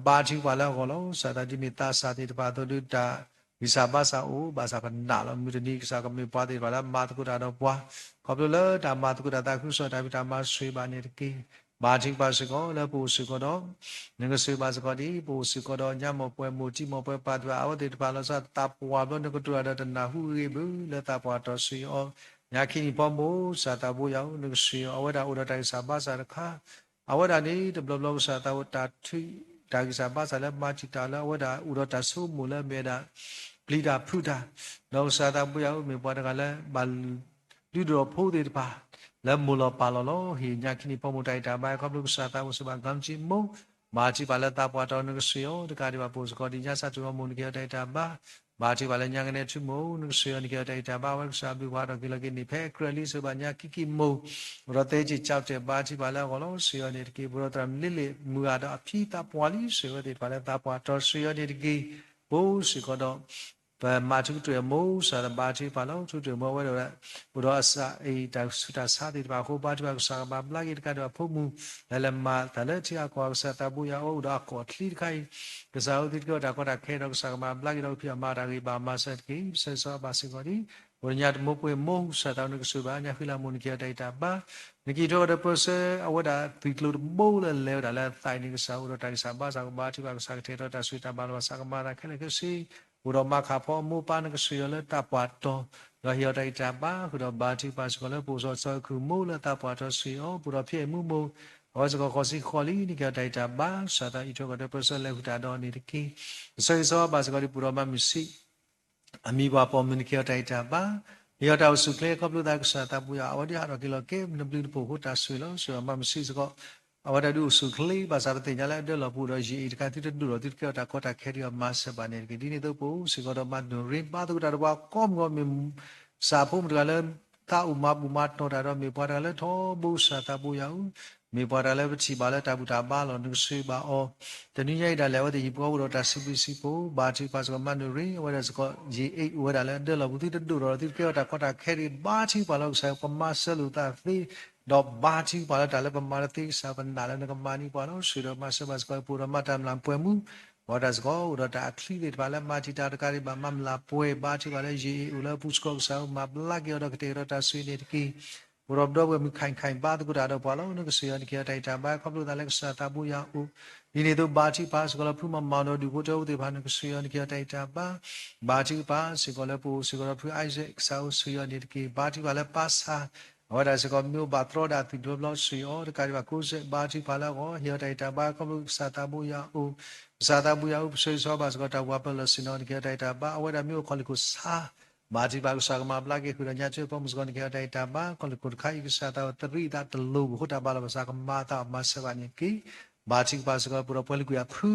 ဘာချီပါလားကောလို့စာတာဒီမေတာစာတဲ့ဘာတော့တာวิสาบาสาโอภาษากันนาลมุตนีกษากมีปาติบาลมาตกุดาดปัวขอบเลยตามาตกุดาตาคุสตาบิตามาสวยบานิกีบาจิบาสกอแล้วปูสกอดนึกสวยบาสกอดีปูสกอดญามป่วยมูจิมป่วยปาตัวอาวติบาลสะตาปัวบนึกตัวดาตนาหูริบุแล้วตาปัวตอสวยอญาคินิปอมูสาตาบุยาวนึกสวยอวดาอุดาไตสาบาสาระคาอวดานี้ตบลบสาตาวตาทุดากิสาบาสาละมาจิตาละอวดาอุดาตาสุมูละเมดาပလီတာဖုတာလောစာတာပူယောမေပွားတကလည်းဘာလူတော်ဖိုးတဲ့ပါလဲမူလပါလောဟိညာခိနိပမုတိုင်တာဘာကဘလုစာတာဝစဘာကမ်ချီမုမာချီပါလတာပွားတော်နကဆွေယောတကဒီပါပိုစကောဒီညာစာတူမုန်ကေတိုင်တာဘာမာချီပါလညာကနေချူမုနကဆွေယောနကေတိုင်တာဘာဝစာဘီဝါတော်ကိလကိနိဖဲခရလီစဘာညာကိကိမုရတေချီချောက်တဲ့ဘာချီပါလကောလောဆွေယောနေတကေဘရတရမ်လီလီမူရတော့အဖီတာပွားလီဆွေယောတဲ့ပါလတာပွားတော်ဆွေယောနေတကေဘိုးစီကတော့ဘာမာထုတွေမိုးစာဘာချီပါလောထုတွေမိုးဝဲတော့ဘုရောအစာအေးတောက်စုတာစားတဲ့ဘာဟိုဘာတဘာစာဘာဘလာဂီတကတော့ဖုံမှုလဲလမတလဲချီအကွာစာတဘူရအိုဒါကောထလီခိုင်ကစားဦးတိကောတာကောတာခဲတော့စာဘာဘလာဂီတော့ပြမာတာဂီဘာမဆက်ကိဆဆဘာစီကောဒီဝညတ်မိုးပွေမိုးစာတောင်းနကဆူဘာညာဖီလာမွန်ကီတိုင်တာဘာနကီတော့တဲ့ပစအဝဒါတီကလို့မိုးလဲဒါလဲတိုင်နကစားဦးတော့တိုင်စာဘာစာဘာတိဘာစာတေတော့တာဆွေတာဘာလောစာကမာတာခဲလေကစီဘုရောမခါဖောမူပါနကဆွေလဲတပွားတော့ရဟျောတိုင်တာပါခုတော့ဘာတိပါစကလဲပူစောစောခုမိုးလဲတပွားတော့ဆွေဩဘုရောဖြစ်မှုမိုးဟောစကောစီခေါ်လီနိကတိုင်တာပါစာတာဤတော့တဲ့ပစလဲခုတာတော့နေတကီဆွေစောပါစကောဒီဘုရောမမရှိအမိဘပေါ်မနိကတိုင်တာပါရတော့စုကလေကပလူဒါကစားတာပူရအဝဒီဟာတော့ကီလိုကေနဘလူပိုဟတာဆွေလို့ဆိုမမရှိစကောအဝဒဒုစုခလီဘာသာတဲ့ညာလည်းတယ်လို့ပူတော့ရီတကတိတူတော့တိကတာကောတာခဲရီမတ်စပါနေကဒီနေတော့ပူစကတော့မတ်ဒူရင်ပါတော့တော့ကောမ်ကောမစာဖုံးကလည်း ta uma buma no da do mi pa da le tho bu sa ta bu ya u mi pa da le chi ba le ta bu ta ba lo nu sui ba o de ni yai da le wa de yi po do ta si bi si po ba chi pa so ma nu ri wa da so ji 8 wa da le de lo bu ti du do ti ke da ko ta khe ri ba chi pa lo sa pa ma se lu ta fi do ba chi pa la da le pa ma ti sa pa na le na ka ma ni pa lo sui do ma se ba so pu ro ma tam lam pwe mu what does go da ta clean it bala ma ti ta ka ri ba mam la pwe ba chi ba le ji u la pu sko sa ma bla ge do ke te ro ta sui ni ki rob do we mi khai ba tu da do pa lo no ke se ya ni ke ta ta ba khop lu da le sa ta bu ya u ni ne do ba chi pa so la phu ma ma no du ko do de ba no ke se ya ni ke ta ta ba chi pa se ko le pu se ko la phu ai se sa u se ya ni ki ba chi ba le pa sa what does go mi ba tro da ti do lo se o de ka ba ko se ba chi pa la go ya ta ba khop lu sa ta bu ya u sa ta bu ya u se so ba so ta wa pa lo se no ni ke ta ba wa da mi ko le ko sa ba chi ba ko sa ma bla ke khu da nya che po mu so ni ke ta ba ko le ko khai ke sa ta tri da de lo ho ta ba la sa ka ma ta ma se ba ni ki ba chi ba so ko pu ro po le ku ya phu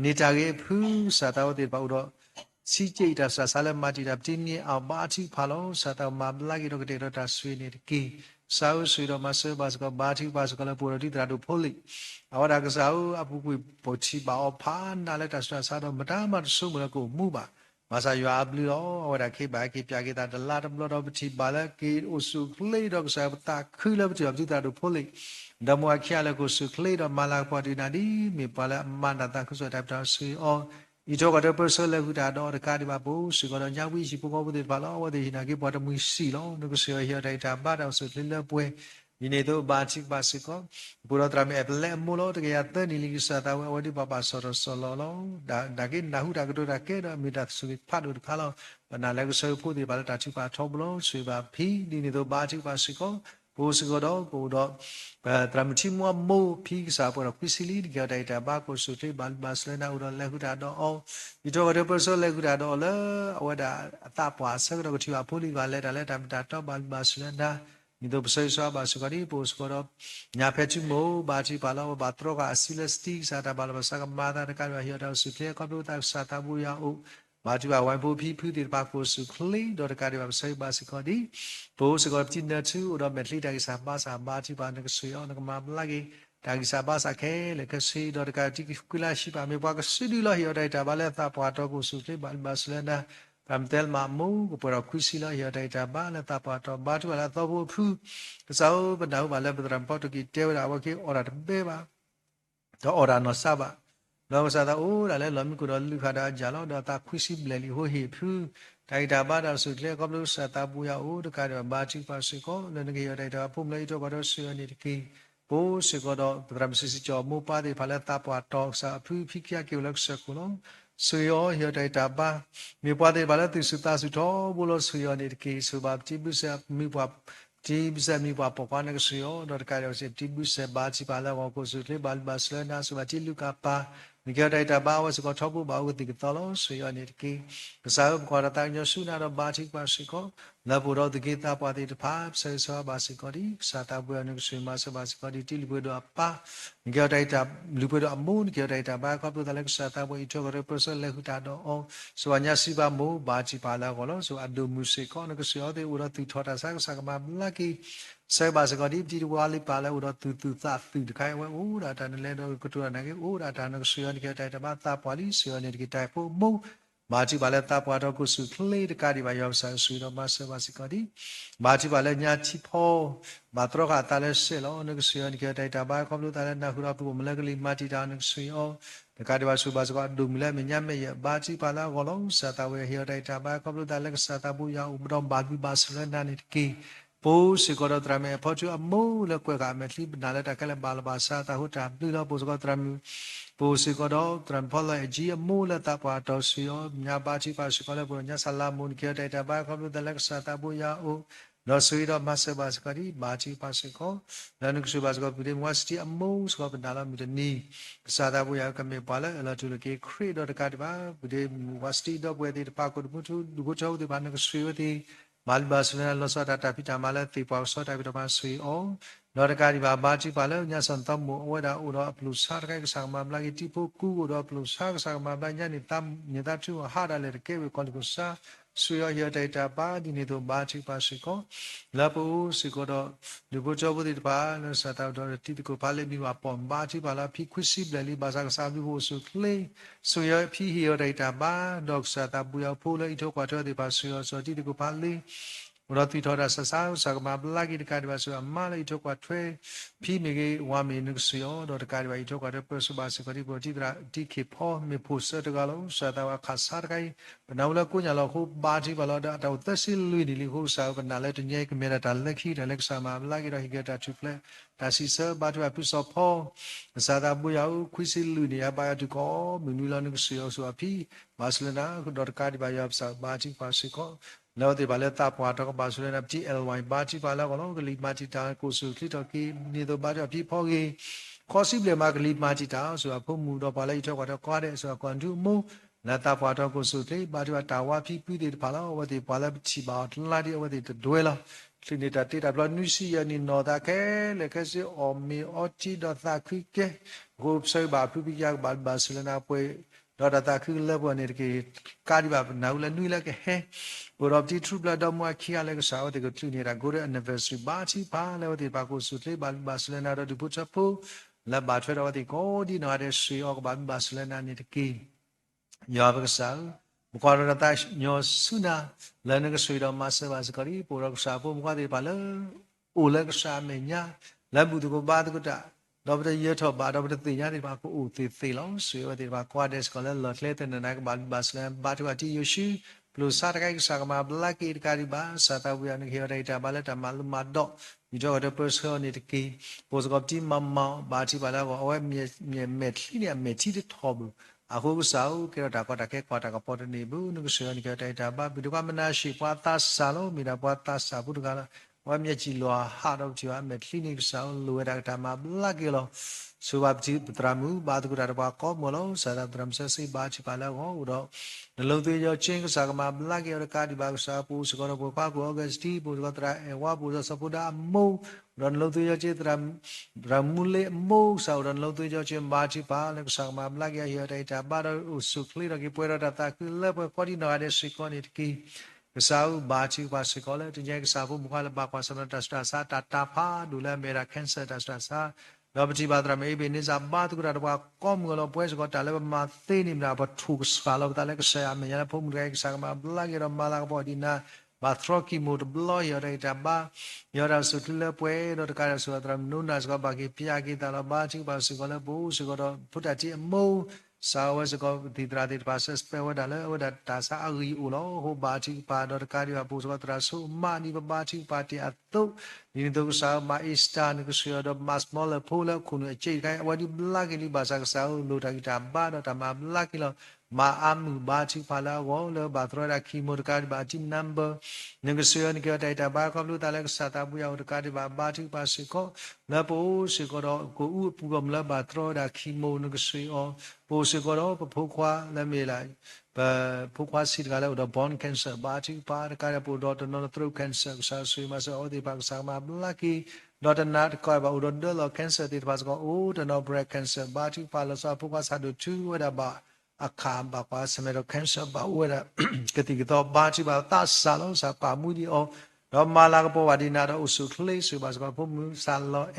ni ta ge phu sa ta de ba u ro si che ta sa le ma ti da ti ni a ba chi pha lo sa ta ma bla ke ro ke te ro ta sui ni ki sa u sui ro ma se ba so ko ba chi ba so ko le pu ro ti da do pho li a wa da ka sa u a pu ku po chi ba o pha na le ta sa do ma ta ma su mo le ko mu baมาซาอยู่อาบลีโอว่าได้ขี้บาขี้ปยาขี้ตาตลาดบลอดบชีบาลกีอุสุคลีดอกสาวตาคือแล้วจะจุดตาดูพลิดมัวขี้อะไรก็สุคลีดอกมาลาปอดีนาดีมีบาลมันตาคือสุดท้ายตาสุออีโจก็ได้เปิดเสเลยกุดาดอกการที่บาบูสุก็ได้ยาวิชิปุกบุตรบาลว่าได้ยินากีปอดมือสีล้อนึกเสียเฮียได้ตาบ้าดาวสุดลิ้นเล่ป่วยยินดีตัวบาชิกบาสิก็บุรุษรามีเอเปเล่มูลตะเกียร์นี่ลิกิสตาววันที่บาบาสอร์สโลโลดากินนาหูดากระโดดเกดมีดัดสุดพัดอุดข้าเราปนาเล็กเสือพูดที่บาลตาชิบาทบโลสุบาพียินดีตัวบาชิกบาสิก็ปูสิก็ดอกปูดอกตรามิชิมัวโมพีกษาปนพิสิลีเกียร์ได้แต่บาก็สุดที่บาลบาสเลนาอุดรเล็กกุดาดอกอีโจก็ได้เปิดเสเล็กกุดาดอกเลยว่าดาตาปัวสักดอกที่ว่าพูดที่บาลเลดาเลดามตาตอบาลบาสเลนานี่ตัวประชาบาสุกรีปูสกรบญาเพชิโมบาจิปาลาวบาตรกาสิเลสติสาตาบาลบาสักมาตาการวะเฮียดาวสุเคก็ดูตาสาตาบุยาอุบาจิบาวันปูพีพูดิบาปูสุคลีดอรการวะใส่บาสิกอดีปูสกรบจินเนชูอุดมเมตลีตากิสาบาสาบาจิบานกสุยอนกมาบลากีตากิสาบาสาเคเลกสีดอรการจิกุลาชิบามีบากสิดิลาเฮียดาตาบาเลตาปาตกุสุเคบาลบาสเลนาพามเตลมามูก็ปรากคุสิลาเฮียได้ตาบ้าและตาปาตบาทุละตบูพูสาวบรรดาบาลบดรัมปอตุกิเทวดาวกิอราตเบบาตออรานอซาบาลอซาตาโอละเลลอมิกุรลุคาดาจาลอดาตาคุสิเบลลิโฮเฮพูไดตาบาดาสุเลกอบลุสตาบุยาโอตกาดบาจิปาสิโกเลนเกยได้ตาพุมเลโตกอดสุยนิตกีปูสิโกดบรามสิสิจอมูปาดิพาเลตาปาตอซาพูพิกยาเกลักสกุลสุยอเฮียได้ตาบ้ามีปาดิบาลติสุตาสุทอบุลสุยอนิตกีสุบาจิบุเซมีปาจิบุเซมีปาปปานกสุยอดอการเสจิบุเซบาจิบาลาวกุสุเลบาลบาสเลนาสุบาจิลุกาปามีเกียรติตาบ้าวสกอทบุบาวติกตลอสุยอนิตกีกษาบกอรตายสุนาดบาจิบาสิโกลาบุรอติกิตาปาติตภาพเสสวบาสิโกดิสาตาบุยานุสุมาสบาสิโกดิติลิบุดอปามีเกียรติตาลิบุดอมูนเกียรติตาบ้าก็ตุตะเลกสาตาบุอิโตกเรเปรสเลหุตาดอสวญญาสิบามูบาจิปาลากอลสวอดุมุสิโกนกสุยอติอุรติทอตาสักสักมาลากีเสบาสิโกดิติวาลิปาลาอุรตุตุตาตุไควะอูราตาเนเลโดกตุนะเกอูราตานกสุยอนิเกียรติตาบ้าตาปาลิสุยอนิกิตาปุมูมาจิบาลตาปาดกุสุคลีดการิบายอมสาสุยโนมาเสบาสิโกดิมาจิบาลญาติพอบาตรกาตาเลเสลอนกสุยอนิเกียรติตาบ้าคอมลุตาเลนะหุราปุมเลกลิมาติดานกสุยอตการิบาสุบาสกอดุมเลเมญะเมยบาจิบาลากอลสาตาเวเฮียไดตาบ้าคอมลุตาเลกสาตาบุยาอุบดอมบาบิบาสเลนานิกีปูสิกอดตราเมพอจูอมูเลกวกาเมลิบนาเลตาเคลบาลบาสาตาหุตาบิลอปูสกอตราเมปูสิกอดตรัมพอลเอจีอมูเลตาปาตอสุยอญาบาจิปาสิกอเลปุญญาสลามุนเกียไดตาบ้าคอมลุตาเลกสาตาบุยาอุนอสุยดอมาเสบาสกอดิบาจิปาสิกอลานุกสุบาสกอปิเดมวัสติอมูสกอปนาลามิดนีสาตาบุยากะเมปาเลอลาตุลเกครีดอตกาดิบาปิเดวัสติดอเวติปากุดมุตุดุกโชดิบานุกสุยติมาลบาสเลลอสตาตาปิตามาเลติปาสตาปิตามาสุยอนอรการิบาบาจิปาเลญาสันตมุอวดาอุรอปลุสาร์ไกสังมาบลากิติปุกูอุรอปลุสาร์สังมาบลาญานิตัมญาตาตุหาดาเลเกเวคอลิกุสา suyo ya data ba di ni to ba chi ba si ko la pu si ko do lu bo cho bu di ba no sa ta do ti ko ba le mi ba pon ba chi ba la phi kwisi ble li ba sa sa bi bo su kle suyo phi hi ya data ba dok sa ta bu ya phu le i tho kwa tho di ba suyo so ti ko ba le ဘုရားတိထောတာဆဆာဆာကမဘလာဂီတကာဒီပါဆိုအမလေးထုတ်ကွာထွဲဖီမေကေဝါမီနုစီယောတော့တကာဒီပါထုတ်ကွာတဲ့ပစဘာစကတိပေါ်တိဒရာတိခေဖောမေဖို့စတကလုံးစတာဝခါဆာကိုင်ဘနာဝလကိုညာလောခုဘာတိဘလာတော့သက်စီလူဒီလီခုစာဘနာလဲတညေကမေရတာလက်ခိတယ်လက်ဆာမဘလာဂီရဟိကတာချူဖလက်ဒါစီဆဘာတူပုစောဖောစာတာဘူယောခွိစီလူနေအပါယတူကောမနူလာနုစီယောဆိုအဖီမစလနာတော့တကာဒီပါယောဆာဘာတိပါစီကော Now the baleta part of Basulana GLY Bachi Palagolo, the lead Machita, Kosu, Klitoki, neither Baja Pipogi, possibly Mark lead Machita, so a Pumu, the Paleta, what a quarter, so a quantum mo, Lata part of Kosu, Baja Tawa, Pipu, the Pala, over the Palachi, about Ladi, over the dweller, Trinita, Tita, Blood Nusi, and in Nodake, Legacy, or me, Ochi, Dotha Quick, Hope so by Pupiak, but Basulana, Dota level and it Cardiba, now Lanula, he. But of the true blood of Makia like a sour, they go to near a good anniversary party, Pala, the Baco Sutle, Barcelona, the Butchapo, La Batra, the coordinated sea of Barcelona and the key. Yavasal, Mukaratash, Nyo Suna, learning a street of Massa Vascari, Pura Sapo, Mukadi Pala, Ulag Samenya, Labutu Badaguta. Double year to bad over the Yadi Baku, the Thilon, so the Baquades scholar, Lotlet and the Nagban Baslam, Batuati Yoshi, plus Saturday Sagama, Black Eat Cariba, Sata, we are here at Ballet and Malumado. You know the person in the key, was got Tim Mamma, Bati Balago, or Metlinia Metiti Tobu. A whole sow, Kerataka, Quataka Nebu, Nugusian Kertaba, Biduamana, she Quatas Salo, Midapata Sabutugala. Wamyachilo, hard of you, met clinic sound, Luatama, Blagilo, Subabti, Tramu, Badguraba, Comolo, Sadam Sassi, Bachipala, the Lothia Ching, Sagama, Blagio, the Cardiba, Sapu, Sugoro, Papu, August, Bugotra, and Wabu, Sapuda, Mo, Ron Lothia Chitram, Ramule, Mo, Southern Lothia Chim, Bachipa, and Sagama, Blagia, here, Data, Bada, Usukli, Kipuera, attack, level 49, Sikon, key. Sao Bachi Vasicola, to Yank Sabu Mukala Bakwasana Tastasa, Tatapa, Dula Mera Cancer Tastasa, Robert Badra maybe Niza Badgura, Comgolo, Pues got Alabama, Thinim, but Tooks, follow the Alexa, Mayapum, Reg Sagama, Blagger, Malabodina, Bathroki, Mood, Bloyer, Retaba, Yora Sutilla, Pue, or the Karasutram, Nunas, Gabaki, Piagi, Talabachi, Basicola, Bus, got to put a Mo. Sao as a go the Radit passes Pewdala, that Tasa Ali Ulo, who Bachi, Pador Caria Buzatrasu, Mani Bachi Party at two, in those Sao Maista, Negotiator, Mas Mola, Pola, Kuna Chika, what you blackly Basak Sao, Lutagita Bada, Tama Blackilo, Ma Am Bachi Pala, Walla, Bathroda, Kimo, Bachi number, Negotiator, Data Baka, Lutalek, Satabuya, the Cadiba, Bachi Pasico, Lapo, Sigoro, Go Pugam, Bathroda, Kimo, Negotiator. Posigoro, Pukwa, Lamela, Pukwa Sidgala, the bone cancer, Bati, Paracarapo, daughter, not through cancer, Sasumas, all the Bagsama, Lucky, not a nut, Kaba, Udondel, or cancer, it was got old and no breast cancer, Bati, Palasa, Pukas had two, with about a calm, Bapa, Samero cancer, but with a Katigito, Bati, about that salons, a Pamudi, or Malagapo, Adinada, Usukli, Subasgapu, Salo,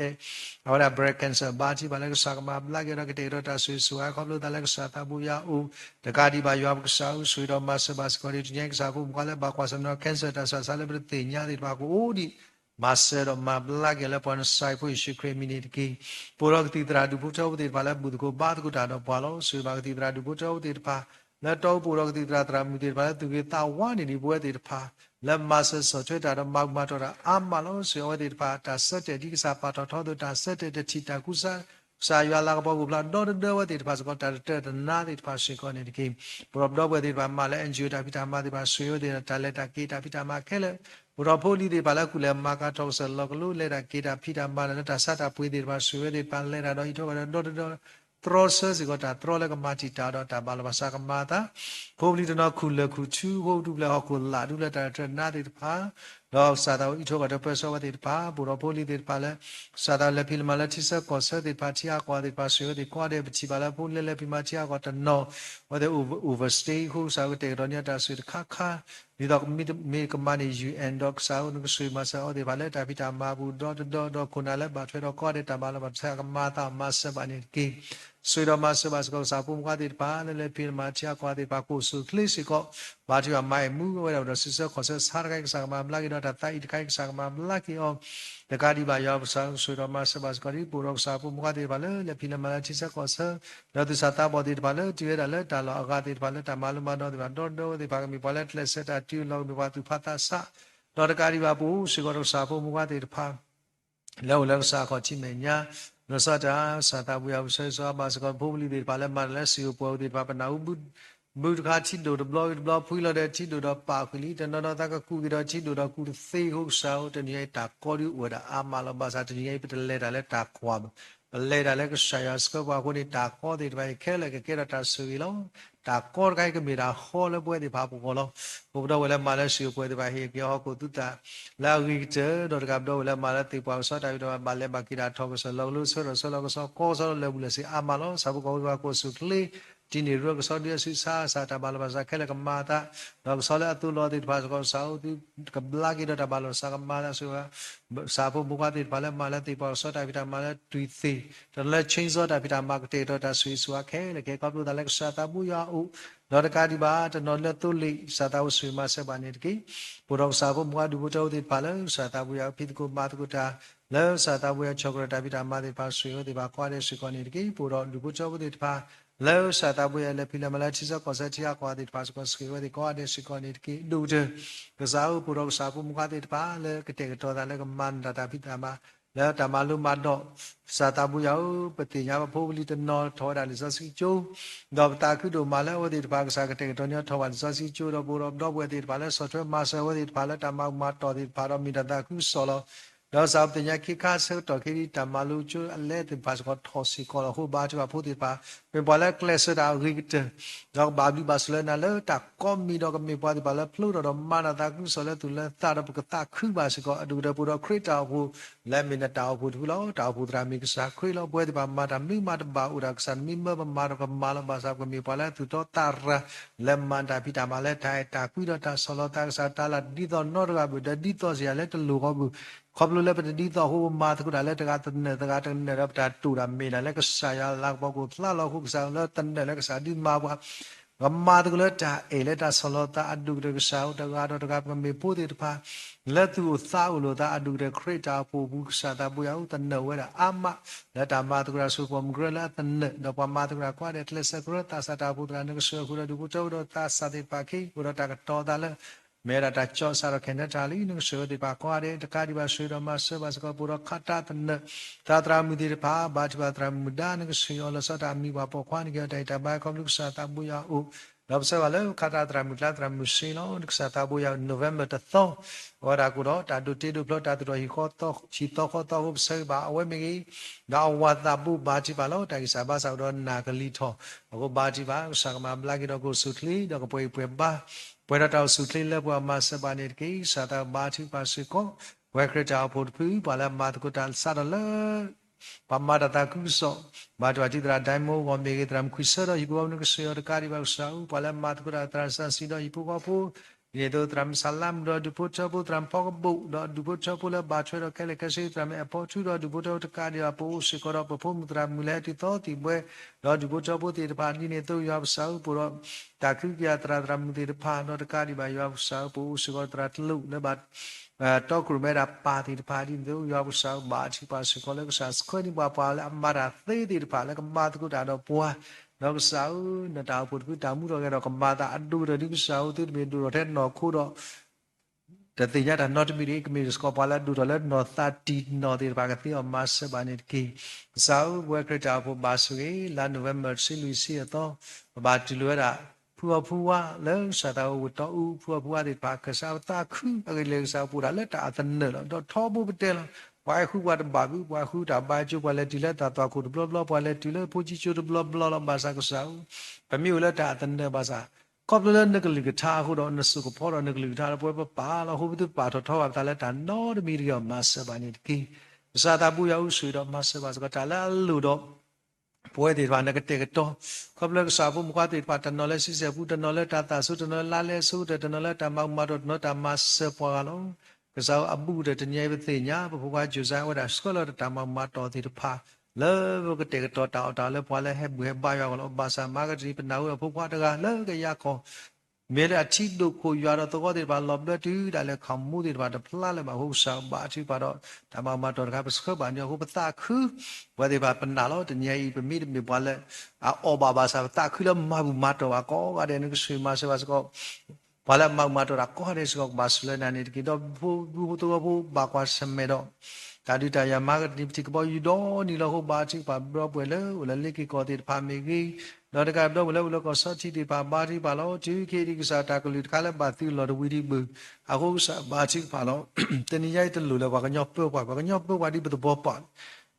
or a breast cancer, Bati, Balagama, Blagger, Suaco, the Alexa, Tabuya, the Gadiba, Yabsa, Sweet of Massabas, College, Yanks, Abu, Bakwas, no cancer, as a celebrity, Yadi, Baku, Master of my black upon a cypher, she criminate key. Purokti Traduputo, the Valabuko, Badgutano Palo, Subakti Traduputo, the Pa, let all Purokti Tratram, the Val to get that one in the word it pa. Let Masters of Twitter, Magmatora, Amalo, so the part, as such a Disapato, as such a Chitakusa. Sayala Bobla, not know what it was got at the night it passing on in the game. Probably with it by Mala and Judah Pitama, the Basuyo, the Taleta Kita Pitama Keller, Rapoli, the Balacula, Makatos, and Loglu, let a Kita Pita Manata sat up with it Basuyo, the Palera, no, Trosses, got a troll like a Machita, Tabalabasaka Mata, probably do not cooler, could chew, who do Lakula, do let a not it pa, လောစာတာဤထောကတော့ပစောဝတိပါဘူရောပိုလီတိပါလဲစာတာလက်ဖိလမလက်တိစကောဆတိပါချီယာကွာတိပါဆွေတိကွာတဲ့ပချီပါလာပိုလဲလဲပိမချီယာကွာတနောဝတဲ့ overstay ခုစာကတဲ့တော့ညတာဆွေခခဒီတော့မိကမနီ UN တော့စာဦးနဆွေမစာအော်ဒီပါလဲတာပိတာမာဘူးတော့ခုနလဲဘာထွေတော့ကွာတဲ့တမလာဘာစာကမာတာမဆဘာနေကီဆွေတော်မဆဘာစကောစာပုံကွာတဲ့ပါလဲဖိလမချီယာကွာတဲ့ပါကိုဆုခလိစီကောဘာတီဝမိုင်မူဝဲတော့စစ်စခေါ်ဆဆာရိုက်စာမမလာကီတော့တာတိုက်ခိုက်စာမမလာကီအောတကာဒီပါရောက်ဆန်ဆွေတော်မဆဘာစကောဒီပူရောစာပုံကွာတဲ့ပါလဲလေဖိလမချီစကောဆာတော့သူစာတာဘောဒီပါလဲတီရလဲတာလောအကာတဲ့ပါလဲတာမလူမတော့ဒီပါတော့ဒီပါကမီပါလဲလက်ဆက်တာတီလောဒီပါသူဖတ်တာစာတော့တကာဒီပါပူစေကောစာပုံကွာတဲ့ဖာလောစာခေါ်ချိမေညာနစတာစာတာဘူးရောက်ဆွေစောပါစကောပုံလီဒီပါလဲမလဲစီပေါ်ဒီပါပနာဘူးဘုဒ္ဓခါချီဒိုဘလော့ဖွေးလာတဲ့ချီဒိုတော့ပါခလီတနတော့တကကူကြတော့ချီဒိုတော့ကူသေဟုတ်ဆောတနည်းတာကောရီဝဒအာမလဘာသာတနည်းပတလဲတာလဲတာခွာလဲတာလဲကဆယာစကဘာကိုနေတာကောဒီဘိုင်ခဲလဲကဲရတာဆွေလောတာကောကိုင်ကမီရာဟောလပွဲဒီဘာပူကောလောဘုဒ္ဓဝလဲမာလဲဆွေပွဲဒီဘိုင်ဟေပြောကိုတုတာလာဝီချေတော့ကပ်တော့လဲမာလဲတိပွားဆောတာပြီးတော့မာလဲဘကီရာထောကဆလောလို့ဆောလောကဆောကောဆောလဲဘူးလဲစီအာမလောဆဘကောကိုဆုကလေးဒီနေရောကစောဒီစီစာစာတာဘာလဘာစာခဲလကမာတာတော့ဆောလအတူလောဒီဘာစကောဆောဒီကဘလာကီတော့ဘာလောစာကမာတာဆိုစာဖို့ဘုရားတိဘာလမာလတိပေါ်ဆောတာဗီတာမာလတူသီတော်လက်ချင်းစောတာဗီတာမာကတေတော့တာဆွေဆွာခဲလေကေကောပလိုတာလက်စာတာဘူးရအောင်လောကဒီဘာတနော်လက်တုလိစာတာဝဆွေမဆက်ပါနေတကိဘုရောစာဖို့ဘုရားဒုဘတော်တိဘာလစာတာဘူးရဖိတကိုမာတကုတာလဲစာတာဘူးရချောကရတာဗီတာမာတိပါဆွေဒီဘာခွာတဲ့ဆွေကောနေတကိဘုရောဒုဘတော်တိဘာလဲစာတာဘူးရလေဖိလမလာချီစကောဆက်ချီကွာတိပါစကောစကေဝဒီကွာတဲ့ဆွေကောနေတကိဒုတဲ့ကစားဘုရောစာဖို့မခွာတဲ့ဘာလဲကတဲ့တော်တာလဲကမန်တာတာဗီတာမာလဲတမလူမတော့စာတာဘူးရပတိညာဖိုးပလီတနော်ထောတာလစစီကျိုးတော့တာခုတို့မလဲဝဒီတပါကစားကတဲ့တော်ညထောပါလစစီကျိုးတော့ဘူရောတော့ဝဒီတပါလဲဆော့ဖ်ဝဲမာဆာဝဒီတပါလဲတမမတော်ဒီပါတော့မီတာခုဆောလောတော့စာပညာခိခါဆောတော့ခိတမလူကျိုးအလဲတပါစကောထောစီကောဟိုဘာချပါဖို့ဒီပါပေပါလဲကလစ်တာရီကတတော့ဘာဘလီဘတ်စလနာလဲတာကောမီတော့ကမီပါဒီပါလဲဖလိုတော့မာနာတာခုဆောလဲသူလဲတာတော့ပကတာခုပါစကောအဒူတော့ပူတော့ခရစ်တာဟိုလဲမီနတာဟိုထူလောတာဟိုဒရာမီကစားခရစ်လောပွဲဒီပါမာတာမီမာတဘာဥရကဆန်မီမဘမာတော့ကမာလဘာစာကမီပါလဲသူတော့တာရလဲမန်တာဖီတာမလဲထိုင်တာခုတော့တာဆောလောတာစားတာလာဒီတော့နော်ရကဘူးဒီတော့စီလဲတလူကောဘူးขอบรู้แล้วเป็นดีต่อหูมาทุกอย่างแล้วตะการตันเนตะการตันเนรับตาตูรามีแล้วก็สายลักบอกกูลาเราคุกสาวแล้วตันเนแล้วก็สาดิมาว่าก็มาทุกแล้วตาแล้วตาสโลตาอดุเรกสาวตะการตะการก็มีพูดที่พาแล้วตูสาวโลตาอดุเรครีตาปูบุกสาตาบุยาวตันเนเวลาอามาแล้วตามาทุกอย่างสุภมกระแล้วตันเนดอกมาทุกอย่างกว่าเด็ดเลสกระตาสาตาปุตรานึกเสือคุณดูกูเจ้าดตาสาติปาคีกูตากตอตาแล้วမေရတာချောစာရခေနတာလီနုဆောဒီပါကွာတဲ့တကာဒီပါဆွေတော်မဆဘစကပူရခတာတနတာတရာမူဒီပါဘာချပါတရာမူဒါနကဆွေရောလစတာမီပါပေါ်ခွာနေကြတဲ့တဘာကွန်လူစာတာဘူယာအိုလောဆဝလဲခတာတရာမူလာတရာမူစီလောနကစာတာဘူယာနိုဗ ెంబర్ တသောဝရကူတော့တာဒုတေဒုဖလတာတော်ဟီခောတော့ချီတော့ခောတော့ဆဲပါအဝဲမကြီးဒါဝါတာဘူဘာချပါလောတိုင်စာဘာဆောက်တော့နာကလီထောအခုဘာချပါဆာကမဘလာကီတော့ကိုဆုထလီတော့ပွဲပွဲပါပွဲတော်စုလေးလက်ပွားမှာစပါနေကိစာတာဘာတိပါစကောဝဲခရတာဖို့ဖူပါလာမာတကုတန်ဆာရလပမာဒတာကုဆောဘာတော်တိတရာဒိုင်မောဝမေဂေတရမ်ခွိဆရဟိဘောနကဆေရကာရီဘောဆောပါလာမာတကုတတရာဆာစီတော့ဟိပိုကောဖူရေတို့တရမ်ဆလမ်တော့ဒုပုချပုတရမ်ပေါကဘုတော့ဒုပုချပုလဘာချွေတော့ကဲလေကစီတရမ်အပေါ်ချူတော့ဒုပုတော့တကာရီအပိုးစကောတော့ပဖို့မတရမ်မူလဲတီတော့တီပွဲတော့ဒုပုချပုတီတပါနီနေတော့ရောက်ဆောပူတော့တာခိပြတရာတရမ်မူတီတဖာတော့တကာရီပါရောက်ဆောပူစကောတရာတလူလဲဘာတော့ကရမဲတာပါတီတဖာဒီတော့ရောက်ဆောဘာချီပါစကောလဲကစားစခွနီပါပါလဲအမရာသေးတီတဖာလဲကမာတကုတာတော့ပွားတော့ကစားနတာပုတ်ကူတာမှုတော့ကတော့ကမာတာအတူတည်းကစားဦးတိမီတူတော့တဲ့နော်ခုတော့တတိယတာ not me ကမီစကောပါလာဒူတော့လဲနော်30နော်ဒီဘာကတိအမဆဘာနေကီစားဦးဝဲခရတာဖို့ပါဆွေလာနိုဝင်ဘာစီလူစီတော့ဘာတူလွဲတာဖူဖူဝါလဲစာတာဝတော့ဖူဖူဝါဒီပါကစားတာခုအကလေးစားပူတာလက်တာအတနေတော့ထောဖို့ပတဲဝိုင်ခုဝတ်ဘာဘူးဝါခုတာဘာကျုပ်ဝလဲတီလက်တာတော့ခုဘလဘလဘလဲတီလက်ပူချီချူဘလဘလဘာစာကစားပမီဝလက်တာအတနေဘာစာ Copula Nicolita, who don't support on Nicolita, Papa, who would part of Talata, no the media of Massa Baniki. Satabuya, sweet of Massa Vasgatala, Ludo. Puede ir van a que te to, Copla Sabu, Muati, Patanoles is a put another tata, sutanol lale, suit at another tamamado, not a massa poalo, because our abu at the everything, ya, but who was Josiah with a scholar at Tamamato the pa. Love que take a tot out, all while I have by all Bassa Magazine, but now a Pupata, love the Yako. Made a cheat do who you are the water by love the dude, I like come mooded by the Palama who shall batty by Tamamato Rabascoba and your Hopata who, whether by Panalo, the near even meet me while all Babas have Takula Mabumato, a call, and then swim myself go. While Mabumato, a call is got Barcelona and it get up who to backwards some meadow. Tadita Yamaga Niptic boy, you don't need a whole batty by Brobwell, or a licky got it Pamigi. Not a guy double look or such it by body palo, 2 kiddies are tackled calabathi, lot of witty boo. A host batting palo, then he ate the lula, waganyopo, what did the bopon.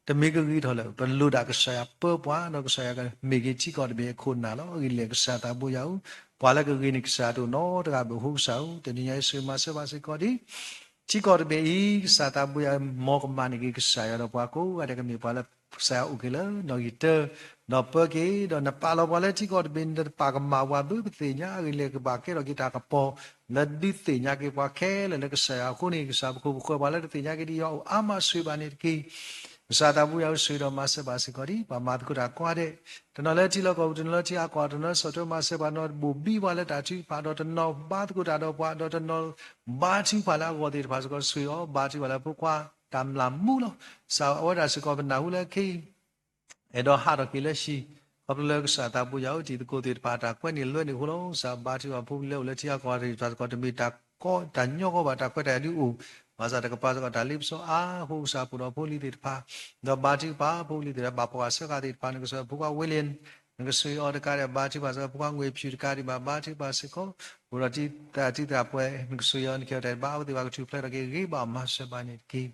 The mega read hollow, but Ludak say a purp one or say a mega chick or be a conalo, like Sata Buyao, Palaginic Sato, no, the Abu Husau, the Niasu Masavasicodi. Chico be Satabuya more money Saya of Waco, I can be Pala Sa Ukila, no eater, no perky, no Napalo Wallet, got been the Pagamawa, Buthina, like a bucket or get a paw, not be thin, Yaki Wakel, and like a Saya, Kuni, Sabu, Wallet, Yaki, Ama Subaniki. Satabuya Sud of Massa Basicori, but Matkuda Quade, the knowledge of the knowledge of Quadana, Soto Massa, but not Bubi Wallet, Achi, Padot, no, Batkuda, Padot, no, Bati Pala, what it was got Suyo, Bati Walapuqua, Tamla Mulo, so what as a governor Nahula Key, Edo Harakila she, Popular Satabuya, the good Pata, when you learn the Hulo, Sabati or Pula, Letia, what it was got to be Tako, Tanyo, but I could tell you. Masa ada kepas kat dalip so who sa pura puli dirpa the baji pa puli dirpa bapo asa kat dirpa nengso buka William nengso or the kari baji basa buka web shoot kari baji basiko urati tadi tapwe nengso yon kyo dari bawa di waktu play lagi riba masa banyak ki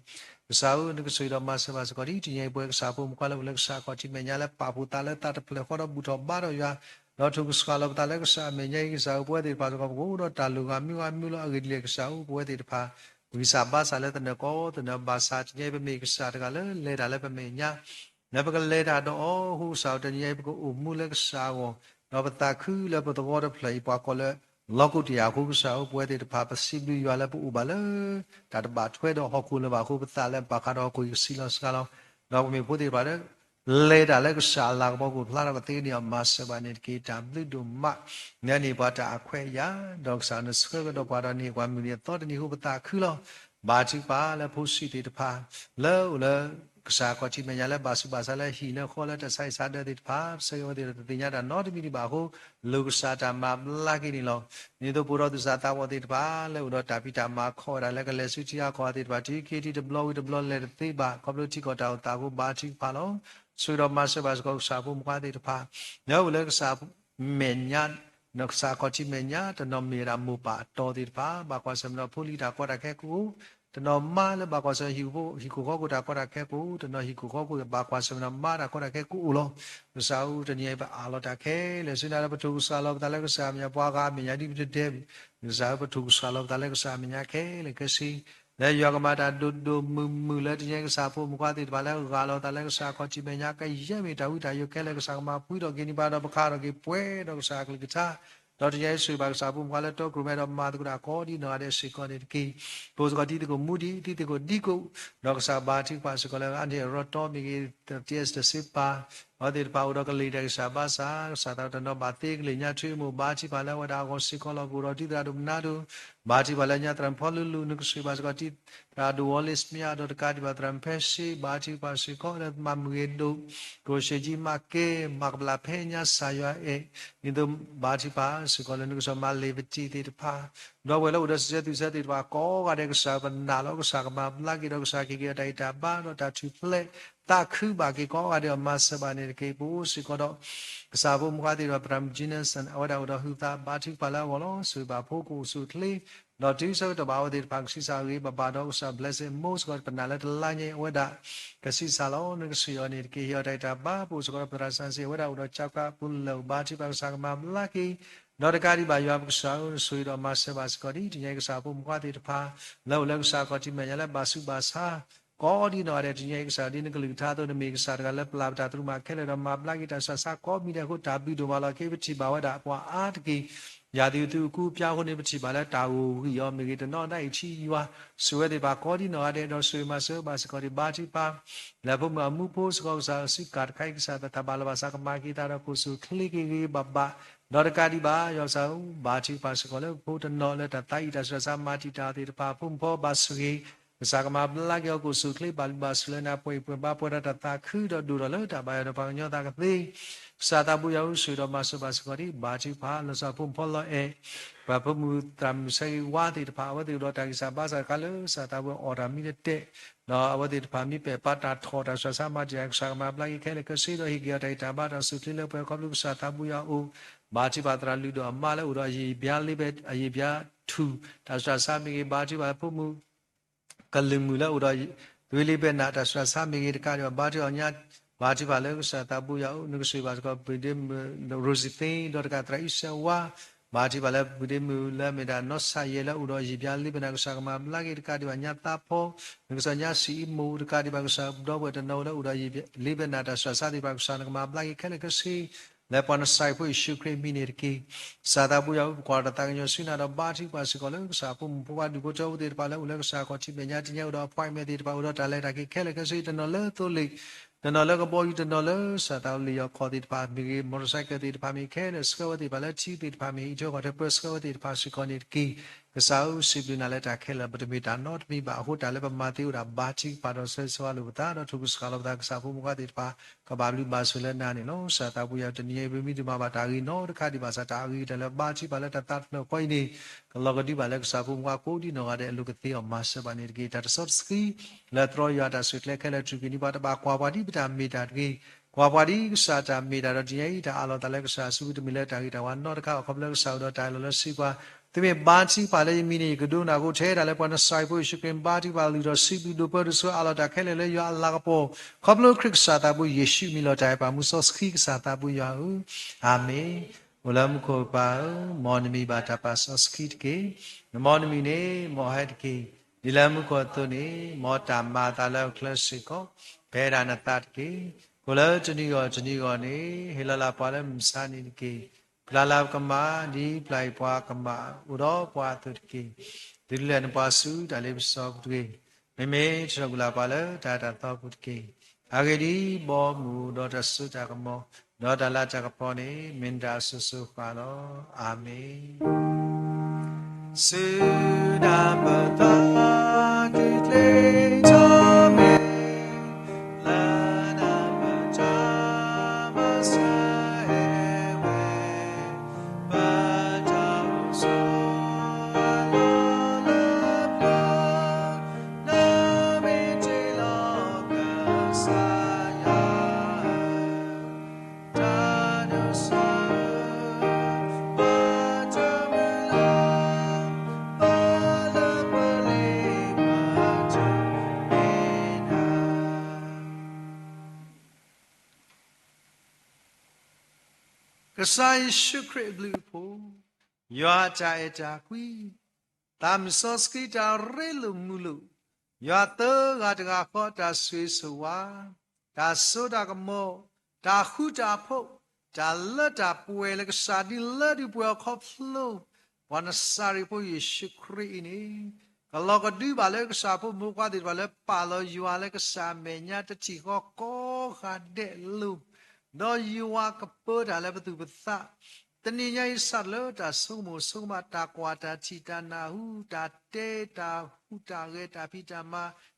Sau nengso yon masa basa kari tinya ibu sapu muka le boleh sa kau cip menyala papu tala tar play kora buta baru ya Not to scholar tala sa menyai sau buat dirpa so kau udah talu kami lo agak lihat sau buat dirpa Visaba Salet and the call, the Nabasat never make Satagala, later Lepamania, never later all who south and Yabu Mulek Sao, Novataku, level the water play, Pacola, Locutia, who saw whether the Papa Sibu Yalabu Ubala, that about 20 Hokula, Hubala, Bacaro, Silo Scalo, now we put it rather. Later, Alexa, Lago, Planavatini, Massa, and it gave time to do much. Nanny Bata Aquaya, dogs on the skirt of Padani, 1 million thought in the Hubataculo, Baji Pala, Pussy to Pa, Low, Saquachi Mayala, Basubasala, Hina, Hola, the size under the pub, say what the Yada, not mini Baho, Lugsata Map, Lucky Law, neither Puro the Zata, what it Pa, Lodo Tapita Mark, Hora, like a Lesutia, caught it, but he kitty the blow with the blood, let it thiba, Cobluti got out, Tabu, Baji Palo. Sud of Massa was go Sabu Mwadi to Pa. No look Sabu Menyan, no Sakochi Menya, the no Mira Mupa, Todi Pa, Bakwas no Pulita Korakeku, the no Mal, Bakwas he could go to Korakeku, the no he could go with Bakwas no Mara Korakeku, the South, the neighbor Alotake, the Sinaba to Sal of the Legosamia Baga, Miadi to Deb, the Zaba to Sal of the Legosamia, Legacy. There you are, Madame Mulet, Sapo, Muati, Valero, Galo, the Legosa, Cochimenaca, Yemita, you can like Sama, Pudo, Guinea Bada, Bacaro, Puedo, Sacle guitar. Dr. Yesu, Sabu, Walato, Grumeda, Madura, Cordi, no other seconded key. Both got Dico Moody, Dico Dico, Dr. Sabati, Pasicola, and the Rotomi, the Tias, the Sipa, or the powder leader Sabasa, Sata no Batik, Linyatu, Mubachi, Palawada, Sicola, Buroti, Radumnado, Bati Valanya, Trampolu, Nuxibasgoti, Raduolis, Mia, the Cadiva Trampesi, Bati Pasico, Mamuedo, Gosheji Make, Magla Pena, Saya, in the Bati Pass, Sicolanus of Maleviti, the Pa. No, well, the set is that it was called Alexa, Nalo, Sagama, Lucky Dog Saki, Data Ban, or that you play. Takuba, Kiko, Adia Masaban, and Capo, Sicodo, Sabu Mwadi, Bram Genus, and Oda Huta, Bati Palawolo, Suba Poco, Sutli, not do so about it, Paxisa, Babados, blessed most got Panala, Lanye, Oda, Cassi Salon, and Sion, Kia Data Babu, Scorasan, Oda, Chaka, Pulo, Bati Pagsagama, Lucky. ဒေါ်တကာဒီဘာယောပကစားဆွေတော်မဆဘာစကောဒီဒီညကစားဖို့မကွာတိတဖာလောက်လက်ကစားကောတိမရလက်ဘာစုဘာစာကောဒီနော်တဲ့ဒီညကစားဒီနကလူထားတော့မေကစားကလည်းပလာတာသူမခဲလည်းတော့မပလာကီတာဆာဆာကောမီတဲ့ခုဒါပြီးတော့လာကေပတိဘာဝတာအပွားအားတကေရာဒီသူကူပြောင်းခုနေပတိဘာလဲတာဝူရောမေကေတနော်နိုင်ချီရွာဆွေတဲ့ဘာကောဒီနော်တဲ့တော့ဆွေမဆဘာစကောဒီဘာတိပါလက်ဖို့မမှုဖို့စကောစားစိကာခိုင်ကစားတာဘာလဘာစာကမာကီတာတော့ကိုစုခလိကေဘဘဒေါ်တကာဒီဘာယောဆောင်ဘာတိပါစကောလေဘုဒ္ဓနော်လက်တာတိုက်တာဆာမာတိတာတေတပါဖုံဖောဘာဆွေစာကမဘလာကေကိုစုခလိပါလဘာစလနာပွေပွေဘာပွေတာတာခူတော့ဒူတော့လေတာဘာရတော့ဘာညောတာကသေးစာတာဘူးယောဆွေတော်မဆဘာစကောဒီဘာတိပါလစာဖုံဖောလောအေဘာဖုံမူတမ်ဆေဝါတိတပါဝတိတော့တာကိစာဘာစာကလေစာတာဘူးအော်ရာမီတဲ့နော်အဝတိတပါမိပေပါတာထောတာဆာမာဂျက်စာကမဘလာကေခဲလေကစီတော့ဟိကရတဲ့တာဘာတော့စုခလိလေပွေကောလူစာတာဘူးယောဘာတိပါတရာလူတော့အမလည်းဥတော့အရေးပြားလေးပဲအရေးပြားထူဒါဆိုစာမိကေဘာတိပါဖုံမူကလမူလာဥတော့ဒွေလေးပဲနာဒါဆိုစာမိကေတကရောဘာတိအောင်ညာဘာတိပါလဲစာတာဘူးယောနုဆွေပါကဗီဒီရိုစီသိတော့တကတရိဆဝါဘာတိပါလဲဗီဒီမူလာမေဒါနော့ဆာရဲလာဥတော့ရေးပြားလေးပဲနာကစာကမဘလာကေတကဒီပါညာတာဖောနကစာညာစီမူတကဒီပါကစာတော့ဘွယ်တနော်လာဥတော့ရေးလေးပဲနာဒါဆိုစာဒီပါကစာကမဘလာကေခဲလေကစီလေပန်ဆိုင်ဖို့ရှုခရမီနေကီစာတာဘူးယောကွာတတန်ညဆွိနာတော့ဘာတိပါစကောလေစာဖို့ဘဝဒီကိုကြောတဲ့ပါလဲဥလဲစာကောချိပညာတင်ရတော့ဖိုင်မဲတဲ့ပါတော့တာလဲတာကေခဲလေကစီတနော်လဲတိုလိတနော်လဲကပေါ်ယူတနော်လဲစာတာလီယောခေါ်တဲ့ပါမီမော်တော်ဆိုင်ကတဲ့ပါမီခဲလေစကောတဲ့ပါလဲချီတဲ့ပါမီကြောကတဲ့ပစကောတဲ့ပါစကောနေကီကစားဦးစီပလနာလဲတာခဲလေပတမီတာနော့မီပါဟိုတာလဲပမာတီဥတာဘာချိပါတော့ဆဲဆွာလို့တာတော့သူကစကလောတာကစားဖို့မကတဲ့ပါကဘာလူပါဆွလဲနာနေနော်စာတာဘူးယောတနည်းပြမိဒီမှာပါတာကြီးနော်တခါဒီပါစာတာကြီးတယ်လဲဘာချိပါလဲတတ်နော်ခွိုင်းနေကလောကဒီပါလဲကစားဖို့မကကိုဒီနော်တဲ့အလူကသေးအောင်မဆပါနေတကြီးတာဆော့စကီလက်ထရောရတာဆွလဲခဲလဲထူကီနီပါတပါကွာပါဒီပတာမီတာတကြီးကွာပါဒီကစားတာမီတာတော့ဒီရဲ့တာအလောတလဲကစားစုတမီလဲတာကြီးတာဝါနော်တခါခပလဲကစားတော့တိုင်လောလဲစီကွာတမင်ဘာချီပါလေမီနေကဒုနာကိုထဲတာလဲပေါ်နဆိုင်ဖို့ရှိကင်ဘာတီပါလီတော့စီပီဒိုပါဆိုအလာတာခဲလေလေရအလာကပေါ်ခပလိုခရစ်စာတာဘူးယေရှုမီလောတိုင်ပါမူဆော့စခီစာတာဘူးရဦးအာမင်ဝလမ်ကိုပါမော်နမီဘာတာပါဆော့စခီတကေမော်နမီနေမော်ဟက်ကေဒီလမ်ကိုတုနေမော်တာမာတာလောကလစ်ကိုဘဲရာနတတ်ကေကိုလောချနီကိုနေဟေလာလာပါလဲမစာနီကေပလာလာကမာဒီပလိုက်ပွားကမာဥရောပွားသူကိဒီလန်ပါစုဒါလေးစောပုကိမေမေချရကူလာပါလေဒါတာသောပုကိအာဂေဒီဘောမူဒေါ်တဆုတာကမောဒေါ်တလာချကပေါ်နေမင်ဒါဆုဆုပါလောအာမင်စေဒါပတာကိလေချာမေလာနာမချာမဆာကစားရှုခရစ်ဘလူးဖို့ရွာကြဲကြကွီတမ်ဆော့စကီတာရဲလူမူလူရွာတော့ကတကဖောတာဆွေးဆွာဒါဆိုတာကမောဒါခုတာဖို့ဒါလက်တာပွဲလကစားဒီလက်ဒီပွဲခေါဖလို့ဝန်စာရီဖို့ယေရှုခရစ်နေကလောကဒီပါလေကစားဖို့မူကွာဒီပါလေပါလောရွာလေကစားမညာတချီကောခါတဲ့လူတော့ယူဝါကပေါ်တာလည်းဘသူပသတဏိညာယဆတ်လို့တာဆုံးမဆုံးမတာကွာတာချီတာနာဟုတာတေတာဟုတာရဲတာဖိတာမ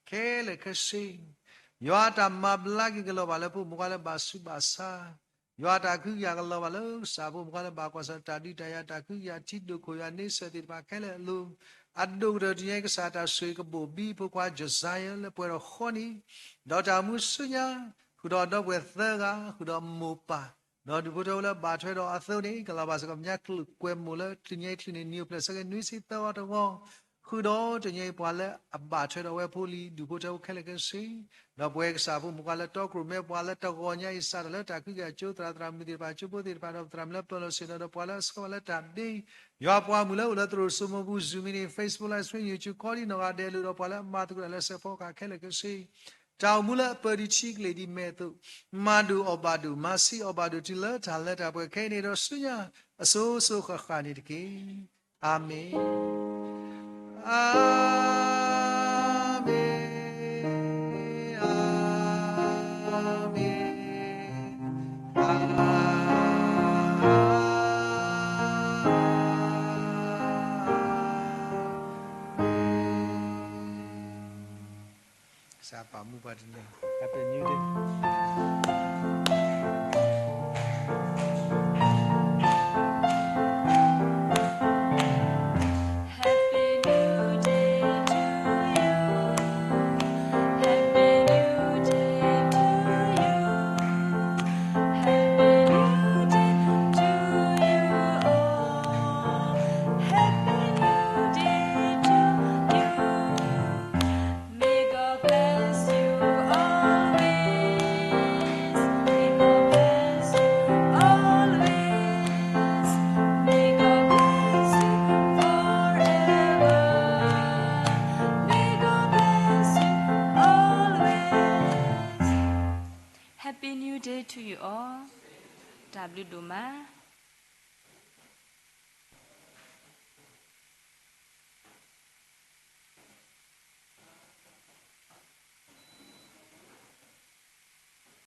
ခဲလေခရှိယောတာမဘလာကီကလောပါလေဖို့မကလည်းပါစုပါစာယောတာခုရကလောပါလို့စာဖို့မကလည်းပါကွာစတာဒီတရတာခုရချီဒုကိုရနေစတိပါခဲလေလူအဒုရဒီယေကစားတာဆွေကဘူဘီဖို့ကွာဂျဇိုင်လေပွဲတော့ခေါနီဒေါတာမှုဆုညာခုတော့ဝဲသကခုတော့မူပါတော့ဒီဘုတော်လည်းဘာထွဲတော့အသုနေကလာပါစကမြတ်ကကွယ်မူလဲတင်းရဲ့တင်းနေနျူပလက်စကနွီစီတော့တော့ခု ခုတော့တညပွာလက်အဘချေတော်ဝဲဖိုလီဒူဖို့တော့ခဲလကစီတော့ပွဲကစားဖို့မကလက်တော့ကရမဲပွာလက်တော့ကောညာအစားလက်တာခိကကျိုးတရာတရာမီဒီပါချိုးဖို့ဒီပါတော့တရမလက်ပလို့စတော့ပွာလက်စကလက်တာဒီရွာပွာမူလဲလက်တို့စုံမှုဇူမီနီ Facebook Live Stream YouTube ခေါ်ဒီနော်တဲ့လို့တော့ပွာလက်မာတူကလည်းဆက်ဖို့ကခဲလကစီတောင်မူလပရိချိကလေဒီမဲတုမာဒူအဘဒူမာစီအဘဒူတီလာတာလက်တာပွဲခဲနေတော့ဆုညာအစိုးဆိုခခနေတကေအာမင်အာမင်အာမင်စာပါမှုပါတင် Happy New Day Happy New Day to you all. W Duma.